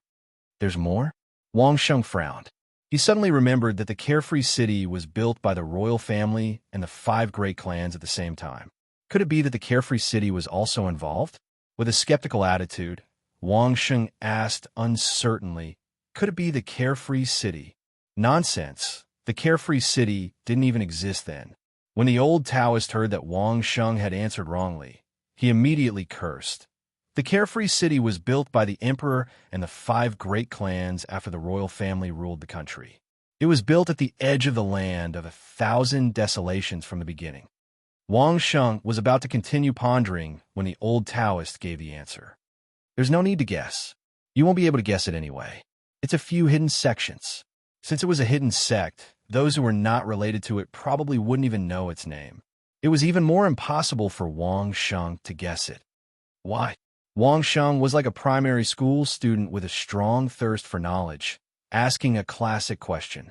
Speaker 1: There's more? Wang Sheng frowned. He suddenly remembered that the Carefree City was built by the royal family and the 5 great clans at the same time. Could it be that the Carefree City was also involved? With a skeptical attitude, Wang Sheng asked uncertainly, "Could it be the carefree city?" Nonsense. The carefree city didn't even exist then. When the old Taoist heard that Wang Sheng had answered wrongly, he immediately cursed. The carefree city was built by the emperor and the 5 great clans after the royal family ruled the country. It was built at the edge of the land of 1,000 desolations from the beginning. Wang Sheng was about to continue pondering when the old Taoist gave the answer. There's no need to guess. You won't be able to guess it anyway. It's a few hidden sections. Since it was a hidden sect, those who were not related to it probably wouldn't even know its name. It was even more impossible for Wang Sheng to guess it. Why? Wang Sheng was like a primary school student with a strong thirst for knowledge, asking a classic question.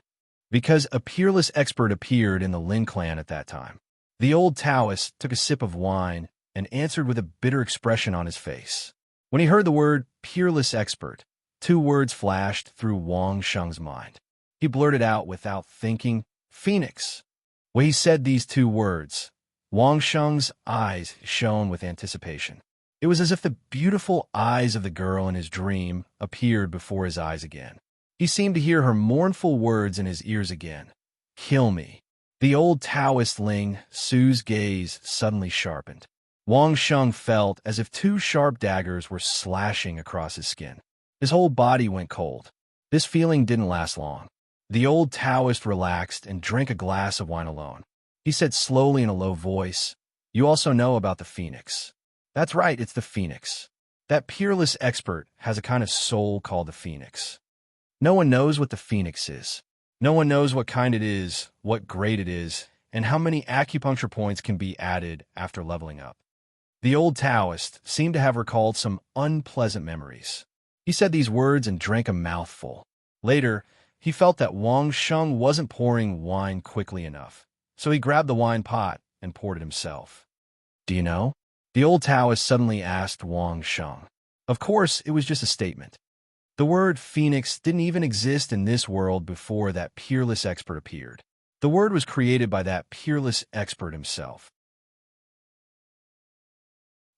Speaker 1: Because a peerless expert appeared in the Lin clan at that time. The old Taoist took a sip of wine and answered with a bitter expression on his face. When he heard the word peerless expert, 2 words flashed through Wang Sheng's mind. He blurted out without thinking, "Phoenix." When he said these 2 words, Wang Sheng's eyes shone with anticipation. It was as if the beautiful eyes of the girl in his dream appeared before his eyes again. He seemed to hear her mournful words in his ears again. "Kill me." The old Taoist Ling Su's gaze suddenly sharpened. Wang Sheng felt as if 2 sharp daggers were slashing across his skin. His whole body went cold. This feeling didn't last long. The old Taoist relaxed and drank a glass of wine alone. He said slowly in a low voice, "You also know about the phoenix." "That's right, it's the phoenix. That peerless expert has a kind of soul called the phoenix. No one knows what the phoenix is. No one knows what kind it is, what grade it is, and how many acupuncture points can be added after leveling up." The old Taoist seemed to have recalled some unpleasant memories. He said these words and drank a mouthful. Later, he felt that Wang Sheng wasn't pouring wine quickly enough, so he grabbed the wine pot and poured it himself. "Do you know?" The old Taoist suddenly asked Wang Sheng. Of course, it was just a statement. The word phoenix didn't even exist in this world before that peerless expert appeared. The word was created by that peerless expert himself.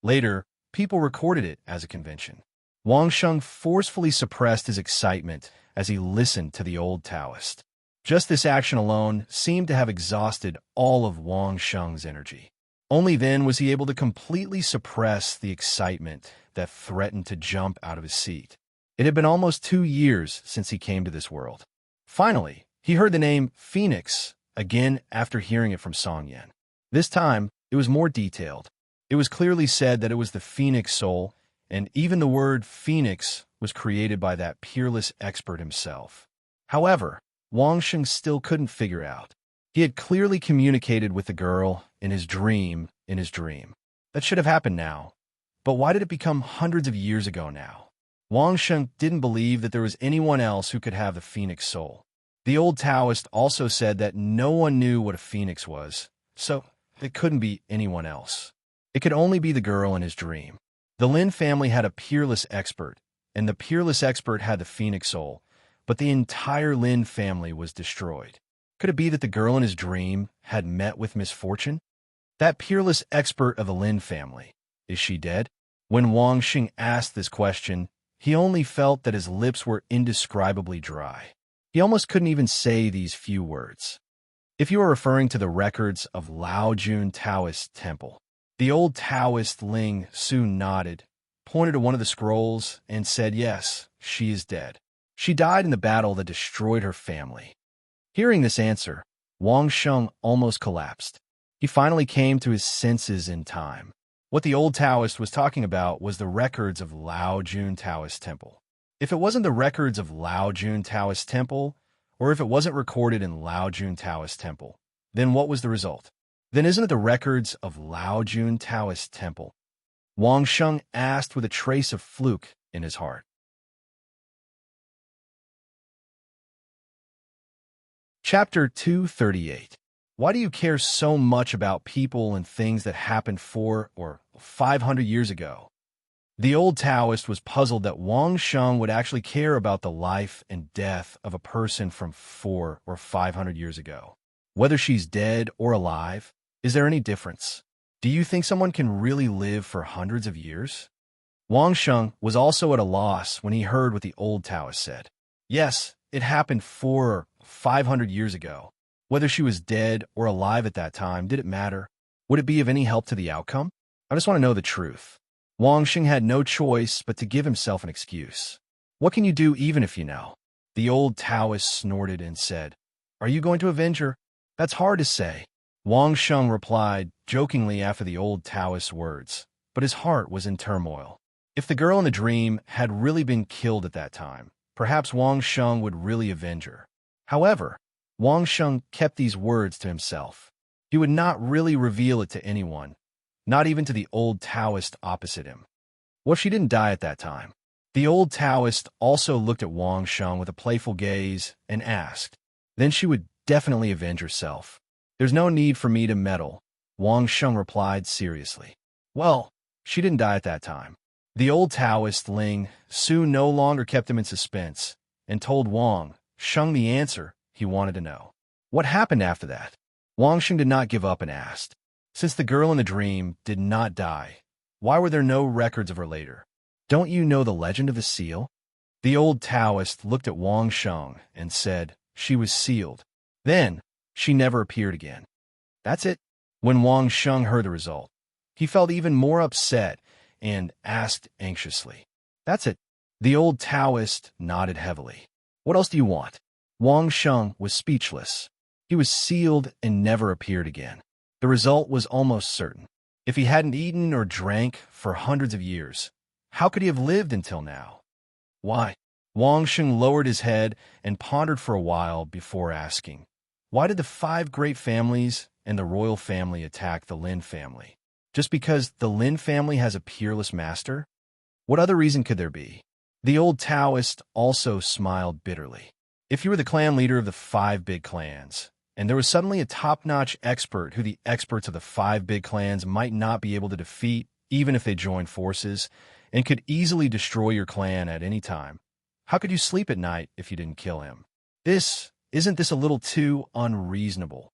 Speaker 1: Later, people recorded it as a convention. Wang Sheng forcefully suppressed his excitement as he listened to the old Taoist. Just this action alone seemed to have exhausted all of Wang Sheng's energy. Only then was he able to completely suppress the excitement that threatened to jump out of his seat. It had been almost 2 years since he came to this world. Finally, he heard the name Phoenix again after hearing it from Song Yan. This time, it was more detailed. It was clearly said that it was the phoenix soul, and even the word phoenix was created by that peerless expert himself. However, Wang Sheng still couldn't figure out. He had clearly communicated with the girl in his dream. That should have happened now. But why did it become hundreds of years ago now? Wang Sheng didn't believe that there was anyone else who could have the phoenix soul. The old Taoist also said that no one knew what a phoenix was, so it couldn't be anyone else. It could only be the girl in his dream. The Lin family had a peerless expert, and the peerless expert had the phoenix soul, but the entire Lin family was destroyed. Could it be that the girl in his dream had met with misfortune? That peerless expert of the Lin family, is she dead? When Wang Sheng asked this question, he only felt that his lips were indescribably dry. He almost couldn't even say these few words. If you are referring to the records of Lao Jun Taoist Temple, the old Taoist Ling soon nodded, pointed to one of the scrolls, and said, "Yes, she is dead. She died in the battle that destroyed her family." Hearing this answer, Wang Sheng almost collapsed. He finally came to his senses in time. What the old Taoist was talking about was the records of Lao Jun Taoist Temple. If it wasn't the records of Lao Jun Taoist Temple, or if it wasn't recorded in Lao Jun Taoist Temple, then what was the result? Then isn't it the records of Lao Jun Taoist Temple? Wang Sheng asked with a trace of fluke in his heart. Chapter 238. Why do you care so much about people and things that happened 400 or 500 years ago? The old Taoist was puzzled that Wang Sheng would actually care about the life and death of a person from 400 or 500 years ago. Whether she's dead or alive, is there any difference? Do you think someone can really live for hundreds of years? Wang Sheng was also at a loss when he heard what the old Taoist said. Yes, it happened 400 or 500 years ago. Whether she was dead or alive at that time, did it matter? Would it be of any help to the outcome? I just want to know the truth. Wang Sheng had no choice but to give himself an excuse. What can you do even if you know? The old Taoist snorted and said, Are you going to avenge her? That's hard to say. Wang Sheng replied, jokingly after the old Taoist's words, but his heart was in turmoil. If the girl in the dream had really been killed at that time, perhaps Wang Sheng would really avenge her. However, Wang Sheng kept these words to himself. He would not really reveal it to anyone, not even to the old Taoist opposite him. What if she didn't die at that time? The old Taoist also looked at Wang Sheng with a playful gaze and asked, Then she would definitely avenge herself. There's no need for me to meddle, Wang Sheng replied seriously. Well, she didn't die at that time. The old Taoist Ling soon no longer kept him in suspense and told Wang Sheng the answer he wanted to know. What happened after that? Wang Sheng did not give up and asked, Since the girl in the dream did not die, why were there no records of her later? Don't you know the legend of the seal? The old Taoist looked at Wang Sheng and said, She was sealed. Then, she never appeared again. That's it. When Wang Sheng heard the result, he felt even more upset and asked anxiously, That's it. The old Taoist nodded heavily. What else do you want? Wang Sheng was speechless. He was sealed and never appeared again. The result was almost certain. If he hadn't eaten or drank for hundreds of years, how could he have lived until now? Why? Wang Sheng lowered his head and pondered for a while before asking, Why did the 5 great families and the royal family attack the Lin family? Just because the Lin family has a peerless master? What other reason could there be? The old Taoist also smiled bitterly. If you were the clan leader of the 5 big clans, and there was suddenly a top-notch expert who the experts of the 5 big clans might not be able to defeat, even if they joined forces, and could easily destroy your clan at any time, how could you sleep at night if you didn't kill him? Isn't this a little too unreasonable?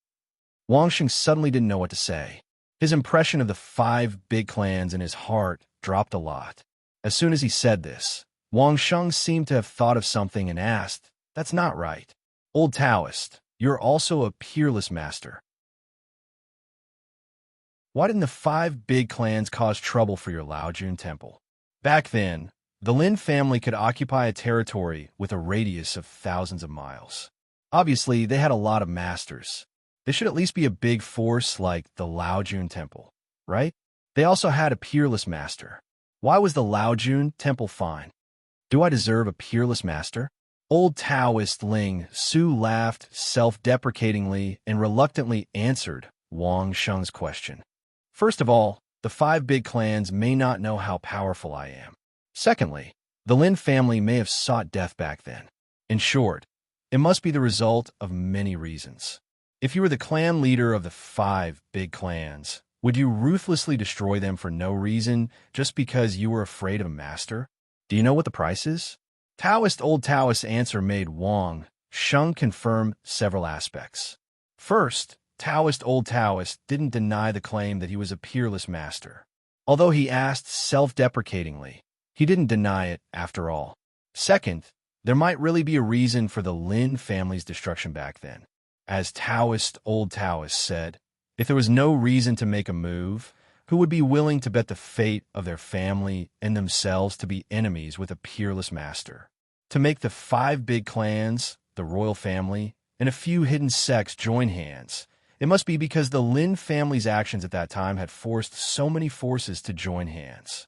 Speaker 1: Wang Sheng suddenly didn't know what to say. His impression of the 5 big clans in his heart dropped a lot. As soon as he said this, Wang Sheng seemed to have thought of something and asked, That's not right. Old Taoist, you're also a peerless master. Why didn't the 5 big clans cause trouble for your Laojun temple? Back then, the Lin family could occupy a territory with a radius of thousands of miles. Obviously, they had a lot of masters. They should at least be a big force like the Laojun temple, right? They also had a peerless master. Why was the Laojun temple fine? Do I deserve a peerless master? Old Taoist Ling Su laughed self-deprecatingly and reluctantly answered Wang Sheng's question. First of all, the 5 big clans may not know how powerful I am. Secondly, the Lin family may have sought death back then. In short, it must be the result of many reasons. If you were the clan leader of the 5 big clans, would you ruthlessly destroy them for no reason just because you were afraid of a master? Do you know what the price is? Old Taoist's answer made Wang Sheng confirm several aspects. First, Old Taoist didn't deny the claim that he was a peerless master. Although he asked self-deprecatingly, he didn't deny it after all. Second, there might really be a reason for the Lin family's destruction back then. As Old Taoist said, if there was no reason to make a move, who would be willing to bet the fate of their family and themselves to be enemies with a peerless master? To make the 5 big clans, the royal family, and a few hidden sects join hands, it must be because the Lin family's actions at that time had forced so many forces to join hands.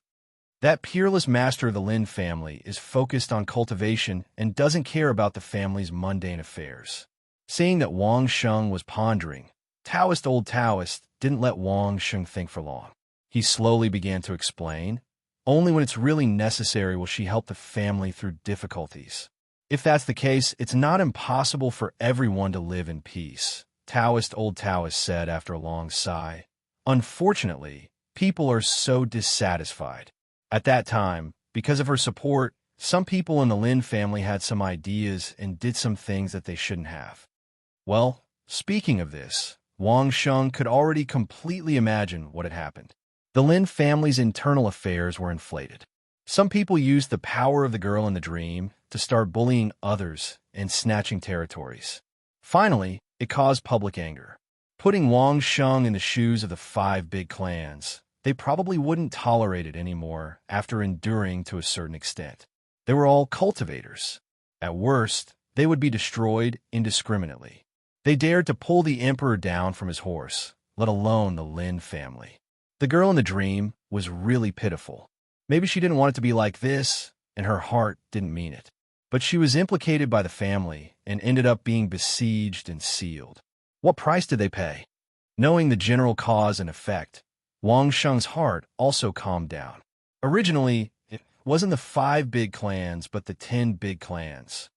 Speaker 1: That peerless master of the Lin family is focused on cultivation and doesn't care about the family's mundane affairs. Seeing that Wang Sheng was pondering, Old Taoist didn't let Wang Sheng think for long. He slowly began to explain, Only when it's really necessary will she help the family through difficulties. If that's the case, it's not impossible for everyone to live in peace, Old Taoist said after a long sigh. Unfortunately, people are so dissatisfied. At that time, because of her support, some people in the Lin family had some ideas and did some things that they shouldn't have. Well, speaking of this, Wang Sheng could already completely imagine what had happened. The Lin family's internal affairs were inflated. Some people used the power of the girl in the dream to start bullying others and snatching territories. Finally, it caused public anger. Putting Wang Sheng in the shoes of the 5 big clans, they probably wouldn't tolerate it anymore after enduring to a certain extent. They were all cultivators. At worst, they would be destroyed indiscriminately. They dared to pull the emperor down from his horse, let alone the Lin family. The girl in the dream was really pitiful. Maybe she didn't want it to be like this, and her heart didn't mean it. But she was implicated by the family and ended up being besieged and sealed. What price did they pay? Knowing the general cause and effect, Wang Sheng's heart also calmed down. Originally, it wasn't the 5 big clans, but the 10 big clans.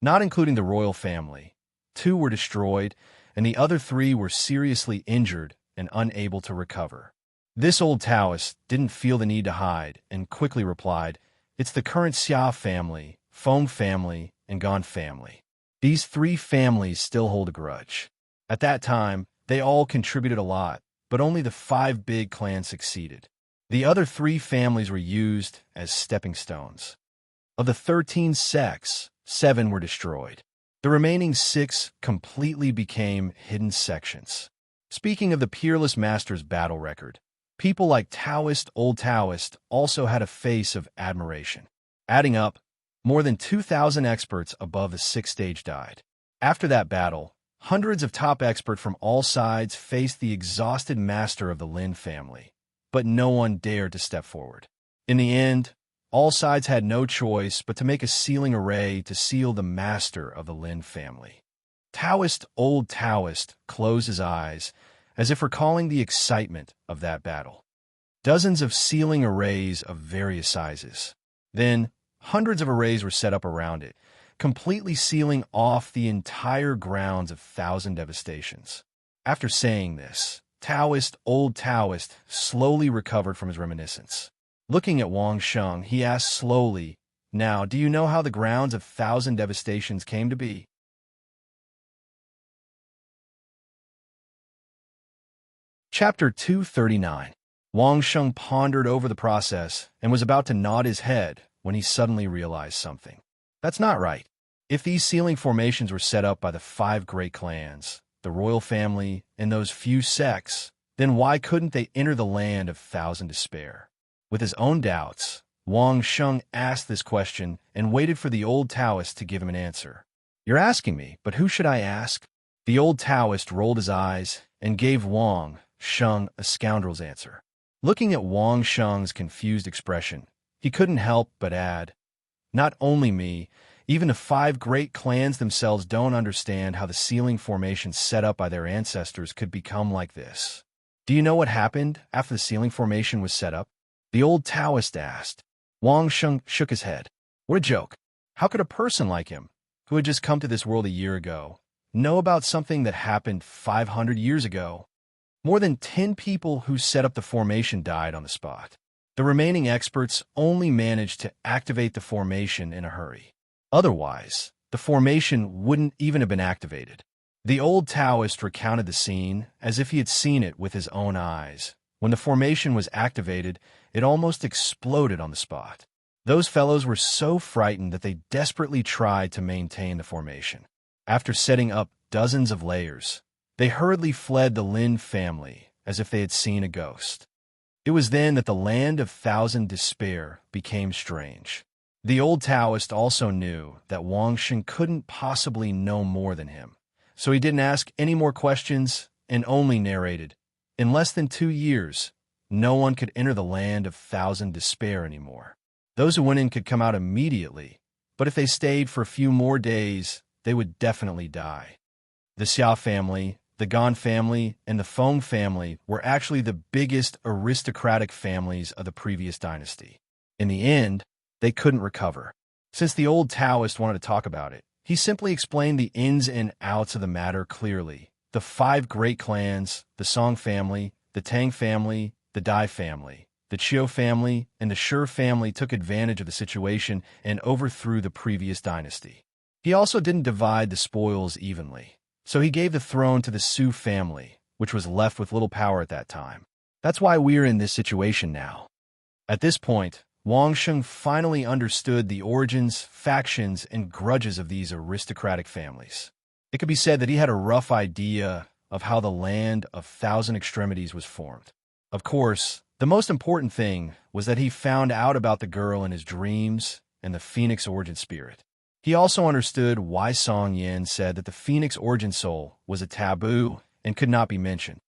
Speaker 1: Not including the royal family, 2 were destroyed, and the other 3 were seriously injured and unable to recover. This old Taoist didn't feel the need to hide and quickly replied, "It's the current Xia family, Feng family, and Gan family. These 3 families still hold a grudge. At that time, they all contributed a lot, but only the 5 big clans succeeded. The other 3 families were used as stepping stones. Of the 13 sects, 7 were destroyed. The remaining 6 completely became hidden sections." Speaking of the Peerless Master's battle record, people like Old Taoist also had a face of admiration. Adding up, more than 2,000 experts above the 6th stage died. After that battle, hundreds of top experts from all sides faced the exhausted master of the Lin family, but no one dared to step forward. In the end, all sides had no choice but to make a sealing array to seal the master of the Lin family. Old Taoist closed his eyes, as if recalling the excitement of that battle. Dozens of sealing arrays of various sizes. Then, hundreds of arrays were set up around it, completely sealing off the entire grounds of 1,000 devastations. After saying this, Old Taoist slowly recovered from his reminiscence. Looking at Wang Sheng, he asked slowly, "Now, do you know how the grounds of 1,000 devastations came to be?" Chapter 239. Wang Sheng pondered over the process and was about to nod his head when he suddenly realized something. That's not right. If these sealing formations were set up by the 5 great clans, the royal family, and those few sects, then why couldn't they enter the land of 1,000 despair? With his own doubts, Wang Sheng asked this question and waited for the old Taoist to give him an answer. "You're asking me, but who should I ask?" The old Taoist rolled his eyes and gave Wang Sheng a scoundrel's answer. Looking at Wang Sheng's confused expression, he couldn't help but add, "Not only me, even the 5 great clans themselves don't understand how the sealing formations set up by their ancestors could become like this." "Do you know what happened after the sealing formation was set up?" the old Taoist asked. Wang Sheng shook his head. What a joke. How could a person like him, who had just come to this world a year ago, know about something that happened 500 years ago? More than 10 people who set up the formation died on the spot. The remaining experts only managed to activate the formation in a hurry. Otherwise, the formation wouldn't even have been activated. The old Taoist recounted the scene as if he had seen it with his own eyes. When the formation was activated, it almost exploded on the spot. Those fellows were so frightened that they desperately tried to maintain the formation. After setting up dozens of layers, they hurriedly fled the Lin family as if they had seen a ghost. It was then that the land of 1,000 despair became strange. The old Taoist also knew that Wang Sheng couldn't possibly know more than him, so he didn't ask any more questions and only narrated, "In less than 2 years, no one could enter the land of 1,000 despair anymore. Those who went in could come out immediately, but if they stayed for a few more days, they would definitely die." The Xia family, the Gan family, and the Feng family were actually the biggest aristocratic families of the previous dynasty. In the end, they couldn't recover. Since the old Taoist wanted to talk about it, he simply explained the ins and outs of the matter clearly. The 5 great clans, the Song family, the Tang family, the Dai family, the Qiu family, and the Shi family took advantage of the situation and overthrew the previous dynasty. He also didn't divide the spoils evenly, so he gave the throne to the Su family, which was left with little power at that time. That's why we're in this situation now. At this point, Wang Sheng finally understood the origins, factions, and grudges of these aristocratic families. It could be said that he had a rough idea of how the land of thousand extremities was formed. Of course, the most important thing was that he found out about the girl in his dreams and the phoenix origin spirit. He also understood why Song Yin said that the phoenix origin soul was a taboo and could not be mentioned.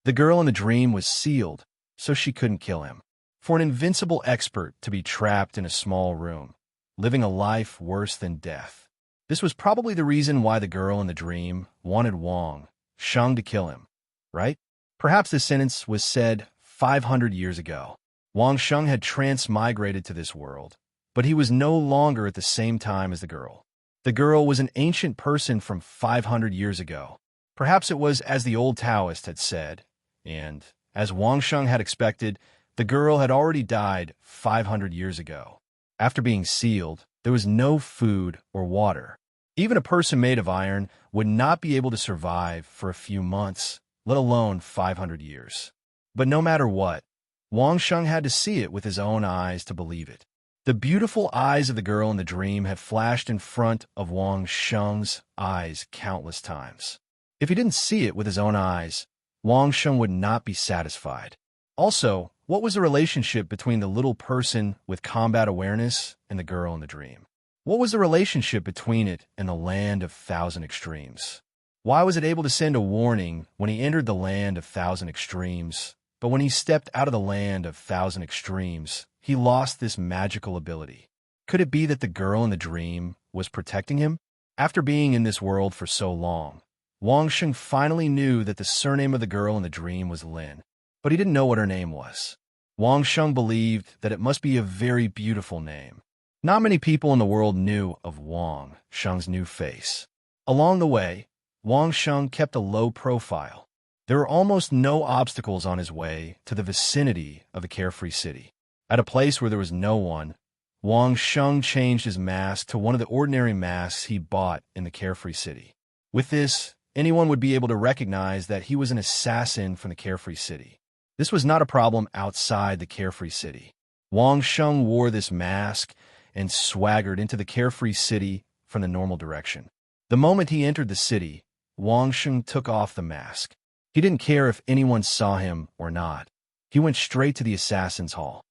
Speaker 1: The girl in the dream was sealed, so she couldn't kill him. For an invincible expert to be trapped in a small room, living a life worse than death. This was probably the reason why the girl in the dream wanted Wang Sheng to kill him, right? Perhaps this sentence was said 500 years ago. Wang Sheng had transmigrated to this world, but he was no longer at the same time as the girl. The girl was an ancient person from 500 years ago. Perhaps it was as the old Taoist had said, and, as Wang Sheng had expected, the girl had already died 500 years ago. After being sealed, there was no food or water. Even a person made of iron would not be able to survive for a few months, let alone 500 years. But no matter what, Wang Sheng had to see it with his own eyes to believe it. The beautiful eyes of the girl in the dream had flashed in front of Wang Sheng's eyes countless times. If he didn't see it with his own eyes, Wang Sheng would not be satisfied. Also, what was the relationship between the little person with combat awareness and the girl in the dream? What was the relationship between it and the land of thousand extremes? Why was it able to send a warning when he entered the land of thousand extremes, but when he stepped out of the land of thousand extremes, he lost this magical ability? Could it be that the girl in the dream was protecting him? After being in this world for so long, Wang Sheng finally knew that the surname of the girl in the dream was Lin, but he didn't know what her name was. Wang Sheng believed that it must be a very beautiful name. Not many people in the world knew of Wang Sheng's new face. Along the way, Wang Sheng kept a low profile. There were almost no obstacles on his way to the vicinity of the carefree city. At a place where there was no one, Wang Sheng changed his mask to one of the ordinary masks he bought in the carefree city. With this, anyone would be able to recognize that he was an assassin from the carefree city. This was not a problem outside the carefree city. Wang Sheng wore this mask and swaggered into the carefree city from the normal direction. The moment he entered the city, Wang Sheng took off the mask. He didn't care if anyone saw him or not. He went straight to the assassin's hall.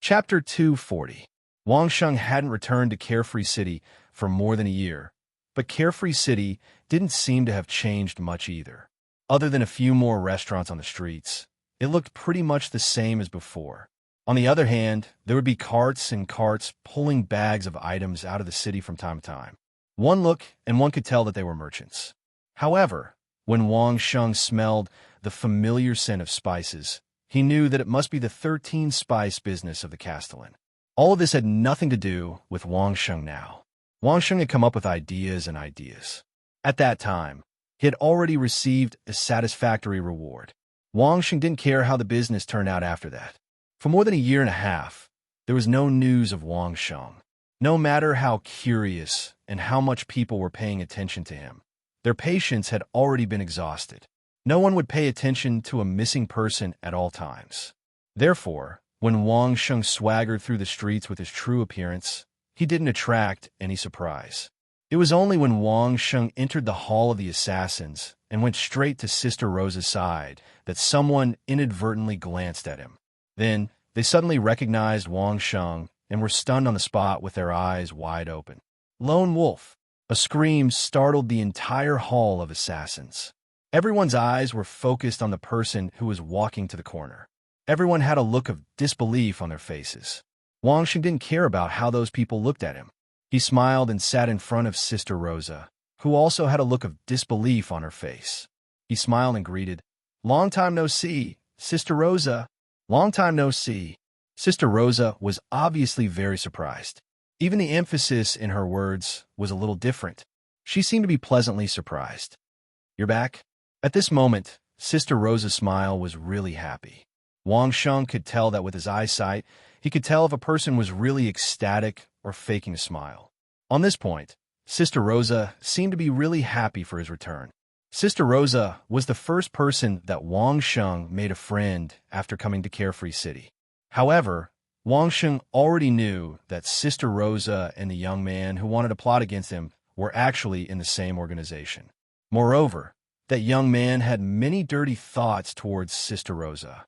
Speaker 1: Chapter 240. Wang Sheng hadn't returned to Carefree City for more than a year, but Carefree City didn't seem to have changed much either. Other than a few more restaurants on the streets, it looked pretty much the same as before. On the other hand, there would be carts and carts pulling bags of items out of the city from time to time. One look, and one could tell that they were merchants. However, when Wang Sheng smelled the familiar scent of spices, he knew that it must be the 13-spice business of the Castellan. All of this had nothing to do with Wang Sheng now. Wang Sheng had come up with ideas and ideas. At that time, he had already received a satisfactory reward. Wang Sheng didn't care how the business turned out after that. For more than a year and a half, there was no news of Wang Sheng. No matter how curious and how much people were paying attention to him, their patience had already been exhausted. No one would pay attention to a missing person at all times. Therefore, when Wang Sheng swaggered through the streets with his true appearance, he didn't attract any surprise. It was only when Wang Sheng entered the Hall of the Assassins and went straight to Sister Rosa's side that someone inadvertently glanced at him. Then, they suddenly recognized Wang Sheng and were stunned on the spot with their eyes wide open. Lone Wolf! A scream startled the entire Hall of Assassins. Everyone's eyes were focused on the person who was walking to the corner. Everyone had a look of disbelief on their faces. Wang Sheng didn't care about how those people looked at him. He smiled and sat in front of Sister Rosa, who also had a look of disbelief on her face. He smiled and greeted, "Long time no see, Sister Rosa. Long time no see." Sister Rosa was obviously very surprised. Even the emphasis in her words was a little different. She seemed to be pleasantly surprised. "You're back?" At this moment, Sister Rosa's smile was really happy. Wang Sheng could tell that with his eyesight, he could tell if a person was really ecstatic or faking a smile. On this point, Sister Rosa seemed to be really happy for his return. Sister Rosa was the first person that Wang Sheng made a friend after coming to Carefree City. However, Wang Sheng already knew that Sister Rosa and the young man who wanted to plot against him were actually in the same organization. Moreover, that young man had many dirty thoughts towards Sister Rosa.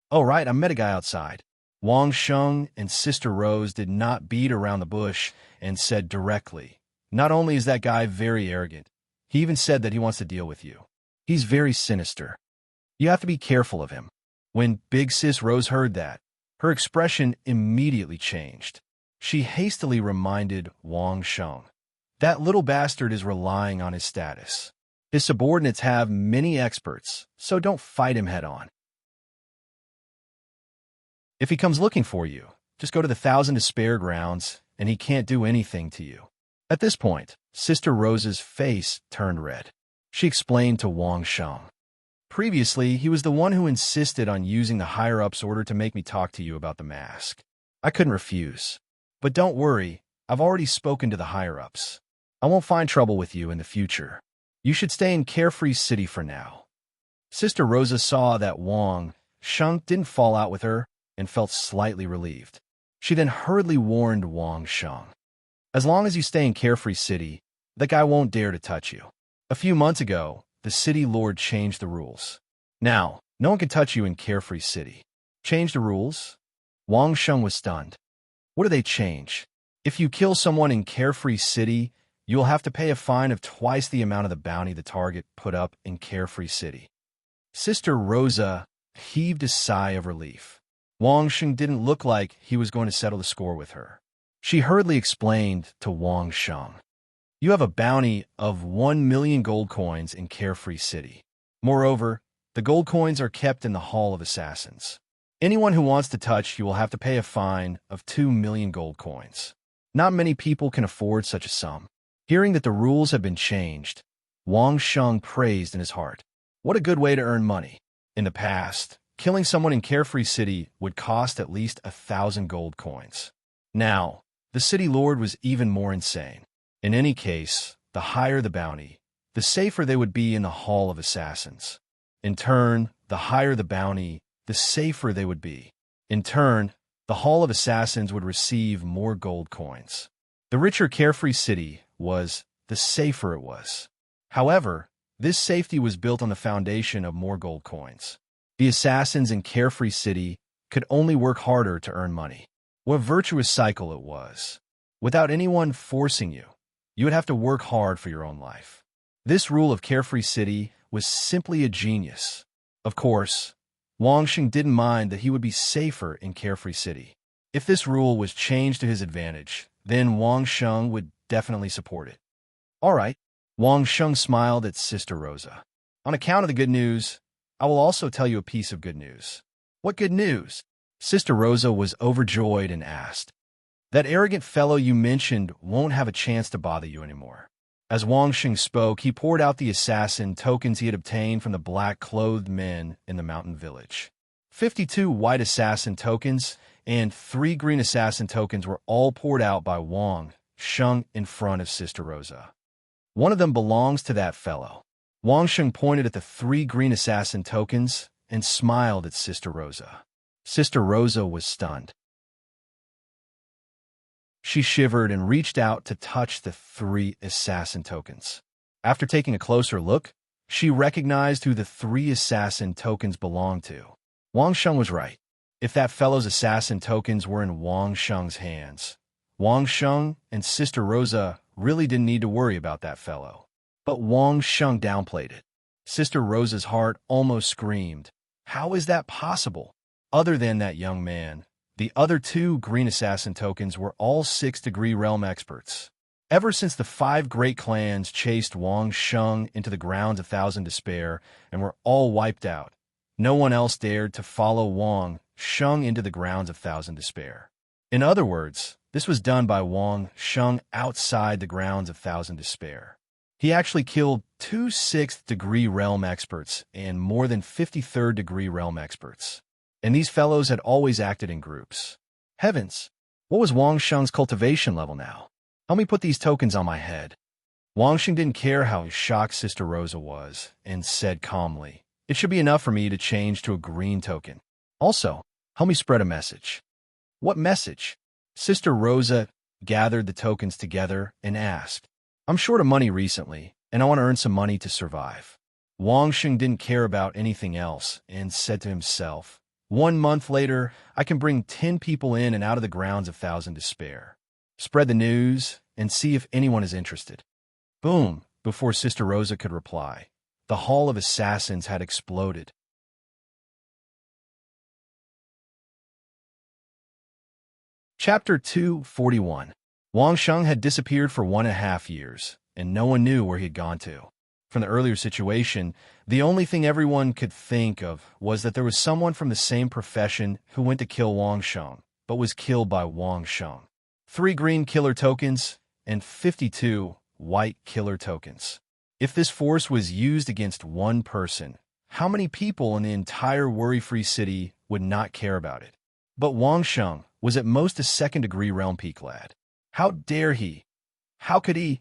Speaker 1: "Oh, right, I met a guy outside." Wang Sheng and Sister Rose did not beat around the bush and said directly, "Not only is that guy very arrogant, he even said that he wants to deal with you. He's very sinister. You have to be careful of him." When Big Sis Rose heard that, her expression immediately changed. She hastily reminded Wang Sheng, "That little bastard is relying on his status. His subordinates have many experts, so don't fight him head-on. If he comes looking for you, just go to the Thousand Despair grounds, and he can't do anything to you." At this point, Sister Rose's face turned red. She explained to Wang Sheng, "Previously, he was the one who insisted on using the higher-up's order to make me talk to you about the mask. I couldn't refuse. But don't worry, I've already spoken to the higher-ups. I won't find trouble with you in the future. You should stay in Carefree City for now." Sister Rosa saw that Wang Sheng didn't fall out with her and felt slightly relieved. She then hurriedly warned Wang Sheng, "As long as you stay in Carefree City, that guy won't dare to touch you. A few months ago, the city lord changed the rules. Now, no one can touch you in Carefree City." "Change the rules?" Wang Sheng was stunned. "What do they change? If you kill someone in Carefree City, you will have to pay a fine of twice the amount of the bounty the target put up in Carefree City." Sister Rosa heaved a sigh of relief. Wang Sheng didn't look like he was going to settle the score with her. She hurriedly explained to Wang Sheng, "You have a bounty of 1,000,000 gold coins in Carefree City. Moreover, the gold coins are kept in the Hall of Assassins. Anyone who wants to touch you will have to pay a fine of 2,000,000 gold coins. Not many people can afford such a sum." Hearing that the rules had been changed, Wang Sheng praised in his heart. What a good way to earn money. In the past, killing someone in Carefree City would cost at least 1,000 gold coins. Now, the city lord was even more insane. In any case, the higher the bounty, the safer they would be in the Hall of Assassins. In turn, the higher the bounty, the safer they would be. In turn, the Hall of Assassins would receive more gold coins. The richer Carefree City was, the safer it was. However, this safety was built on the foundation of more gold coins. The assassins in Carefree City could only work harder to earn money. What a virtuous cycle it was. Without anyone forcing you, you would have to work hard for your own life. This rule of Carefree City was simply a genius. Of course, Wang Sheng didn't mind that he would be safer in Carefree City. If this rule was changed to his advantage, then Wang Sheng would definitely support it. "All right." Wang Sheng smiled at Sister Rosa. "On account of the good news, I will also tell you a piece of good news." "What good news?" Sister Rosa was overjoyed and asked. "That arrogant fellow you mentioned won't have a chance to bother you anymore." As Wang Sheng spoke, he poured out the assassin tokens he had obtained from the black-clothed men in the mountain village. 52 white assassin tokens and 3 green assassin tokens were all poured out by Wang Sheng in front of Sister Rosa. "One of them belongs to that fellow." Wang Sheng pointed at the 3 green assassin tokens and smiled at Sister Rosa. Sister Rosa was stunned. She shivered and reached out to touch the 3 assassin tokens. After taking a closer look, she recognized who the 3 assassin tokens belonged to. Wang Sheng was right. If that fellow's assassin tokens were in Wang Sheng's hands, Wang Sheng and Sister Rosa really didn't need to worry about that fellow. But Wang Sheng downplayed it. Sister Rosa's heart almost screamed, "How is that possible?" Other than that young man, the other 2 green assassin tokens were all 6th-degree realm experts. Ever since the 5 great clans chased Wang Sheng into the grounds of Thousand Despair and were all wiped out, no one else dared to follow Wang Sheng into the grounds of Thousand Despair. In other words, this was done by Wang Sheng outside the grounds of Thousand Despair. He actually killed 2 6th-degree realm experts and more than 53rd-degree realm experts. And these fellows had always acted in groups. Heavens! What was Wang Sheng's cultivation level now? Help me put these tokens on my head. Wang Xing didn't care how shocked Sister Rosa was and said calmly, "It should be enough for me to change to a green token. Also, help me spread a message." "What message?" Sister Rosa gathered the tokens together and asked. "I'm short of money recently, and I want to earn some money to survive." Wang Xing didn't care about anything else and said to himself, "1 month later, I can bring 10 people in and out of the grounds of Thousand Despair. Spread the news and see if anyone is interested." Boom! Before Sister Rosa could reply, the Hall of Assassins had exploded. Chapter 241. Wang Sheng had disappeared for 1.5 years, and no one knew where he had gone to. From the earlier situation, the only thing everyone could think of was that there was someone from the same profession who went to kill Wang Sheng, but was killed by Wang Sheng. 3 green killer tokens and 52 white killer tokens. If this force was used against one person, how many people in the entire worry-free city would not care about it? But Wang Sheng was at most a second-degree realm peak lad. How dare he? How could he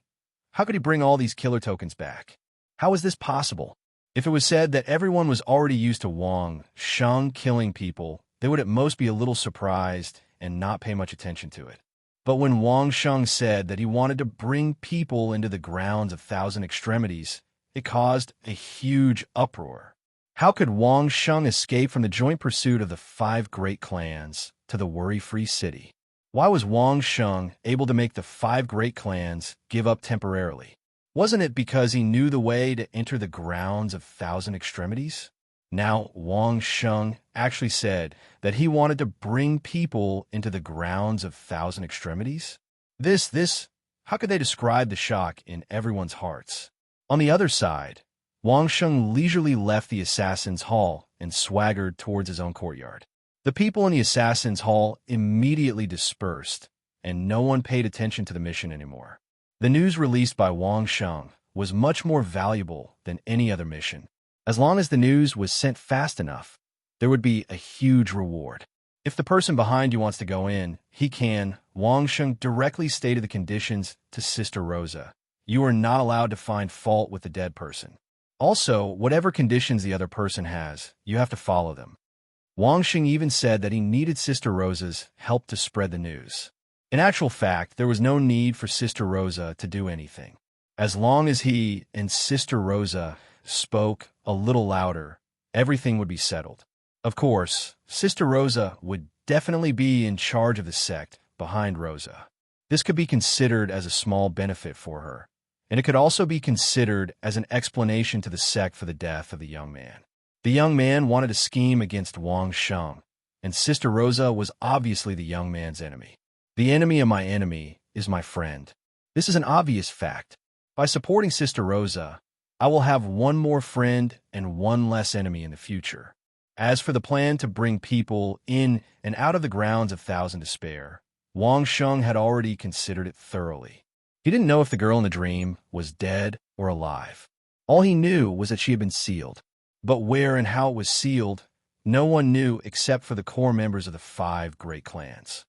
Speaker 1: bring all these killer tokens back? How is this possible? If it was said that everyone was already used to Wang Sheng killing people, they would at most be a little surprised and not pay much attention to it. But when Wang Sheng said that he wanted to bring people into the grounds of Thousand Extremities, it caused a huge uproar. How could Wang Sheng escape from the joint pursuit of the 5 great clans to the worry-free city? Why was Wang Sheng able to make the 5 great clans give up temporarily? Wasn't it because he knew the way to enter the grounds of Thousand Extremities? Now, Wang Sheng actually said that he wanted to bring people into the grounds of Thousand Extremities? How could they describe the shock in everyone's hearts? On the other side, Wang Sheng leisurely left the Assassin's Hall and swaggered towards his own courtyard. The people in the Assassin's Hall immediately dispersed, and no one paid attention to the mission anymore. The news released by Wang Sheng was much more valuable than any other mission. As long as the news was sent fast enough, there would be a huge reward. If the person behind you wants to go in, he can. Wang Sheng directly stated the conditions to Sister Rosa. You are not allowed to find fault with the dead person. Also, whatever conditions the other person has, you have to follow them. Wang Sheng even said that he needed Sister Rosa's help to spread the news. In actual fact, there was no need for Sister Rosa to do anything. As long as he and Sister Rosa spoke a little louder, everything would be settled. Of course, Sister Rosa would definitely be in charge of the sect behind Rosa. This could be considered as a small benefit for her, and it could also be considered as an explanation to the sect for the death of the young man. The young man wanted to scheme against Wang Sheng, and Sister Rosa was obviously the young man's enemy. The enemy of my enemy is my friend. This is an obvious fact. By supporting Sister Rosa, I will have one more friend and one less enemy in the future. As for the plan to bring people in and out of the grounds of Thousand Despair, Wang Sheng had already considered it thoroughly. He didn't know if the girl in the dream was dead or alive. All he knew was that she had been sealed. But where and how it was sealed, no one knew except for the core members of the 5 great clans.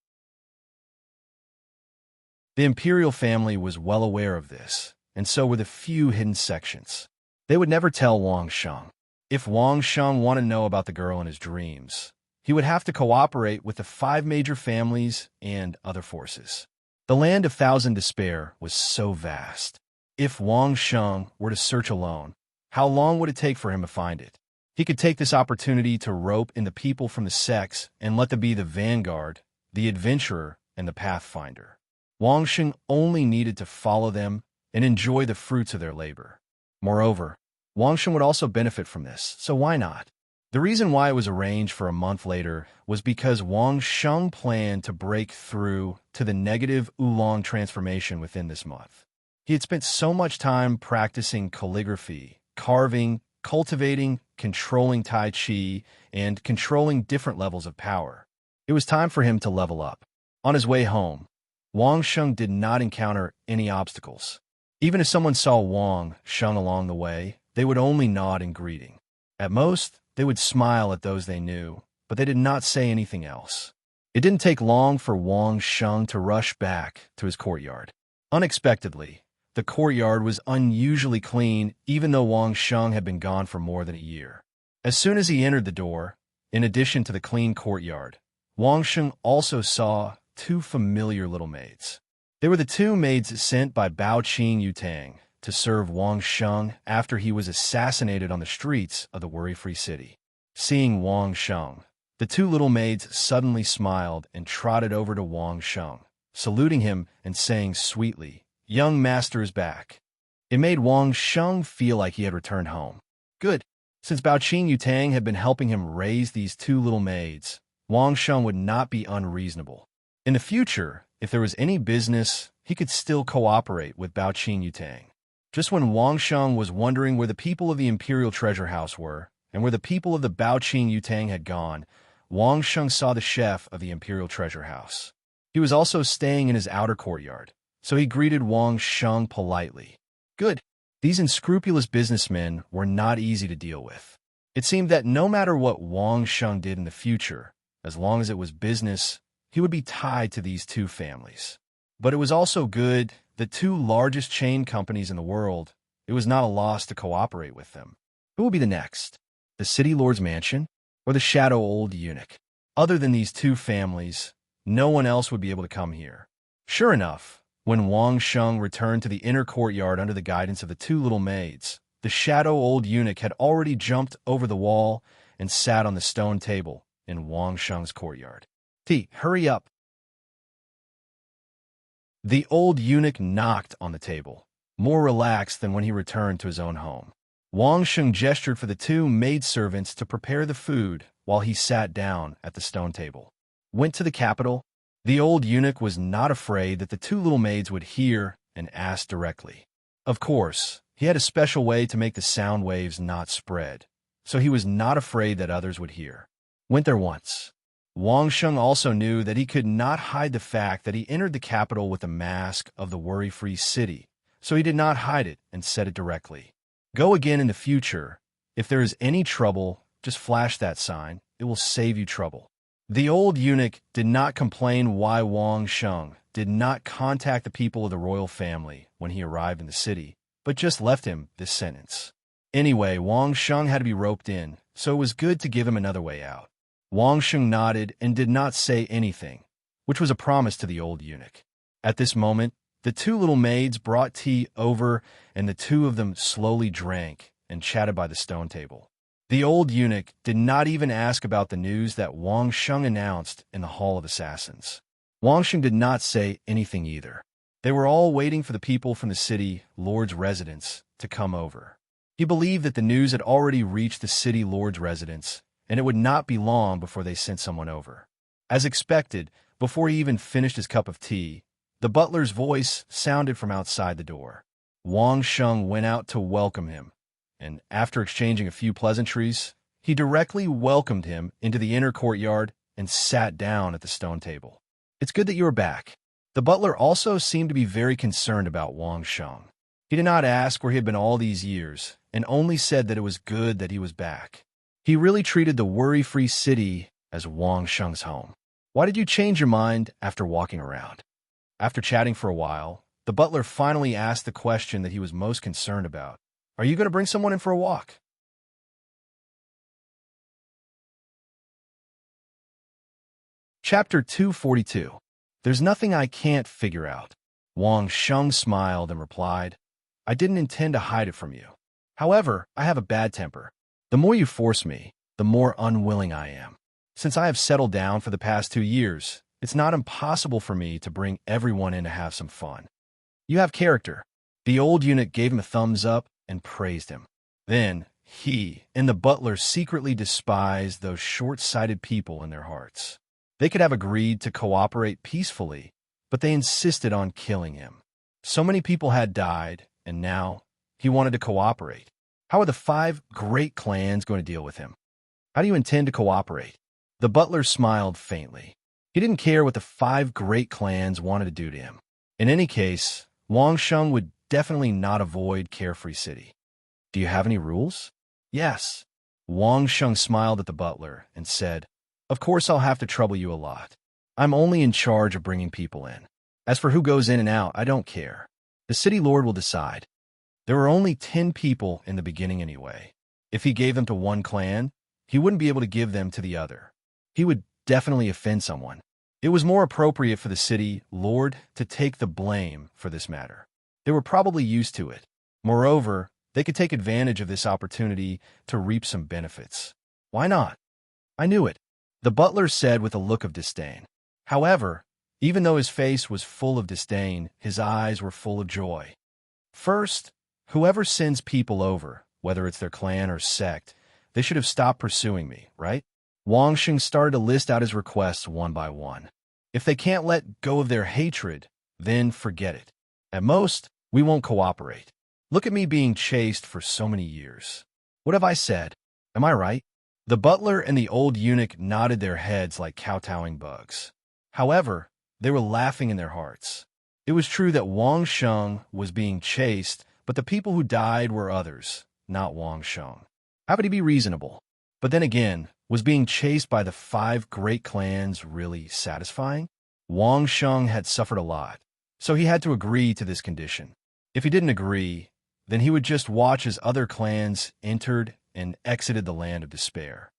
Speaker 1: The imperial family was well aware of this, and so were the few hidden sections. They would never tell Wang Sheng. If Wang Sheng wanted to know about the girl in his dreams, he would have to cooperate with the 5 major families and other forces. The land of Thousand Despair was so vast. If Wang Sheng were to search alone, how long would it take for him to find it? He could take this opportunity to rope in the people from the sects and let them be the vanguard, the adventurer, and the pathfinder. Wang Sheng only needed to follow them and enjoy the fruits of their labor. Moreover, Wang Sheng would also benefit from this, so why not? The reason why it was arranged for a month later was because Wang Sheng planned to break through to the negative oolong transformation within this month. He had spent so much time practicing calligraphy, carving, cultivating, controlling Tai Chi, and controlling different levels of power. It was time for him to level up. On his way home, Wang Sheng did not encounter any obstacles. Even if someone saw Wang Sheng along the way, they would only nod in greeting. At most, they would smile at those they knew, but they did not say anything else. It didn't take long for Wang Sheng to rush back to his courtyard. Unexpectedly, The courtyard was unusually clean, even though Wang Sheng had been gone for more than a year. As soon as he entered the door, in addition to the clean courtyard, Wang Sheng also saw two familiar little maids. They were the two maids sent by Bao Qing Yutang to serve Wang Sheng after he was assassinated on the streets of the worry-free city. Seeing Wang Sheng, the two little maids suddenly smiled and trotted over to Wang Sheng, saluting him and saying sweetly, "Young master is back." It made Wang Sheng feel like he had returned home. Good. Since Bao Qing Yutang had been helping him raise these two little maids, Wang Sheng would not be unreasonable. In the future, if there was any business, he could still cooperate with Bao Qing Yutang. Just when Wang Sheng was wondering where the people of the Imperial Treasure House were, and where the people of the Bao Qing Yutang had gone, Wang Sheng saw the chef of the Imperial Treasure House. He was also staying in his outer courtyard, so he greeted Wang Sheng politely. Good. These unscrupulous businessmen were not easy to deal with. It seemed that no matter what Wang Sheng did in the future, as long as it was business, he would be tied to these two families. But it was also good, the two largest chain companies in the world, it was not a loss to cooperate with them. Who will be the next? The City Lord's mansion? Or the Shadow Old Eunuch? Other than these two families, no one else would be able to come here. Sure enough, when Wang Sheng returned to the inner courtyard under the guidance of the two little maids, the Shadow Old Eunuch had already jumped over the wall and sat on the stone table in Wang Sheng's courtyard. Hurry up. The old eunuch knocked on the table, more relaxed than when he returned to his own home. Wang Sheng gestured for the two maidservants to prepare the food while he sat down at the stone table. Went to the capital. The old eunuch was not afraid that the two little maids would hear and ask directly. Of course, he had a special way to make the sound waves not spread, so he was not afraid that others would hear. Went there once. Wang Sheng also knew that he could not hide the fact that he entered the capital with the mask of the worry-free city, so he did not hide it and said it directly. Go again in the future. If there is any trouble, just flash that sign. It will save you trouble. The old eunuch did not complain why Wang Sheng did not contact the people of the royal family when he arrived in the city, but just left him this sentence. Anyway, Wang Sheng had to be roped in, so it was good to give him another way out. Wang Sheng nodded and did not say anything, which was a promise to the old eunuch. At this moment, the two little maids brought tea over, and the two of them slowly drank and chatted by the stone table. The old eunuch did not even ask about the news that Wang Sheng announced in the Hall of Assassins. Wang Sheng did not say anything either. They were all waiting for the people from the city lord's residence to come over. He believed that the news had already reached the city lord's residence, and it would not be long before they sent someone over. As expected, before he even finished his cup of tea, the butler's voice sounded from outside the door. Wang Sheng went out to welcome him, and after exchanging a few pleasantries, he directly welcomed him into the inner courtyard and sat down at the stone table. It's good that you are back. The butler also seemed to be very concerned about Wang Sheng. He did not ask where he had been all these years, and only said that it was good that he was back. He really treated the worry-free city as Wang Sheng's home. Why did you change your mind after walking around? After chatting for a while, the butler finally asked the question that he was most concerned about. Are you going to bring someone in for a walk? Chapter 242. There's nothing I can't figure out. Wang Sheng smiled and replied, I didn't intend to hide it from you. However, I have a bad temper. The more you force me, the more unwilling I am. Since I have settled down for the past 2 years, it's not impossible for me to bring everyone in to have some fun. You have character. The old eunuch gave him a thumbs up and praised him. Then, he and the butler secretly despised those short-sighted people in their hearts. They could have agreed to cooperate peacefully, but they insisted on killing him. So many people had died, and now he wanted to cooperate. How are the 5 great clans going to deal with him? How do you intend to cooperate? The butler smiled faintly. He didn't care what the 5 great clans wanted to do to him. In any case, Wang Sheng would definitely not avoid Carefree City. Do you have any rules? Yes. Wang Sheng smiled at the butler and said, Of course I'll have to trouble you a lot. I'm only in charge of bringing people in. As for who goes in and out, I don't care. The city lord will decide. There were only 10 people in the beginning anyway. If he gave them to one clan, he wouldn't be able to give them to the other. He would definitely offend someone. It was more appropriate for the city lord to take the blame for this matter. They were probably used to it. Moreover, they could take advantage of this opportunity to reap some benefits. Why not? I knew it, the butler said with a look of disdain. However, even though his face was full of disdain, his eyes were full of joy. First, whoever sends people over, whether it's their clan or sect, they should have stopped pursuing me, right? Wang Sheng started to list out his requests one by one. If they can't let go of their hatred, then forget it. At most, we won't cooperate. Look at me being chased for so many years. What have I said? Am I right? The butler and the old eunuch nodded their heads like kowtowing bugs. However, they were laughing in their hearts. It was true that Wang Sheng was being chased, but the people who died were others, not Wang Sheng. How could he be reasonable? But then again, was being chased by the 5 great clans really satisfying? Wang Sheng had suffered a lot, so he had to agree to this condition. If he didn't agree, then he would just watch as other clans entered and exited the land of despair.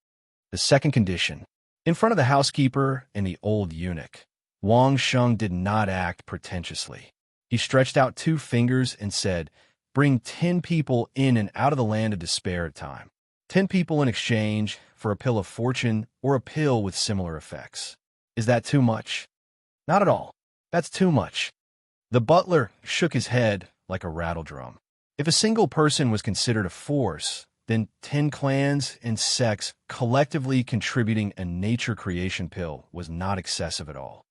Speaker 1: The second condition. In front of the housekeeper and the old eunuch, Wang Sheng did not act pretentiously. He stretched out 2 fingers and said, "Bring 10 people in and out of the land of despair at a time. 10 people in exchange for a pill of fortune or a pill with similar effects. Is that too much?" "Not at all. That's too much." The butler shook his head like a rattledrum. If a single person was considered a force, then 10 clans and sects collectively contributing a nature creation pill was not excessive at all.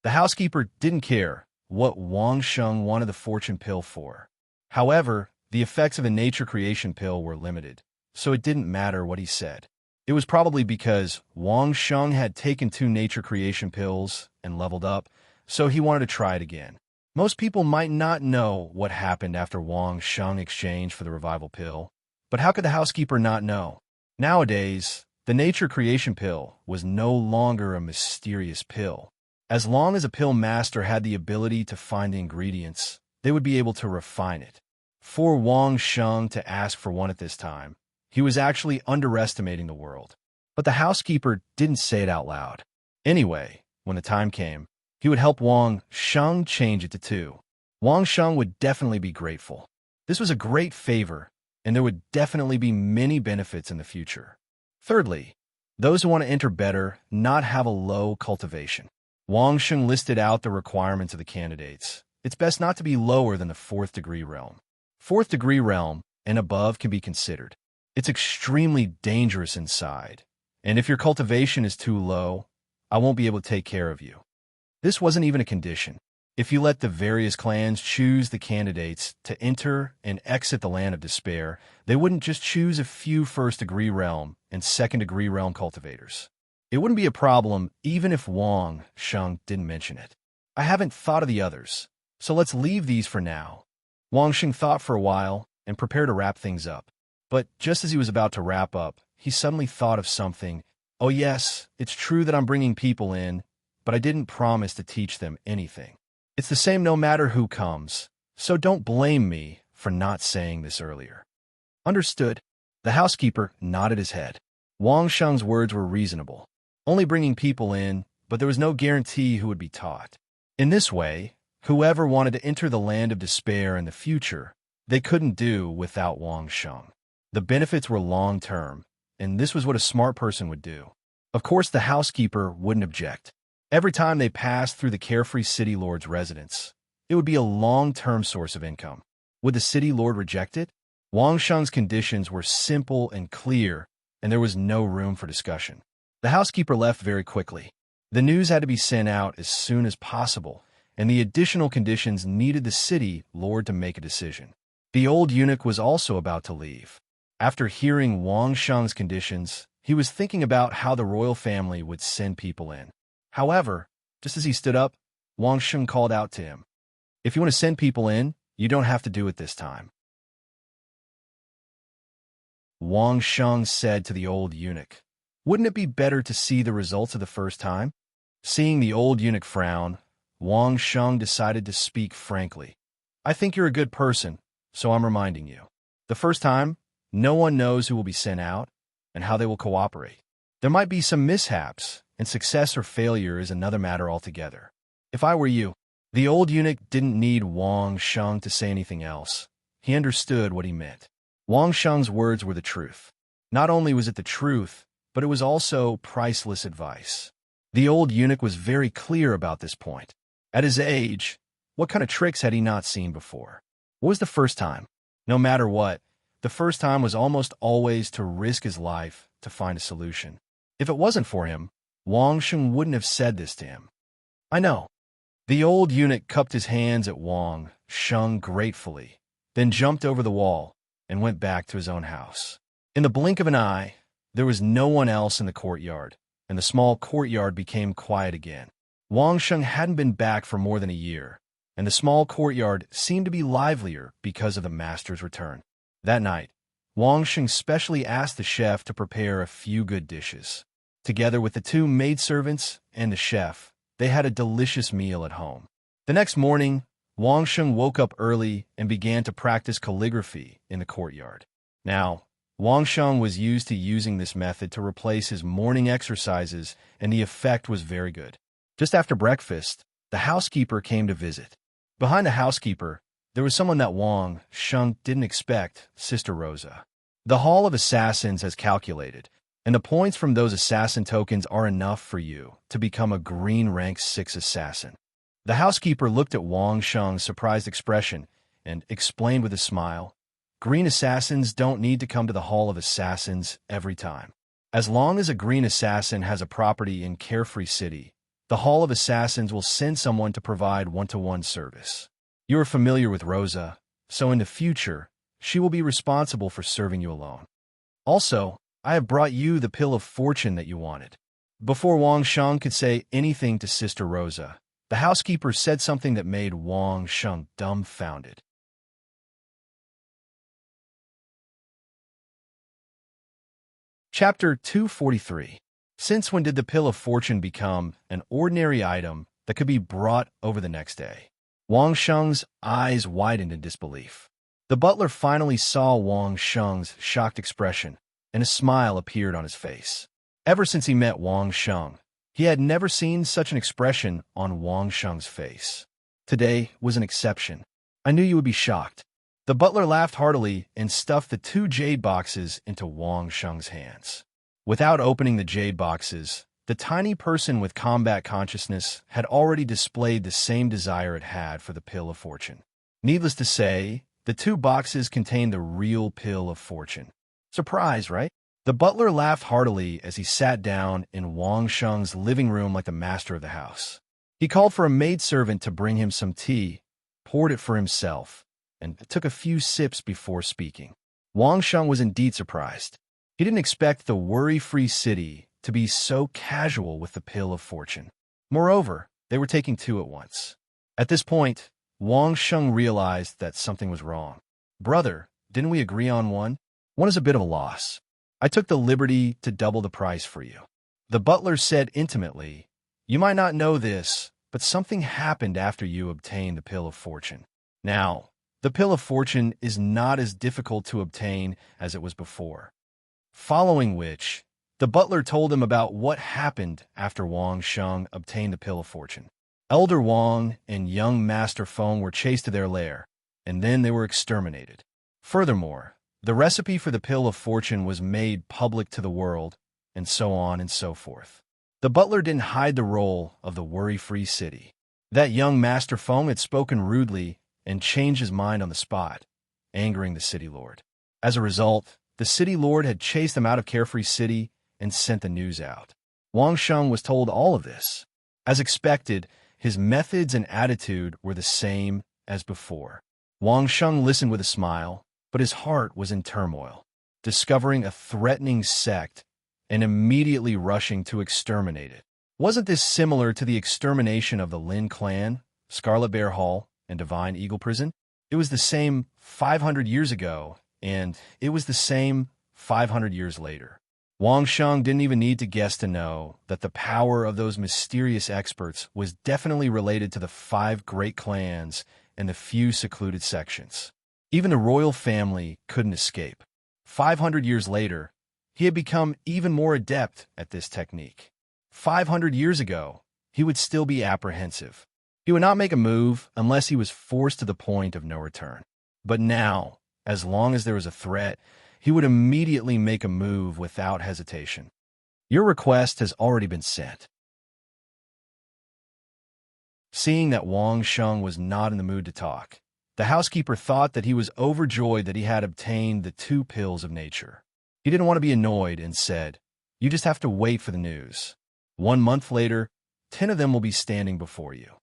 Speaker 1: The housekeeper didn't care what Wang Sheng wanted the fortune pill for. However, the effects of a nature creation pill were limited, so it didn't matter what he said. It was probably because Wang Sheng had taken 2 nature creation pills and leveled up, so he wanted to try it again. Most people might not know what happened after Wang Sheng exchanged for the revival pill, but how could the housekeeper not know? Nowadays, the nature creation pill was no longer a mysterious pill. As long as a pill master had the ability to find the ingredients, they would be able to refine it. For Wang Sheng to ask for one at this time, he was actually underestimating the world. But the housekeeper didn't say it out loud. Anyway, when the time came, he would help Wang Sheng change it to 2. Wang Sheng would definitely be grateful. This was a great favor, and there would definitely be many benefits in the future. Thirdly, those who want to enter better not have a low cultivation. Wang Sheng listed out the requirements of the candidates. It's best not to be lower than the 4th degree realm. 4th degree realm and above can be considered. It's extremely dangerous inside, and if your cultivation is too low, I won't be able to take care of you. This wasn't even a condition. If you let the various clans choose the candidates to enter and exit the land of despair, they wouldn't just choose a few 1st degree realm and 2nd degree realm cultivators. It wouldn't be a problem even if Wang Sheng didn't mention it. I haven't thought of the others, so let's leave these for now. Wang Sheng thought for a while and prepared to wrap things up. But just as he was about to wrap up, he suddenly thought of something. "Oh yes, it's true that I'm bringing people in, but I didn't promise to teach them anything. It's the same no matter who comes, so don't blame me for not saying this earlier." "Understood." The housekeeper nodded his head. Wang Sheng's words were reasonable. Only bringing people in, but there was no guarantee who would be taught. In this way, whoever wanted to enter the land of despair in the future, they couldn't do without Wang Sheng. The benefits were long-term, and this was what a smart person would do. Of course, the housekeeper wouldn't object. Every time they passed through the carefree city lord's residence, it would be a long-term source of income. Would the city lord reject it? Wang Sheng's conditions were simple and clear, and there was no room for discussion. The housekeeper left very quickly. The news had to be sent out as soon as possible, and the additional conditions needed the city lord to make a decision. The old eunuch was also about to leave. After hearing Wang Sheng's conditions, he was thinking about how the royal family would send people in. However, just as he stood up, Wang Sheng called out to him, "If you want to send people in, you don't have to do it this time." Wang Sheng said to the old eunuch, "Wouldn't it be better to see the results of the first time?" Seeing the old eunuch frown, Wang Sheng decided to speak frankly. I think you're a good person, so I'm reminding you. The first time, no one knows who will be sent out and how they will cooperate. There might be some mishaps, and success or failure is another matter altogether. If I were you, the old eunuch didn't need Wang Sheng to say anything else. He understood what he meant. Wang Sheng's words were the truth. Not only was it the truth, but it was also priceless advice. The old eunuch was very clear about this point. At his age, what kind of tricks had he not seen before? What was the first time? No matter what, the first time was almost always to risk his life to find a solution. If it wasn't for him, Wang Sheng wouldn't have said this to him. I know. The old eunuch cupped his hands at Wang Sheng gratefully, then jumped over the wall and went back to his own house. In the blink of an eye, there was no one else in the courtyard, and the small courtyard became quiet again. Wang Sheng hadn't been back for more than a year, and the small courtyard seemed to be livelier because of the master's return. That night, Wang Sheng specially asked the chef to prepare a few good dishes. Together with the two maidservants and the chef, they had a delicious meal at home. The next morning, Wang Sheng woke up early and began to practice calligraphy in the courtyard. Now, Wang Sheng was used to using this method to replace his morning exercises, and the effect was very good. Just after breakfast, the housekeeper came to visit. Behind the housekeeper, there was someone that Wang Sheng didn't expect, Sister Rosa. The Hall of Assassins has calculated, and the points from those assassin tokens are enough for you to become a green rank 6 assassin. The housekeeper looked at Wang Sheng's surprised expression and explained with a smile, green assassins don't need to come to the Hall of Assassins every time. As long as a green assassin has a property in Carefree City, the Hall of Assassins will send someone to provide one-to-one service. You are familiar with Rosa, so in the future, she will be responsible for serving you alone. Also, I have brought you the pill of fortune that you wanted. Before Wang Sheng could say anything to Sister Rosa, the housekeeper said something that made Wang Sheng dumbfounded. Chapter 243. Since when did the pill of fortune become an ordinary item that could be brought over the next day? Wang Sheng's eyes widened in disbelief. The butler finally saw Wang Sheng's shocked expression, and a smile appeared on his face. Ever since he met Wang Sheng, he had never seen such an expression on Wang Sheng's face. Today was an exception. I knew you would be shocked. The butler laughed heartily and stuffed the 2 jade boxes into Wang Sheng's hands. Without opening the jade boxes, the tiny person with combat consciousness had already displayed the same desire it had for the pill of fortune. Needless to say, the 2 boxes contained the real pill of fortune. Surprise, right? The butler laughed heartily as he sat down in Wang Sheng's living room like the master of the house. He called for a maidservant to bring him some tea, poured it for himself, and took a few sips before speaking. Wang Sheng was indeed surprised. He didn't expect the worry-free city to be so casual with the pill of fortune. Moreover, they were taking 2 at once. At this point, Wang Sheng realized that something was wrong. Brother, didn't we agree on 1? 1 is a bit of a loss. I took the liberty to double the price for you. The butler said intimately, you might not know this, but something happened after you obtained the pill of fortune. Now, the pill of fortune is not as difficult to obtain as it was before. Following which, the butler told him about what happened after Wang Sheng obtained the pill of fortune. Elder Wang and young Master Feng were chased to their lair, and then they were exterminated. Furthermore, the recipe for the pill of fortune was made public to the world, and so on and so forth. The butler didn't hide the role of the worry-free city. That young Master Feng had spoken rudely and changed his mind on the spot, angering the city lord. As a result, the city lord had chased them out of Carefree City and sent the news out. Wang Sheng was told all of this. As expected, his methods and attitude were the same as before. Wang Sheng listened with a smile, but his heart was in turmoil, discovering a threatening sect and immediately rushing to exterminate it. Wasn't this similar to the extermination of the Lin clan, Scarlet Bear Hall, and Divine Eagle Prison? It was the same 500 years ago, and it was the same 500 years later. Wang Sheng didn't even need to guess to know that the power of those mysterious experts was definitely related to the 5 great clans and the few secluded sections. Even the royal family couldn't escape. 500 years later, he had become even more adept at this technique. 500 years ago, he would still be apprehensive. He would not make a move unless he was forced to the point of no return. But now, as long as there was a threat, he would immediately make a move without hesitation. Your request has already been sent. Seeing that Wang Sheng was not in the mood to talk, the housekeeper thought that he was overjoyed that he had obtained the 2 pills of nature. He didn't want to be annoyed and said, "You just have to wait for the news. 1 month later, 10 of them will be standing before you."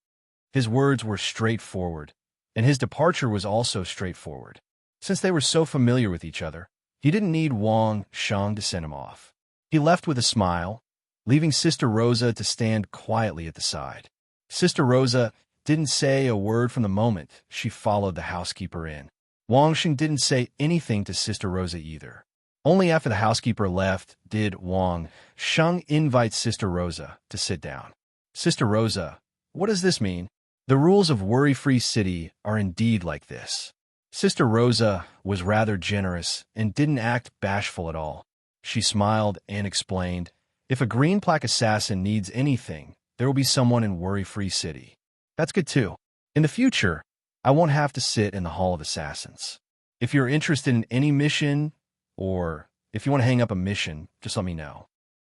Speaker 1: His words were straightforward, and his departure was also straightforward. Since they were so familiar with each other, he didn't need Wang Sheng to send him off. He left with a smile, leaving Sister Rosa to stand quietly at the side. Sister Rosa didn't say a word from the moment she followed the housekeeper in. Wang Sheng didn't say anything to Sister Rosa either. Only after the housekeeper left did Wang Sheng invite Sister Rosa to sit down. "Sister Rosa, what does this mean? The rules of Worry-Free City are indeed like this." Sister Rosa was rather generous and didn't act bashful at all. She smiled and explained, "If a green plaque assassin needs anything, there will be someone in Worry-Free City. That's good too. In the future, I won't have to sit in the Hall of Assassins. If you're interested in any mission, or if you want to hang up a mission, just let me know."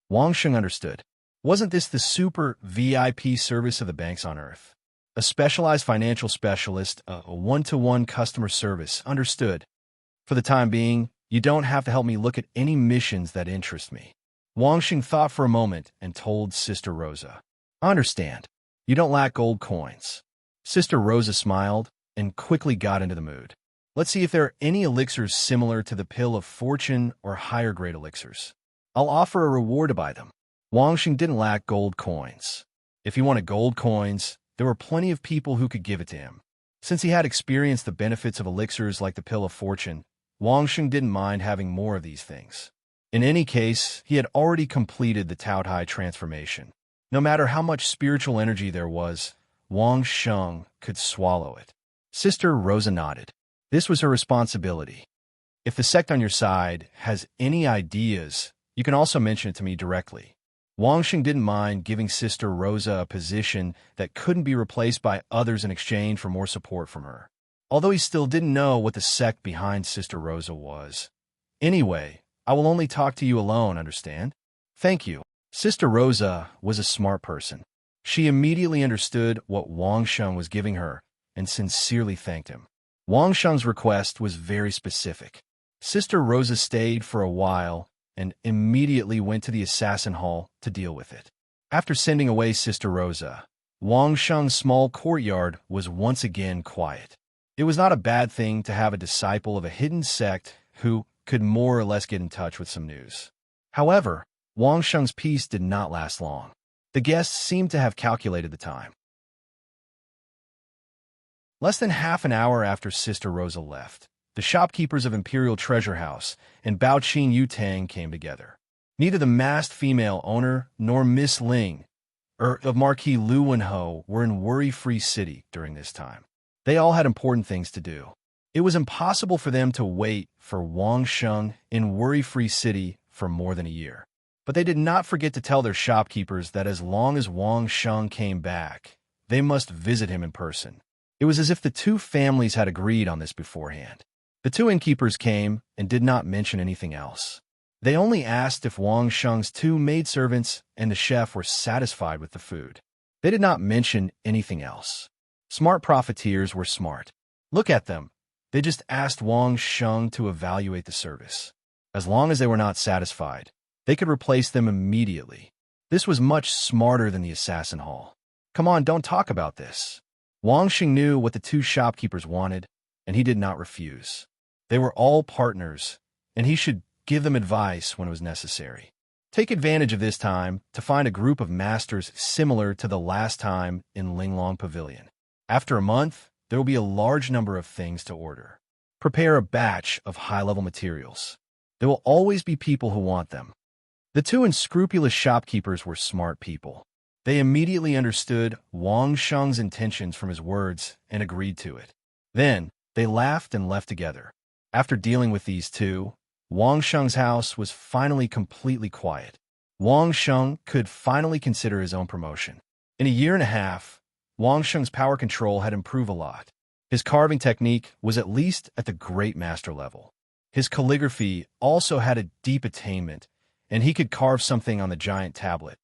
Speaker 1: Wang Sheng understood. Wasn't this the super VIP service of the banks on Earth? A specialized financial specialist, a one-to-one customer service, understood. "For the time being, you don't have to help me look at any missions that interest me." Wang Sheng thought for a moment and told Sister Rosa, "I understand. You don't lack gold coins." Sister Rosa smiled and quickly got into the mood. "Let's see if there are any elixirs similar to the Pill of Fortune or higher-grade elixirs. I'll offer a reward to buy them." Wang Sheng didn't lack gold coins. If he wanted gold coins, there were plenty of people who could give it to him. Since he had experienced the benefits of elixirs like the Pill of Fortune, Wang Sheng didn't mind having more of these things. In any case, he had already completed the Taotai transformation. No matter how much spiritual energy there was, Wang Sheng could swallow it. Sister Rosa nodded. This was her responsibility. "If the sect on your side has any ideas, you can also mention it to me directly." Wang Sheng didn't mind giving Sister Rosa a position that couldn't be replaced by others in exchange for more support from her. Although he still didn't know what the sect behind Sister Rosa was. "Anyway, I will only talk to you alone, understand?" "Thank you." Sister Rosa was a smart person. She immediately understood what Wang Sheng was giving her and sincerely thanked him. Wang Sheng's request was very specific. Sister Rosa stayed for a while and immediately went to the assassin hall to deal with it. After sending away Sister Rosa, Wang Sheng's small courtyard was once again quiet. It was not a bad thing to have a disciple of a hidden sect who could more or less get in touch with some news. However, Wang Sheng's peace did not last long. The guests seemed to have calculated the time. Less than half an hour after Sister Rosa left, the shopkeepers of Imperial Treasure House and Bao Qin Yutang came together. Neither the masked female owner nor Miss Ling or of Marquis Lu Wenho were in Worry-Free City during this time. They all had important things to do. It was impossible for them to wait for Wang Sheng in Worry-Free City for more than a year. But they did not forget to tell their shopkeepers that as long as Wang Sheng came back, they must visit him in person. It was as if the 2 families had agreed on this beforehand. The 2 innkeepers came and did not mention anything else. They only asked if Wang Sheng's 2 maidservants and the chef were satisfied with the food. They did not mention anything else. Smart profiteers were smart. Look at them. They just asked Wang Sheng to evaluate the service. As long as they were not satisfied, they could replace them immediately. This was much smarter than the assassin hall. "Come on, don't talk about this." Wang Sheng knew what the 2 shopkeepers wanted, and he did not refuse. They were all partners, and he should give them advice when it was necessary. Take advantage of this time to find a group of masters similar to the last time in Linglong Pavilion. After a month, there will be a large number of things to order. Prepare a batch of high-level materials. There will always be people who want them. The two unscrupulous shopkeepers were smart people. They immediately understood Wang Sheng's intentions from his words and agreed to it. Then, they laughed and left together. After dealing with these two, Wang Sheng's house was finally completely quiet. Wang Sheng could finally consider his own promotion. In a year and a half, Wang Sheng's power control had improved a lot. His carving technique was at least at the great master level. His calligraphy also had a deep attainment, and he could carve something on the giant tablet.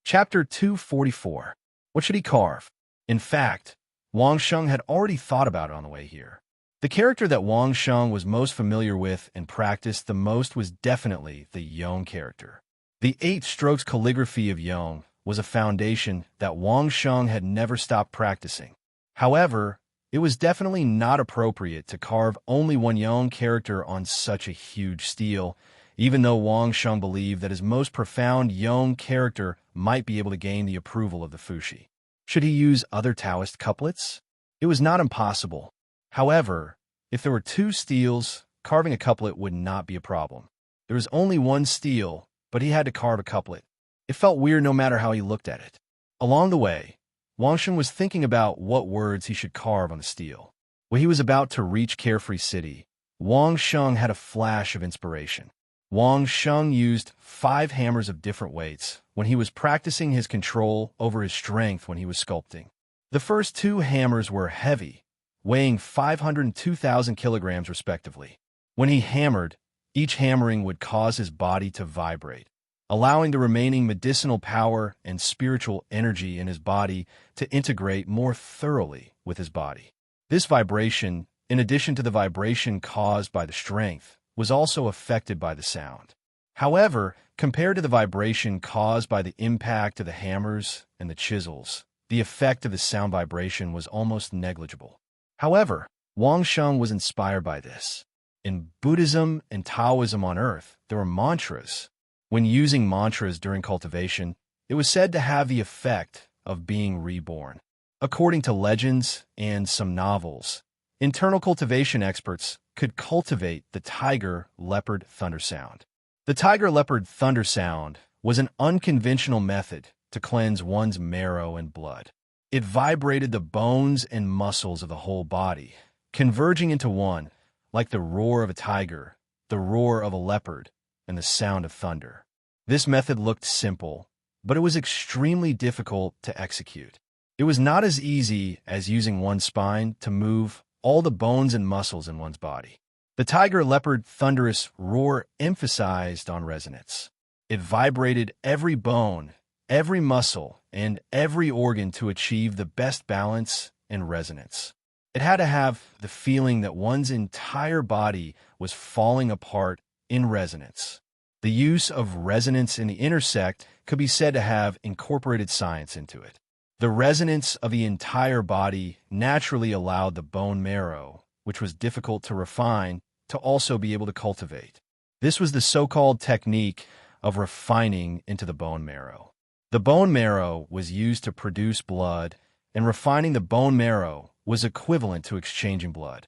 Speaker 1: Chapter 244. What should he carve? In fact, Wang Sheng had already thought about it on the way here. The character that Wang Sheng was most familiar with and practiced the most was definitely the Yong character. The 8 strokes calligraphy of Yong was a foundation that Wang Sheng had never stopped practicing. However, it was definitely not appropriate to carve only one Yong character on such a huge stele, even though Wang Sheng believed that his most profound Yong character might be able to gain the approval of the Fushi. Should he use other Taoist couplets? It was not impossible. However, if there were 2 steles, carving a couplet would not be a problem. There was only one stele, but he had to carve a couplet. It felt weird no matter how he looked at it. Along the way, Wang Sheng was thinking about what words he should carve on the stele. When he was about to reach Carefree City, Wang Sheng had a flash of inspiration. Wang Sheng used 5 hammers of different weights when he was practicing his control over his strength when he was sculpting. The first 2 hammers were heavy, weighing 502,000 kilograms respectively. When he hammered, each hammering would cause his body to vibrate, allowing the remaining medicinal power and spiritual energy in his body to integrate more thoroughly with his body. This vibration, in addition to the vibration caused by the strength, was also affected by the sound. However, compared to the vibration caused by the impact of the hammers and the chisels, the effect of the sound vibration was almost negligible. However, Wang Sheng was inspired by this. In Buddhism and Taoism on Earth, there were mantras. When using mantras during cultivation, it was said to have the effect of being reborn. According to legends and some novels, internal cultivation experts could cultivate the tiger-leopard thunder sound. The tiger-leopard thunder sound was an unconventional method to cleanse one's marrow and blood. It vibrated the bones and muscles of the whole body, converging into one, like the roar of a tiger, the roar of a leopard, and the sound of thunder. This method looked simple, but it was extremely difficult to execute. It was not as easy as using one's spine to move all the bones and muscles in one's body. The tiger-leopard thunderous roar emphasized on resonance. It vibrated every bone, every muscle, and every organ to achieve the best balance and resonance. It had to have the feeling that one's entire body was falling apart in resonance. The use of resonance in the intersect could be said to have incorporated science into it. The resonance of the entire body naturally allowed the bone marrow, which was difficult to refine, to also be able to cultivate. This was the so-called technique of refining into the bone marrow. The bone marrow was used to produce blood, and refining the bone marrow was equivalent to exchanging blood.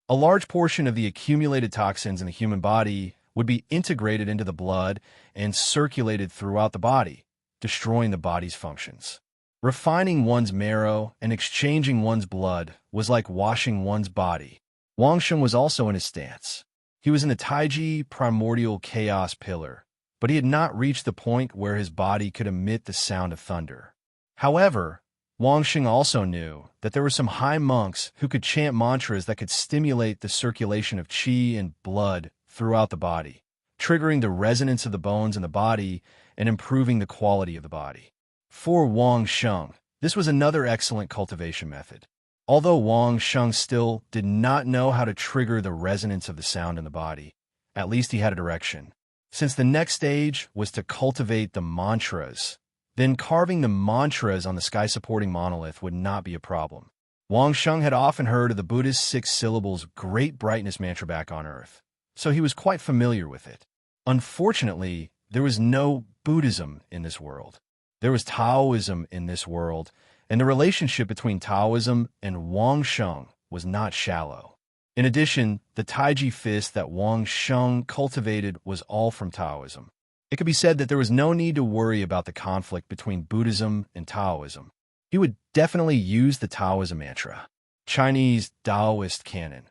Speaker 1: A large portion of the accumulated toxins in the human body would be integrated into the blood and circulated throughout the body, destroying the body's functions. Refining one's marrow and exchanging one's blood was like washing one's body. Wang Sheng was also in his stance. He was in the Taiji primordial chaos pillar, but he had not reached the point where his body could emit the sound of thunder. However, Wang Sheng also knew that there were some high monks who could chant mantras that could stimulate the circulation of qi and blood throughout the body, triggering the resonance of the bones in the body and improving the quality of the body. For Wang Sheng, this was another excellent cultivation method. Although Wang Sheng still did not know how to trigger the resonance of the sound in the body, at least he had a direction. Since the next stage was to cultivate the mantras, then carving the mantras on the sky-supporting monolith would not be a problem. Wang Sheng had often heard of the Buddhist 6 syllables great brightness mantra back on Earth, so he was quite familiar with it. Unfortunately, there was no Buddhism in this world. There was Taoism in this world, and the relationship between Taoism and Wang Sheng was not shallow. In addition, the Taiji fist that Wang Sheng cultivated was all from Taoism. It could be said that there was no need to worry about the conflict between Buddhism and Taoism. He would definitely use the Taoism mantra. Chinese Taoist canon.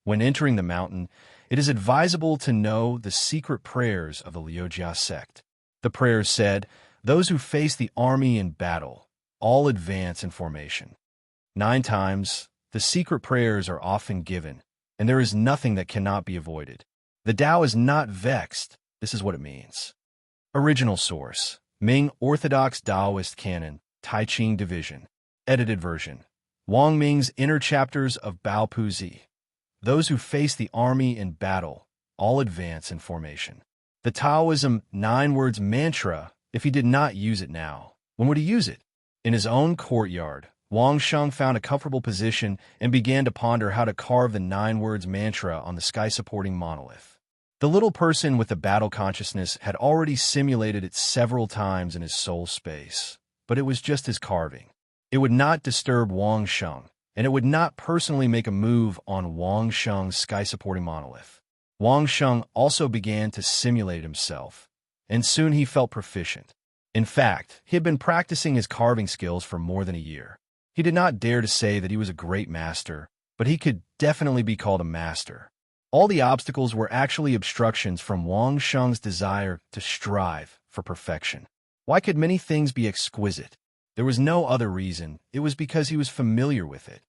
Speaker 1: When entering the mountain, it is advisable to know the secret prayers of the Liujia sect. The prayers said, "Those who face the army in battle, all advance in formation." 9 times, the secret prayers are often given, and there is nothing that cannot be avoided. The Tao is not vexed. This is what it means. Original source: Ming Orthodox Taoist Canon, Tai Ching Division. Edited version: Wang Ming's Inner Chapters of Bao Pu Zi. Those who face the army in battle, all advance in formation. The Taoism 9 words mantra, if he did not use it now, when would he use it? In his own courtyard, Wang Sheng found a comfortable position and began to ponder how to carve the 9 words mantra on the sky-supporting monolith. The little person with the battle consciousness had already simulated it several times in his soul space, but it was just his carving. It would not disturb Wang Sheng, and it would not personally make a move on Wang Sheng's sky-supporting monolith. Wang Sheng also began to simulate himself, and soon he felt proficient. In fact, he had been practicing his carving skills for more than a year. He did not dare to say that he was a great master, but he could definitely be called a master. All the obstacles were actually obstructions from Wang Sheng's desire to strive for perfection. Why could many things be exquisite? There was no other reason. It was because he was familiar with it.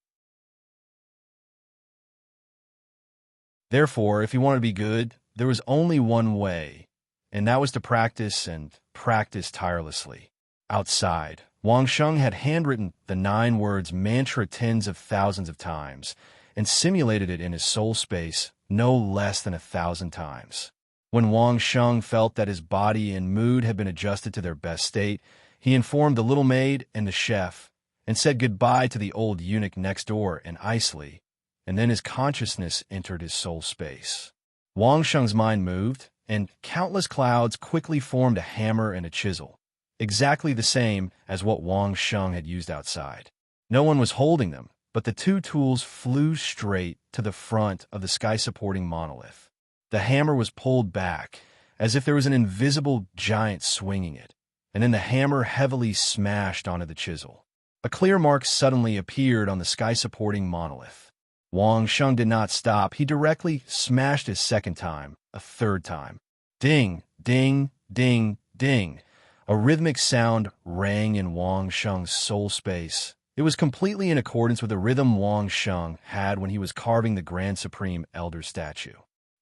Speaker 1: Therefore, if he wanted to be good, there was only one way, and that was to practice and practice tirelessly. Outside, Wang Sheng had handwritten the 9 words mantra tens of thousands of times and simulated it in his soul space no less than 1,000 times. When Wang Sheng felt that his body and mood had been adjusted to their best state, he informed the little maid and the chef and said goodbye to the old eunuch next door and Isley, and then his consciousness entered his soul space. Wang Sheng's mind moved, and countless clouds quickly formed a hammer and a chisel, exactly the same as what Wang Sheng had used outside. No one was holding them, but the 2 tools flew straight to the front of the sky-supporting monolith. The hammer was pulled back, as if there was an invisible giant swinging it, and then the hammer heavily smashed onto the chisel. A clear mark suddenly appeared on the sky-supporting monolith. Wang Sheng did not stop. He directly smashed a second time, a third time. Ding, ding, ding, ding. A rhythmic sound rang in Wang Sheng's soul space. It was completely in accordance with the rhythm Wang Sheng had when he was carving the Grand Supreme Elder statue.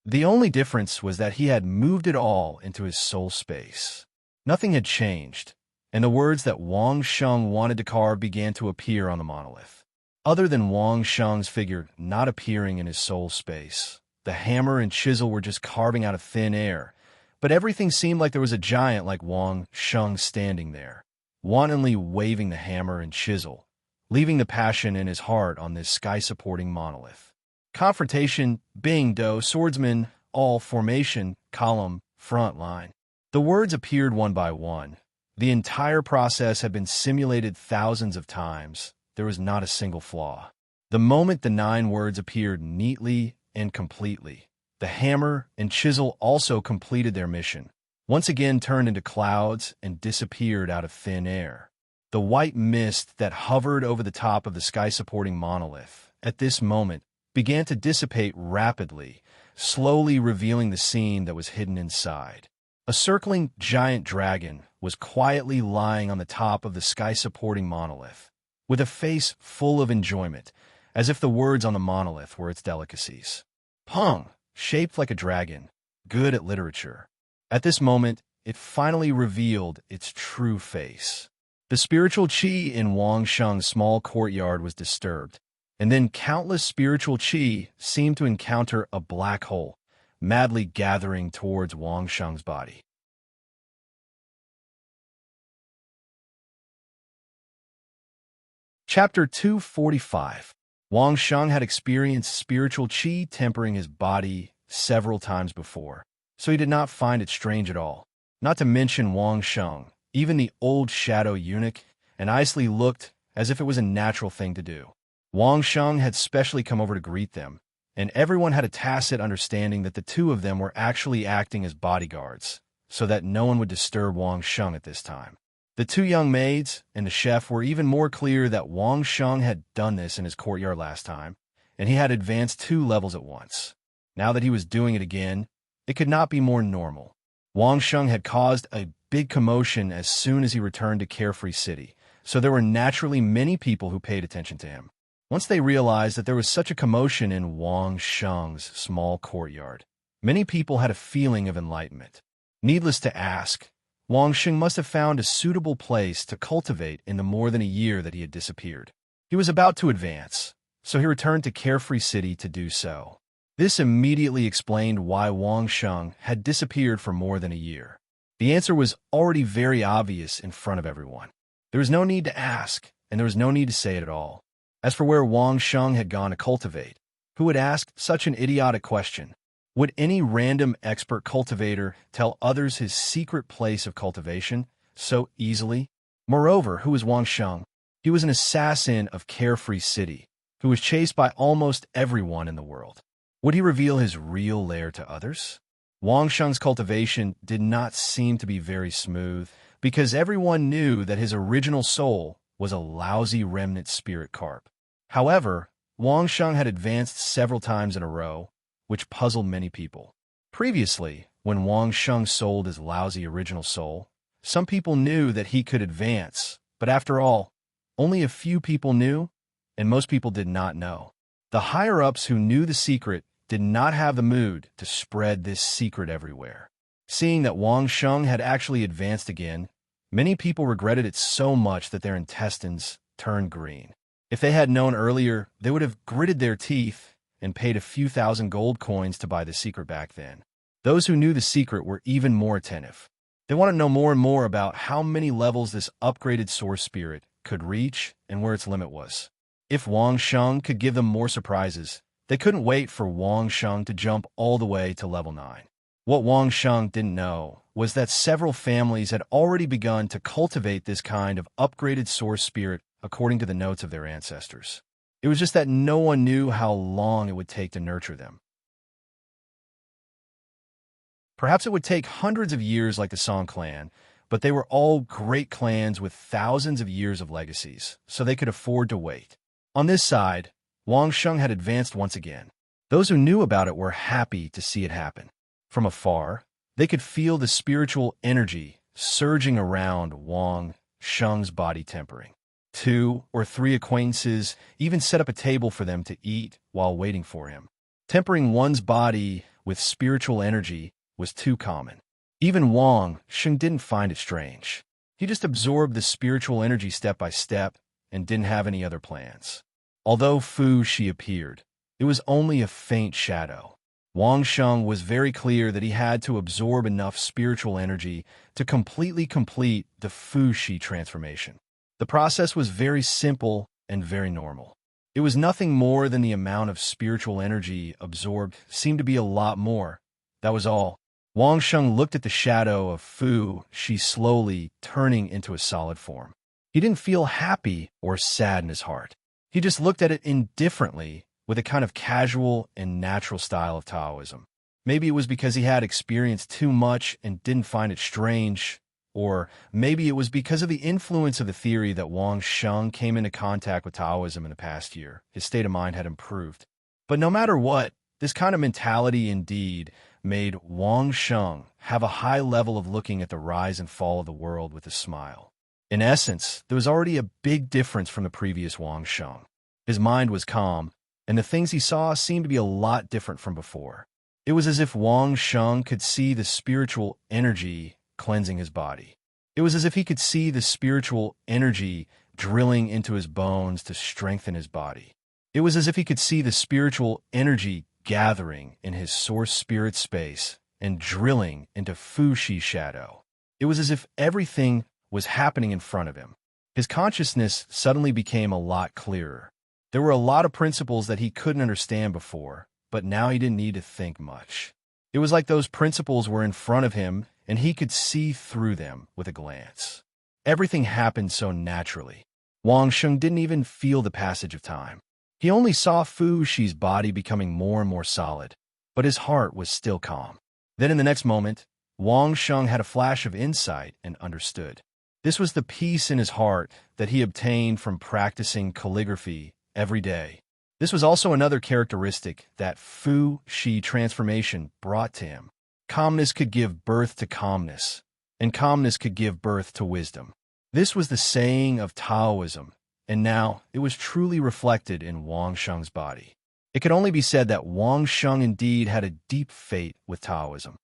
Speaker 1: The only difference was that he had moved it all into his soul space. Nothing had changed, and the words that Wang Sheng wanted to carve began to appear on the monolith. Other than Wang Sheng's figure not appearing in his soul space, the hammer and chisel were just carving out of thin air, but everything seemed like there was a giant like Wang Sheng standing there, wantonly waving the hammer and chisel, leaving the passion in his heart on this sky-supporting monolith. Confrontation, Bing Do, swordsman, all, formation, column, front line. The words appeared one by one. The entire process had been simulated thousands of times. There was not a single flaw. The moment the 9 words appeared neatly and completely, the hammer and chisel also completed their mission, once again turned into clouds and disappeared out of thin air. The white mist that hovered over the top of the sky-supporting monolith, at this moment, began to dissipate rapidly, slowly revealing the scene that was hidden inside. A circling giant dragon was quietly lying on the top of the sky-supporting monolith, with a face full of enjoyment, as if the words on the monolith were its delicacies. Pung, shaped like a dragon, good at literature. At this moment, it finally revealed its true face. The spiritual qi in Wang Sheng's small courtyard was disturbed, and then countless spiritual qi seemed to encounter a black hole, madly gathering towards Wang Sheng's body. Chapter 245. Wang Sheng had experienced spiritual qi tempering his body several times before, so he did not find it strange at all. Not to mention Wang Sheng, even the old shadow eunuch and Isley looked as if it was a natural thing to do. Wang Sheng had specially come over to greet them, and everyone had a tacit understanding that the two of them were actually acting as bodyguards, so that no one would disturb Wang Sheng at this time. The two young maids and the chef were even more clear that Wang Sheng had done this in his courtyard last time, and he had advanced 2 levels at once. Now that he was doing it again, it could not be more normal. Wang Sheng had caused a big commotion as soon as he returned to Carefree City, so there were naturally many people who paid attention to him. Once they realized that there was such a commotion in Wang Sheng's small courtyard, many people had a feeling of enlightenment. Needless to ask, Wang Sheng must have found a suitable place to cultivate in the more than a year that he had disappeared. He was about to advance, so he returned to Carefree City to do so. This immediately explained why Wang Sheng had disappeared for more than a year. The answer was already very obvious in front of everyone. There was no need to ask, and there was no need to say it at all. As for where Wang Sheng had gone to cultivate, who would ask such an idiotic question? Would any random expert cultivator tell others his secret place of cultivation so easily? Moreover, who was Wang Sheng? He was an assassin of Carefree City, who was chased by almost everyone in the world. Would he reveal his real lair to others? Wang Sheng's cultivation did not seem to be very smooth, because everyone knew that his original soul was a lousy remnant spirit carp. However, Wang Sheng had advanced several times in a row, which puzzled many people. Previously, when Wang Sheng sold his lousy original soul, some people knew that he could advance, but after all, only a few people knew, and most people did not know. The higher-ups who knew the secret did not have the mood to spread this secret everywhere. Seeing that Wang Sheng had actually advanced again, many people regretted it so much that their intestines turned green. If they had known earlier, they would have gritted their teeth and paid a few thousand gold coins to buy the secret back then. Those who knew the secret were even more attentive. They wanted to know more and more about how many levels this upgraded source spirit could reach and where its limit was. If Wang Sheng could give them more surprises, they couldn't wait for Wang Sheng to jump all the way to level 9. What Wang Sheng didn't know was that several families had already begun to cultivate this kind of upgraded source spirit according to the notes of their ancestors. It was just that no one knew how long it would take to nurture them. Perhaps it would take hundreds of years like the Song clan, but they were all great clans with thousands of years of legacies, so they could afford to wait. On this side, Wang Sheng had advanced once again. Those who knew about it were happy to see it happen. From afar, they could feel the spiritual energy surging around Wang Sheng's body tempering. 2 or 3 acquaintances even set up a table for them to eat while waiting for him. Tempering one's body with spiritual energy was too common. Even Wang Sheng didn't find it strange. He just absorbed the spiritual energy step by step and didn't have any other plans. Although Fu Shi appeared, it was only a faint shadow. Wang Sheng was very clear that he had to absorb enough spiritual energy to completely complete the Fu Shi transformation. The process was very simple and very normal. It was nothing more than the amount of spiritual energy absorbed seemed to be a lot more. That was all. Wang Sheng looked at the shadow of Fu Shi slowly turning into a solid form. He didn't feel happy or sad in his heart. He just looked at it indifferently with a kind of casual and natural style of Taoism. Maybe it was because he had experienced too much and didn't find it strange, or maybe it was because of the influence of the theory that Wang Sheng came into contact with Taoism in the past year. His state of mind had improved. But no matter what, this kind of mentality indeed made Wang Sheng have a high level of looking at the rise and fall of the world with a smile. In essence, there was already a big difference from the previous Wang Sheng. His mind was calm, and the things he saw seemed to be a lot different from before. It was as if Wang Sheng could see the spiritual energy cleansing his body. It was as if he could see the spiritual energy drilling into his bones to strengthen his body. It was as if he could see the spiritual energy gathering in his source spirit space and drilling into Fu Shi shadow. It was as if everything was happening in front of him. His consciousness suddenly became a lot clearer. There were a lot of principles that he couldn't understand before, but now he didn't need to think much. It was like those principles were in front of him and he could see through them with a glance. Everything happened so naturally. Wang Sheng didn't even feel the passage of time. He only saw Fu Shi's body becoming more and more solid, but his heart was still calm. Then in the next moment, Wang Sheng had a flash of insight and understood. This was the peace in his heart that he obtained from practicing calligraphy every day. This was also another characteristic that Fu Shi transformation brought to him. Calmness could give birth to calmness, and calmness could give birth to wisdom. This was the saying of Taoism, and now it was truly reflected in Wang Sheng's body. It could only be said that Wang Sheng indeed had a deep fate with Taoism.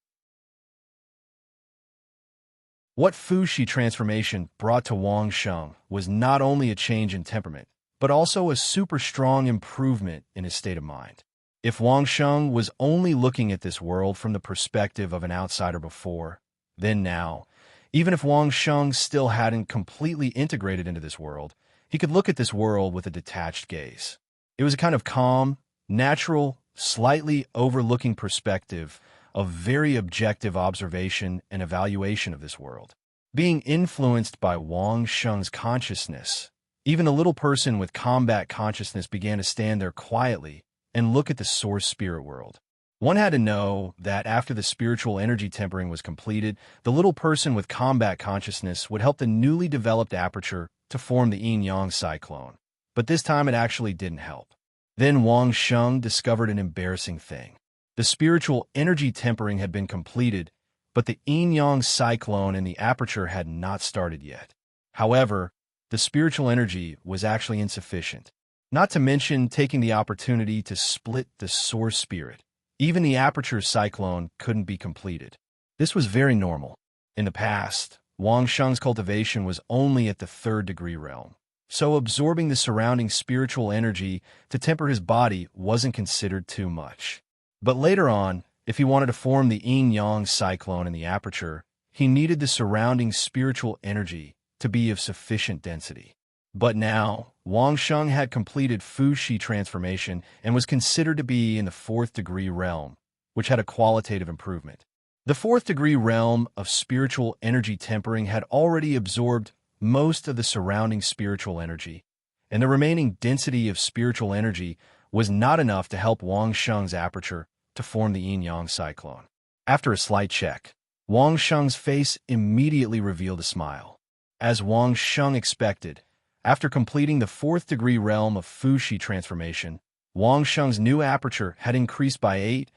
Speaker 1: What Fu Shi transformation brought to Wang Sheng was not only a change in temperament, but also a super strong improvement in his state of mind. If Wang Sheng was only looking at this world from the perspective of an outsider before, then now, even if Wang Sheng still hadn't completely integrated into this world, he could look at this world with a detached gaze. It was a kind of calm, natural, slightly overlooking perspective of very objective observation and evaluation of this world. Being influenced by Wang Sheng's consciousness, even a little person with combat consciousness began to stand there quietly and look at the source spirit world. One had to know that after the spiritual energy tempering was completed, the little person with combat consciousness would help the newly developed aperture to form the yin-yang cyclone. But this time it actually didn't help. Then Wang Sheng discovered an embarrassing thing. The spiritual energy tempering had been completed, but the yin-yang cyclone in the aperture had not started yet. However, the spiritual energy was actually insufficient, not to mention taking the opportunity to split the source spirit. Even the aperture cyclone couldn't be completed. This was very normal. In the past, Wang Sheng's cultivation was only at the 3rd degree realm, so absorbing the surrounding spiritual energy to temper his body wasn't considered too much. But later on, if he wanted to form the yin-yang cyclone in the aperture, he needed the surrounding spiritual energy to be of sufficient density. But now, Wang Sheng had completed Fu Shi transformation and was considered to be in the 4th degree realm, which had a qualitative improvement. The 4th degree realm of spiritual energy tempering had already absorbed most of the surrounding spiritual energy, and the remaining density of spiritual energy was not enough to help Wang Sheng's aperture to form the yin-yang cyclone. After a slight check, Wang Sheng's face immediately revealed a smile. As Wang Sheng expected, after completing the 4th degree realm of Fu Shi transformation, Wang Sheng's new aperture had increased by 8,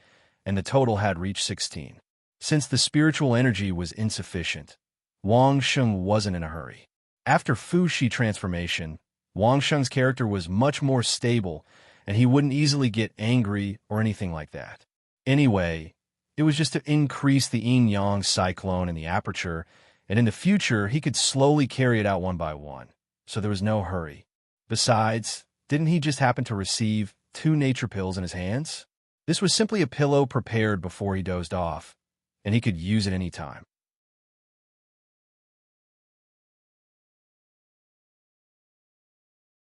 Speaker 1: and the total had reached 16. Since the spiritual energy was insufficient, Wang Sheng wasn't in a hurry. After Fu Shi transformation, Wang Sheng's character was much more stable, and he wouldn't easily get angry or anything like that. Anyway, it was just to increase the yin-yang cyclone in the aperture, and in the future he could slowly carry it out one by one, so there was no hurry. Besides, didn't he just happen to receive 2 nature pills in his hands? This was simply a pillow prepared before he dozed off, and he could use it any time.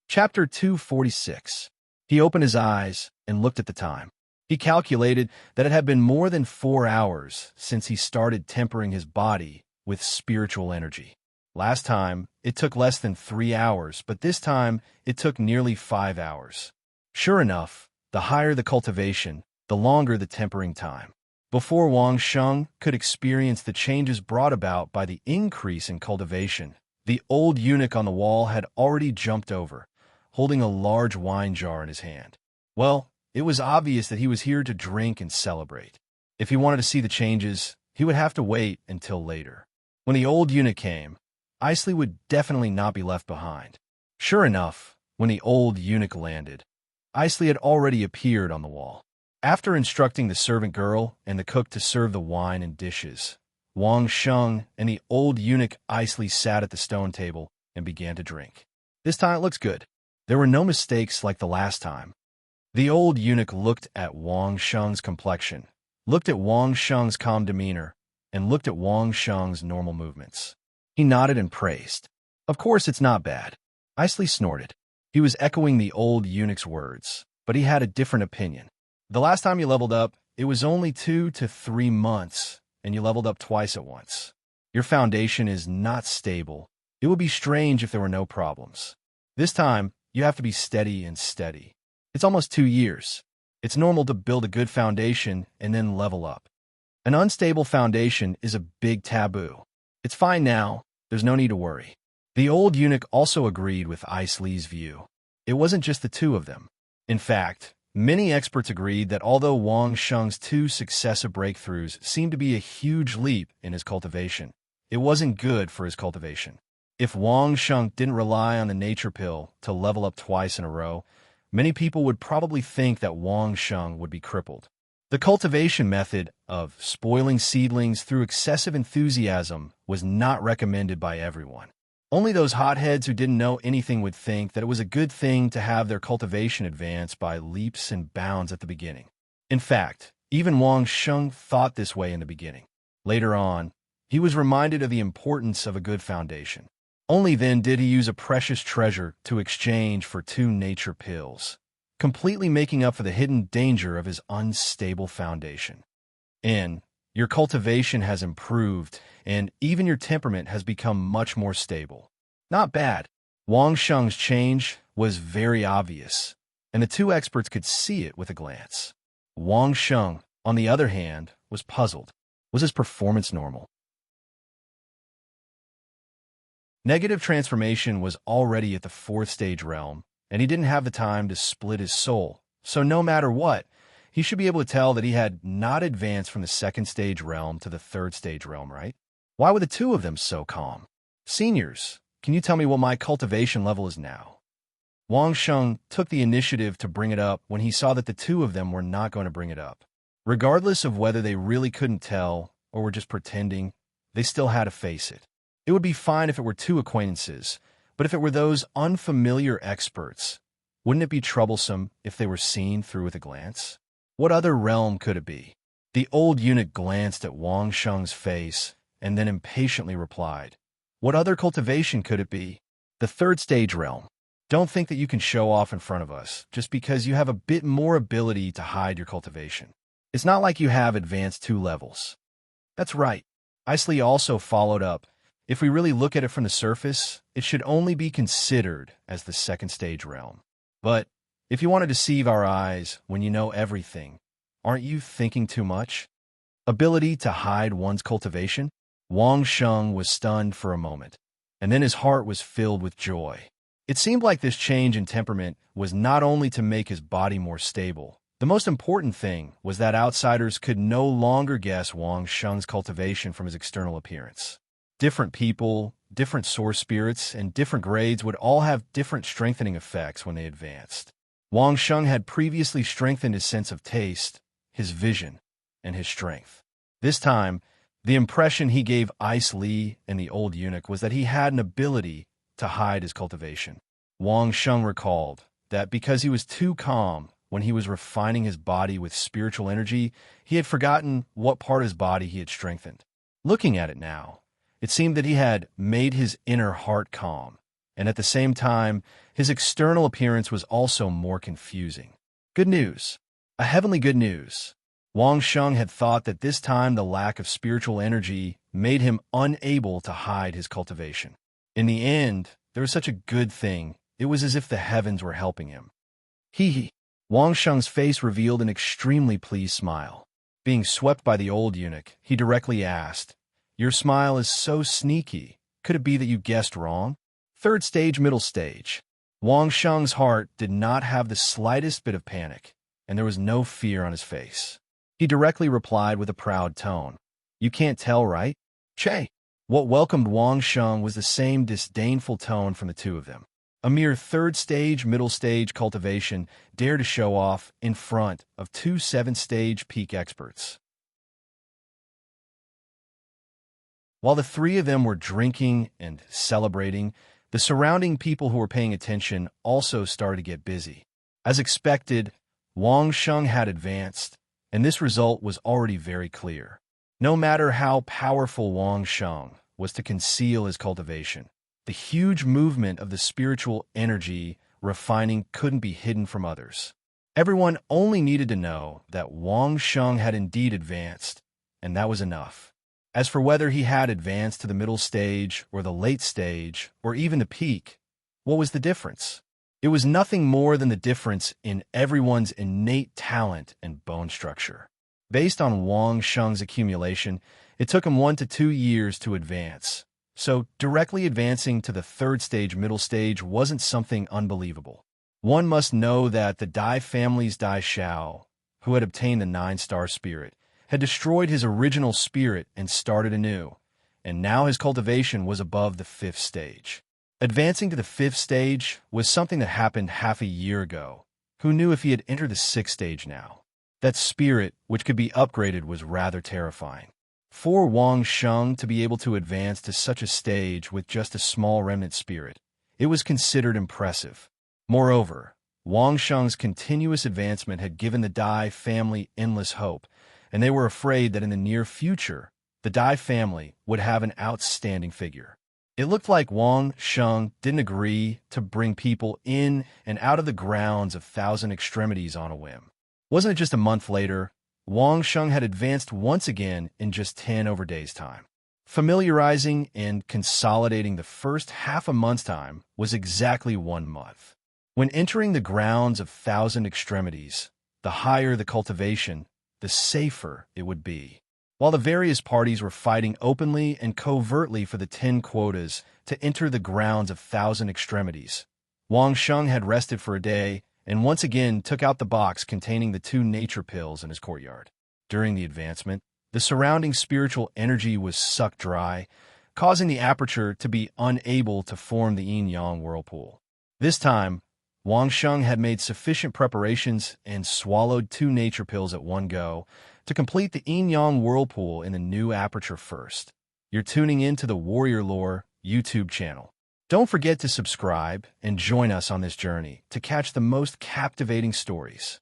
Speaker 1: Chapter 246. He opened his eyes and looked at the time. He calculated that it had been more than 4 hours since he started tempering his body with spiritual energy. Last time, it took less than 3 hours, but this time, it took nearly 5 hours. Sure enough, the higher the cultivation, the longer the tempering time. Before Wang Sheng could experience the changes brought about by the increase in cultivation, the old eunuch on the wall had already jumped over, holding a large wine jar in his hand. Well, it was obvious that he was here to drink and celebrate. If he wanted to see the changes, he would have to wait until later. When the old eunuch came, Isley would definitely not be left behind. Sure enough, when the old eunuch landed, Isley had already appeared on the wall. After instructing the servant girl and the cook to serve the wine and dishes, Wang Sheng and the old eunuch Isley sat at the stone table and began to drink. This time it looks good. There were no mistakes like the last time. The old eunuch looked at Wang Sheng's complexion, looked at Wang Sheng's calm demeanor, and looked at Wang Sheng's normal movements. He nodded and praised. Of course it's not bad. Isley snorted. He was echoing the old eunuch's words, but he had a different opinion. The last time you leveled up, it was only 2 to 3 months, and you leveled up twice at once. Your foundation is not stable. It would be strange if there were no problems. This time, you have to be steady and steady. It's almost 2 years. It's normal to build a good foundation and then level up. An unstable foundation is a big taboo. It's fine now. There's no need to worry. The old eunuch also agreed with Ice Lee's view. It wasn't just the two of them. In fact, many experts agreed that although Wang Sheng's 2 successive breakthroughs seemed to be a huge leap in his cultivation, it wasn't good for his cultivation. If Wang Sheng didn't rely on the nature pill to level up twice in a row, many people would probably think that Wang Sheng would be crippled. The cultivation method of spoiling seedlings through excessive enthusiasm was not recommended by everyone. Only those hotheads who didn't know anything would think that it was a good thing to have their cultivation advance by leaps and bounds at the beginning. In fact, even Wang Sheng thought this way in the beginning. Later on, he was reminded of the importance of a good foundation. Only then did he use a precious treasure to exchange for 2 nature pills, completely making up for the hidden danger of his unstable foundation. And your cultivation has improved, and even your temperament has become much more stable. Not bad. Wang Sheng's change was very obvious, and the 2 experts could see it with a glance. Wang Sheng, on the other hand, was puzzled. Was his performance normal? Negative transformation was already at the 4th stage realm, and he didn't have the time to split his soul, so no matter what, he should be able to tell that he had not advanced from the 2nd stage realm to the 3rd stage realm, right? Why were the 2 of them so calm? Seniors, can you tell me what my cultivation level is now? Wang Sheng took the initiative to bring it up when he saw that the 2 of them were not going to bring it up. Regardless of whether they really couldn't tell or were just pretending, they still had to face it. It would be fine if it were 2 acquaintances, but if it were those unfamiliar experts, wouldn't it be troublesome if they were seen through with a glance? What other realm could it be? The old eunuch glanced at Wang Sheng's face and then impatiently replied, "What other cultivation could it be? The 3rd stage realm. Don't think that you can show off in front of us just because you have a bit more ability to hide your cultivation. It's not like you have advanced 2 levels." That's right. Ice Lee also followed up. If we really look at it from the surface, it should only be considered as the 2nd stage realm. But if you want to deceive our eyes when you know everything, aren't you thinking too much? Ability to hide one's cultivation? Wang Sheng was stunned for a moment, and then his heart was filled with joy. It seemed like this change in temperament was not only to make his body more stable. The most important thing was that outsiders could no longer guess Wang Sheng's cultivation from his external appearance. Different people, different source spirits, and different grades would all have different strengthening effects when they advanced. Wang Sheng had previously strengthened his sense of taste, his vision, and his strength. This time, the impression he gave Ice Lee and the old eunuch was that he had an ability to hide his cultivation. Wang Sheng recalled that because he was too calm when he was refining his body with spiritual energy, he had forgotten what part of his body he had strengthened. Looking at it now, it seemed that he had made his inner heart calm, and at the same time, his external appearance was also more confusing. Good news. A heavenly good news. Wang Sheng had thought that this time the lack of spiritual energy made him unable to hide his cultivation. In the end, there was such a good thing. It was as if the heavens were helping him. Hee. Wang Sheng's face revealed an extremely pleased smile. Being swept by the old eunuch, he directly asked, "Your smile is so sneaky. Could it be that you guessed wrong?" 3rd stage, middle stage. Wang Sheng's heart did not have the slightest bit of panic, and there was no fear on his face. He directly replied with a proud tone, "You can't tell, right? Che." What welcomed Wang Sheng was the same disdainful tone from the 2 of them. A mere 3rd stage, middle stage cultivation dared to show off in front of 2 7th stage peak experts. While the 3 of them were drinking and celebrating, the surrounding people who were paying attention also started to get busy. As expected, Wang Sheng had advanced, and this result was already very clear. No matter how powerful Wang Sheng was to conceal his cultivation, the huge movement of the spiritual energy refining couldn't be hidden from others. Everyone only needed to know that Wang Sheng had indeed advanced, and that was enough. As for whether he had advanced to the middle stage or the late stage or even the peak, what was the difference? It was nothing more than the difference in everyone's innate talent and bone structure. Based on Wang Sheng's accumulation, it took him 1 to 2 years to advance. So, directly advancing to the third stage, middle stage, wasn't something unbelievable. One must know that the Dai family's Dai Xiao, who had obtained the 9-star spirit, had destroyed his original spirit and started anew, and now his cultivation was above the 5th stage. Advancing to the 5th stage was something that happened half a year ago. Who knew if he had entered the 6th stage now? That spirit, which could be upgraded, was rather terrifying. For Wang Sheng to be able to advance to such a stage with just a small remnant spirit, it was considered impressive. Moreover, Wang Sheng's continuous advancement had given the Dai family endless hope, and they were afraid that in the near future, the Dai family would have an outstanding figure. It looked like Wang Sheng didn't agree to bring people in and out of the grounds of Thousand Extremities on a whim. Wasn't it just a month later, Wang Sheng had advanced once again in just 10 days' time. Familiarizing and consolidating the first half a month's time was exactly 1 month. When entering the grounds of Thousand Extremities, the higher the cultivation, the safer it would be. While the various parties were fighting openly and covertly for the 10 quotas to enter the grounds of Thousand Extremities, Wang Sheng had rested for a day and once again took out the box containing the 2 nature pills in his courtyard. During the advancement, the surrounding spiritual energy was sucked dry, causing the aperture to be unable to form the yin-yang whirlpool. This time, Wang Sheng had made sufficient preparations and swallowed 2 nature pills at one go to complete the yin-yang whirlpool in the new aperture first. You're tuning in to the Warrior Lore YouTube channel. Don't forget to subscribe and join us on this journey to catch the most captivating stories.